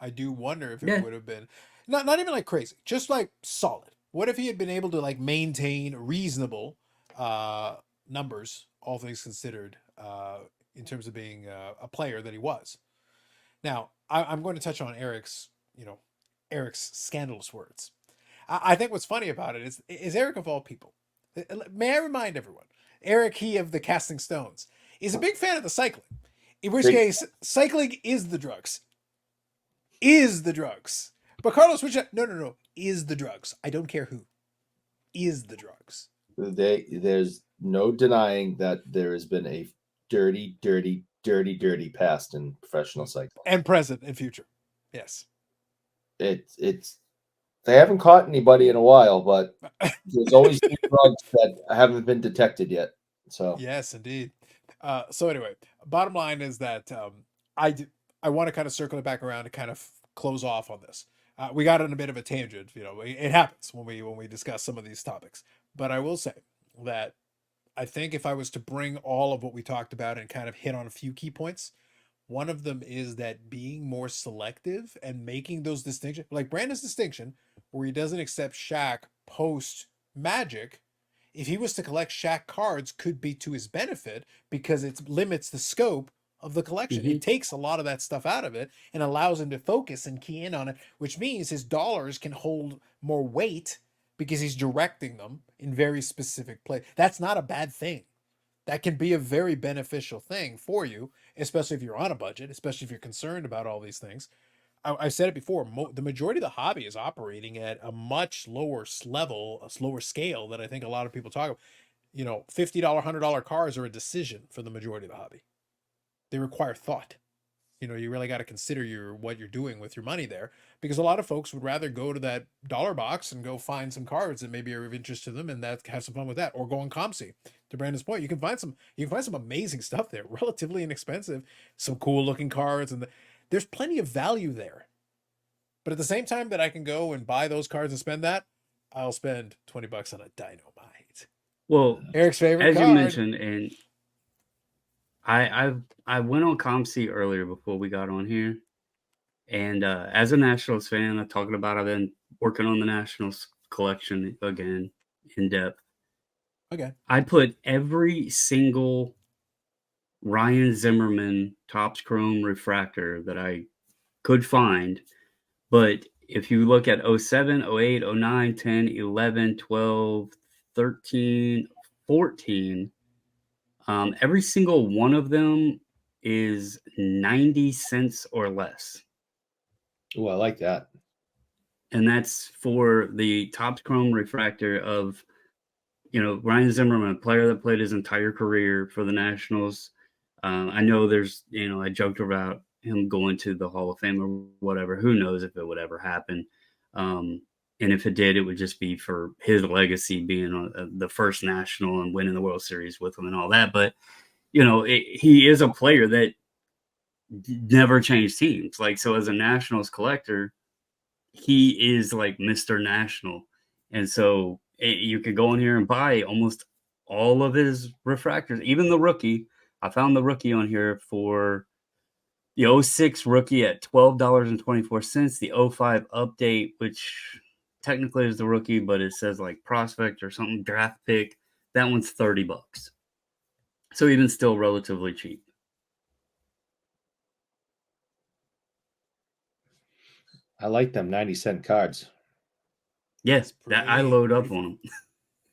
[SPEAKER 2] I do wonder if it would have been not even like crazy, just like solid. What if he had been able to like maintain reasonable numbers, all things considered, in terms of being a player that he was? Now, I'm going to touch on Eric's scandalous words. I think what's funny about it is Eric, of all people, may I remind everyone, Eric, he of the Casting Stones, is a big fan of the cycling. In which case, cycling is the drugs. Is the drugs. But Carlos, no, is the drugs. I don't care who. Is the drugs.
[SPEAKER 3] There's no denying that there has been a dirty past in professional cycling.
[SPEAKER 2] And present and future. Yes.
[SPEAKER 3] It's they haven't caught anybody in a while, but there's always new drugs that haven't been detected yet. So
[SPEAKER 2] yes, indeed. So anyway, bottom line is that I want to kind of circle it back around to kind of close off on this. We got on a bit of a tangent. It happens when we discuss some of these topics. But I will say that I think if I was to bring all of what we talked about and kind of hit on a few key points, one of them is that being more selective and making those distinctions, like Brandon's distinction where he doesn't accept Shaq post Magic, if he was to collect Shaq cards, could be to his benefit because it limits the scope of the collection. It takes a lot of that stuff out of it and allows him to focus and key in on it, which means his dollars can hold more weight because he's directing them in very specific play. That's not a bad thing. That can be a very beneficial thing for you, especially if you're on a budget, especially if you're concerned about all these things. I've said it before, the majority of the hobby is operating at a much lower level, a lower scale than I think a lot of people talk about. You know, $50, $100 cars are a decision for the majority of the hobby. They require thought. You know, you really got to consider what you're doing with your money there, because a lot of folks would rather go to that dollar box and go find some cards that maybe are of interest to them and that have some fun with that, or go on ComC. To Brandon's point, you can find some amazing stuff there, relatively inexpensive, some cool looking cards, and there's plenty of value there. But at the same time that I can go and buy those cards and spend that, I'll spend $20 on a Dynamite.
[SPEAKER 4] Well,
[SPEAKER 2] Eric's favorite
[SPEAKER 4] as
[SPEAKER 2] card.
[SPEAKER 4] you mentioned, and I went on ComC earlier before we got on here, and as a Nationals fan, I'm talking about I've been working on the Nationals collection again in depth.
[SPEAKER 2] Okay.
[SPEAKER 4] I put every single Ryan Zimmerman Topps Chrome refractor that I could find, but if you look at 07, 08, 09, 10, 11, 12, 13, 14, every single one of them is 90 cents or less.
[SPEAKER 3] Oh, I like that.
[SPEAKER 4] And that's for the Topps Chrome refractor of, Ryan Zimmerman, a player that played his entire career for the Nationals. I know there's, I joked about him going to the Hall of Fame or whatever. Who knows if it would ever happen. And if it did, it would just be for his legacy being the first National and winning the World Series with him and all that. But, he is a player that never changed teams. Like, so as a Nationals collector, he is like Mr. National. And so you could go in here and buy almost all of his refractors, even the rookie. I found the rookie on here for the 06 rookie at $12.24. The 05 update, which technically is the rookie, but it says like prospect or something, draft pick. That one's $30. So even still relatively cheap.
[SPEAKER 3] I like them 90-cent cards.
[SPEAKER 4] Yes, that I load up on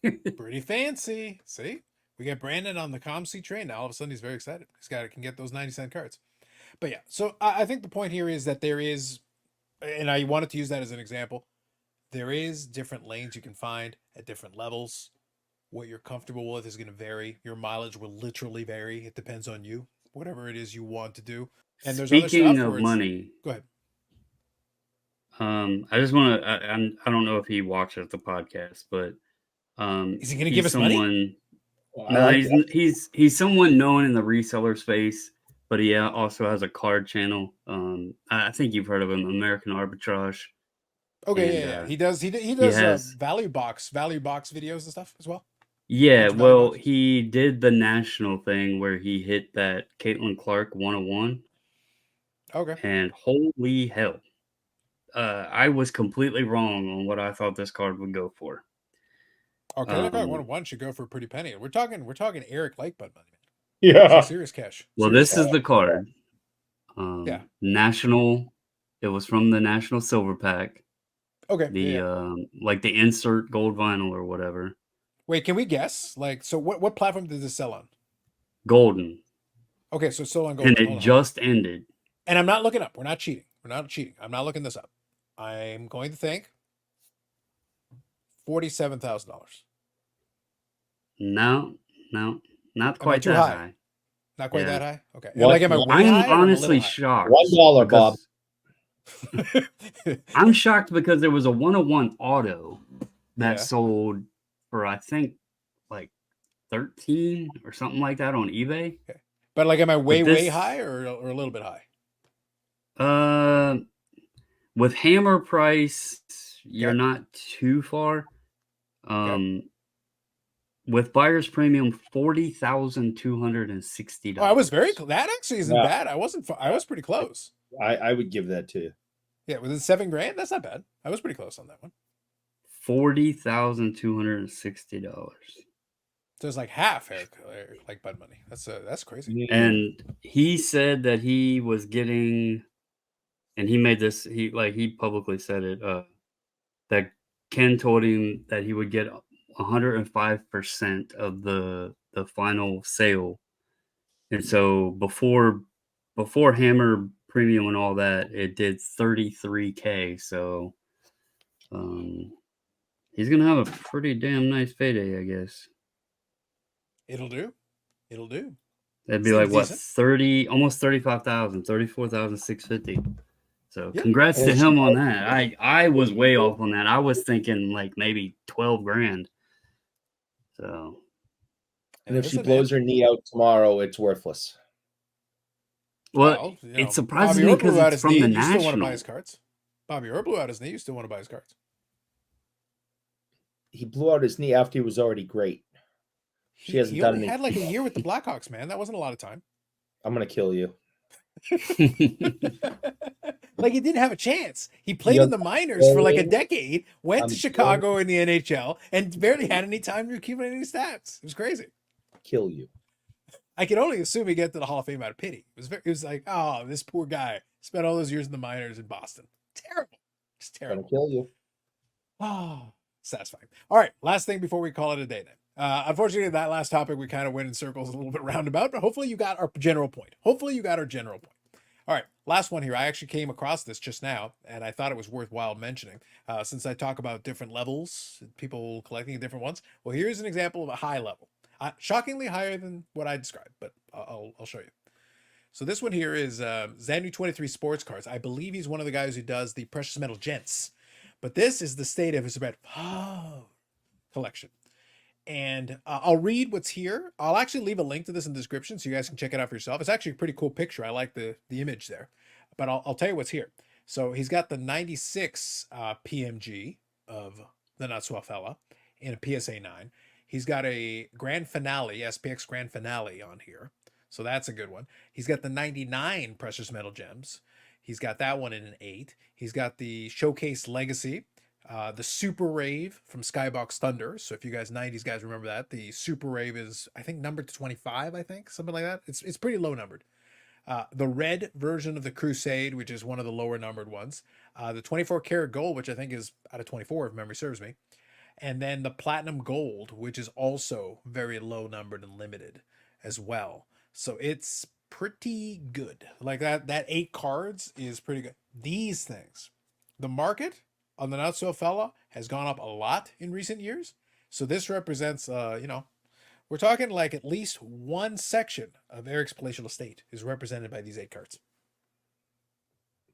[SPEAKER 4] them.
[SPEAKER 2] Pretty fancy. See? We got Brandon on the ComC train now. All of a sudden, he's very excited. Can get those 90-cent cards. But yeah, so I think the point here is that there is, and I wanted to use that as an example, there is different lanes you can find at different levels. What you're comfortable with is going to vary. Your mileage will literally vary. It depends on you, whatever it is you want to do. And there's
[SPEAKER 4] Speaking
[SPEAKER 2] other stuff
[SPEAKER 4] of money,
[SPEAKER 2] go ahead.
[SPEAKER 4] I just want to. I don't know if he watches the podcast, but
[SPEAKER 2] is he going to give us money?
[SPEAKER 4] No, he's someone known in the reseller space, but he also has a card channel. I think you've heard of him, American Arbitrage.
[SPEAKER 2] Okay, yeah. He does value box videos and stuff as well.
[SPEAKER 4] Yeah, well, he did the national thing where he hit that Caitlin Clark 101. Okay. And holy hell. I was completely wrong on what I thought this card would go for.
[SPEAKER 2] Okay, that card 101 should go for a pretty penny. We're talking Eric Lakebud money.
[SPEAKER 3] Yeah.
[SPEAKER 2] Serious cash.
[SPEAKER 4] Well, this is the card. Yeah. National. It was from the National Silver Pack.
[SPEAKER 2] Okay.
[SPEAKER 4] Like the insert gold vinyl or whatever.
[SPEAKER 2] Wait, can we guess? Like, so what platform did this sell on?
[SPEAKER 4] Golden.
[SPEAKER 2] Okay, so it's still on Golden.
[SPEAKER 4] And it just ended.
[SPEAKER 2] And I'm not looking up. We're not cheating. I'm not looking this up. I'm going to think $47,000.
[SPEAKER 4] No, not quite that high.
[SPEAKER 2] Not quite that high? Okay.
[SPEAKER 4] I'm honestly shocked.
[SPEAKER 3] $1, Bob.
[SPEAKER 4] I'm shocked because there was a 101 auto that sold for, I think, like 13 or something like that on eBay.
[SPEAKER 2] Okay. But like, am I way high or a little bit high?
[SPEAKER 4] With hammer price, you're not too far. With buyer's premium, $40,260.
[SPEAKER 2] Oh, I was that actually isn't bad. I was pretty close.
[SPEAKER 3] I would give that to you.
[SPEAKER 2] Yeah, within $7,000, that's not bad. I was pretty close on that one.
[SPEAKER 4] $40,260.
[SPEAKER 2] So it's like half like Bud Money. That's crazy.
[SPEAKER 4] And he said that he was getting, and he made this, he publicly said it, that Ken told him that he would get 105% of the final sale. And so before Hammer Premium and all that, it did $33K. So he's gonna have a pretty damn nice payday, I guess.
[SPEAKER 2] It'll do.
[SPEAKER 4] That'd be like what, 30, almost 35,000, 34,650. So congrats to him on that. I was way off on that. I was thinking like maybe 12 grand. So,
[SPEAKER 3] and if she blows her knee out tomorrow, it's worthless.
[SPEAKER 4] Well, it surprises me because it's from the National.
[SPEAKER 2] You still want to buy his cards. Bobby Orr blew out his knee. You still want to buy his cards.
[SPEAKER 3] He blew out his knee after he was already great.
[SPEAKER 2] He only had like a year with the Blackhawks, man. That wasn't a lot of time.
[SPEAKER 3] I'm gonna kill you.
[SPEAKER 2] Like he didn't have a chance. He played in the minors for like a decade, went to Chicago in the NHL, and barely had any time to accumulate any stats. It was crazy.
[SPEAKER 3] Kill you.
[SPEAKER 2] I can only assume he get to the Hall of Fame out of pity. It was like, oh, this poor guy spent all those years in the minors in Boston. Terrible. Just terrible.
[SPEAKER 3] I'm gonna kill you.
[SPEAKER 2] Oh, satisfying. All right, last thing before we call it a day then. Unfortunately, that last topic, we kind of went in circles a little bit roundabout, but hopefully you got our general point. All right, last one here. I actually came across this just now, and I thought it was worthwhile mentioning. Since I talk about different levels, people collecting different ones. Well, here's an example of a high level. Shockingly higher than what I described, but I'll show you. So this one here is Xandu 23 Sports Cards. I believe he's one of the guys who does the Precious Metal Gents. But this is the state of his red collection. And I'll read what's here. I'll actually leave a link to this in the description so you guys can check it out for yourself. It's actually a pretty cool picture. I like the image there. But I'll tell you what's here. So he's got the 96 PMG of the Not So Fella in a PSA 9. He's got a Grand Finale, SPX Grand Finale on here. So that's a good one. He's got the 99 Precious Metal Gems. He's got that one in an 8. He's got the Showcase Legacy. The Super Rave from Skybox Thunder. So if you guys 90s guys remember that, the Super Rave is, I think, numbered to 25, I think, something like that. It's pretty low numbered. The red version of the Crusade, which is one of the lower numbered ones. The 24 karat gold, which I think is out of 24 if memory serves me. And then the Platinum Gold, which is also very low numbered and limited as well. So it's pretty good. Like that 8 cards is pretty good. These things, the market on the Not So Fella has gone up a lot in recent years. So this represents, we're talking like at least one section of Eric's palatial estate is represented by these 8 cards.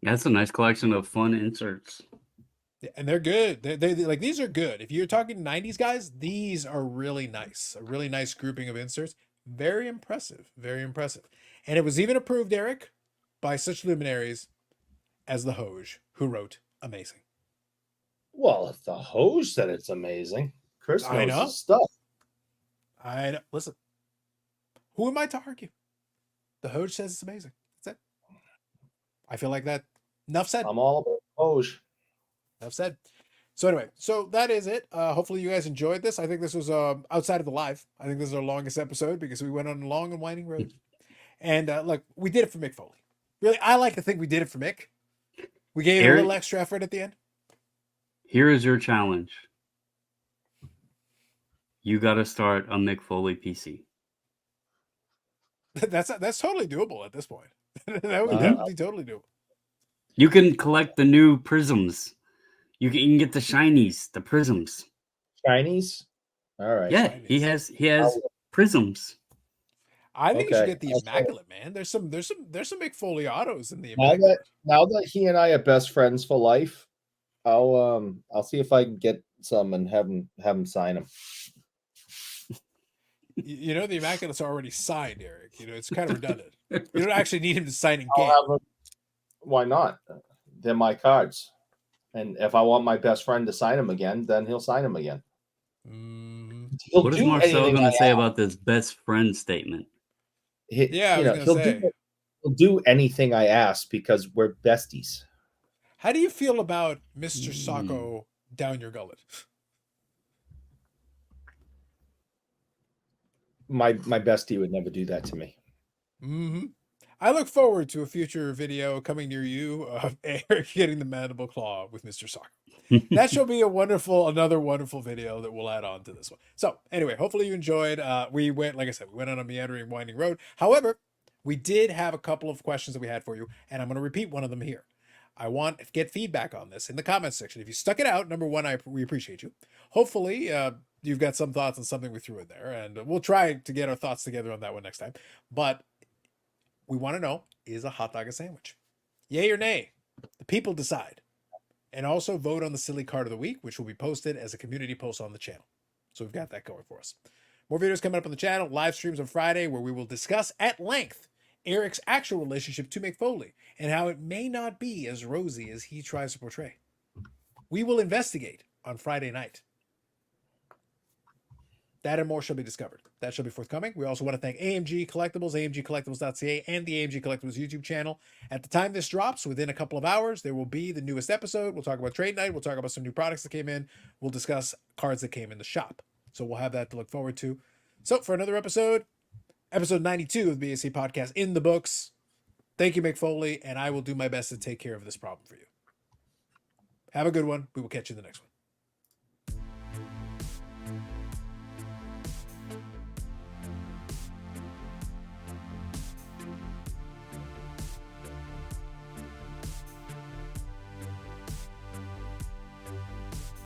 [SPEAKER 4] That's a nice collection of fun inserts.
[SPEAKER 2] Yeah, and they're good. They like, these are good. If you're talking 90s guys, these are really nice. A really nice grouping of inserts. Very impressive. Very impressive. And it was even approved, Eric, by such luminaries as the Hoj, who wrote amazing.
[SPEAKER 3] Well, if the Hoj said it's amazing, Chris knows his stuff.
[SPEAKER 2] I know. Listen, who am I to argue? The Hoj says it's amazing. That's it. I feel like that. Enough said.
[SPEAKER 3] I'm all about Hoj.
[SPEAKER 2] Enough said. So anyway, so that is it. Hopefully you guys enjoyed this. I think this was outside of the live. I think this is our longest episode because we went on a long and winding road. And look, we did it for Mick Foley. Really, I like to think we did it for Mick. We gave Eric, a little extra effort at the end.
[SPEAKER 4] Here is your challenge. You got to start a Mick Foley PC.
[SPEAKER 2] That's totally doable at this point. That would be totally doable.
[SPEAKER 4] You can collect the new prisms. You can get the shinies, the prisms.
[SPEAKER 3] Shinies? All right.
[SPEAKER 4] Yeah,
[SPEAKER 3] shinies.
[SPEAKER 4] he has prisms.
[SPEAKER 2] I think you should get the Immaculate, man. There's some Mick Foley autos in the Immaculate.
[SPEAKER 3] Now that he and I are best friends for life, I'll see if I can get some and have him sign them.
[SPEAKER 2] You know, the Immaculate's already signed, Eric. You know, it's kind of redundant. You don't actually need him to sign in game.
[SPEAKER 3] Why not? They're my cards. And if I want my best friend to sign them again, then he'll sign them again.
[SPEAKER 4] What is Marcel going to say about this best friend statement?
[SPEAKER 3] He'll do anything I ask because we're besties.
[SPEAKER 2] How do you feel about Mr. Sacco down your gullet?
[SPEAKER 3] my bestie would never do that to me.
[SPEAKER 2] Mm-hmm. I look forward to a future video coming near you of Eric getting the mandible claw with Mr. Soccer. That shall be another wonderful video that we'll add on to this one. So anyway, hopefully you enjoyed. We went, like I said, we went on a meandering, winding road. However, we did have a couple of questions that we had for you, and I'm going to repeat one of them here. I want to get feedback on this in the comments section. If you stuck it out, number one, we appreciate you. Hopefully, you've got some thoughts on something we threw in there, and we'll try to get our thoughts together on that one next time. But we want to know, is a hot dog a sandwich? Yay or nay? The people decide. And also vote on the silly card of the week, which will be posted as a community post on the channel. So we've got that going for us. More videos coming up on the channel, live streams on Friday, where we will discuss at length Eric's actual relationship to Mick Foley and how it may not be as rosy as he tries to portray. We will investigate on Friday night. That and more shall be discovered. That shall be forthcoming. We also want to thank AMG Collectibles, amgcollectibles.ca, and the AMG Collectibles YouTube channel. At the time this drops, within a couple of hours, there will be the newest episode. We'll talk about trade night. We'll talk about some new products that came in. We'll discuss cards that came in the shop. So we'll have that to look forward to. So for another episode 92 of the BIC podcast in the books. Thank you, Mick Foley, and I will do my best to take care of this problem for you. Have a good one. We will catch you in the next one.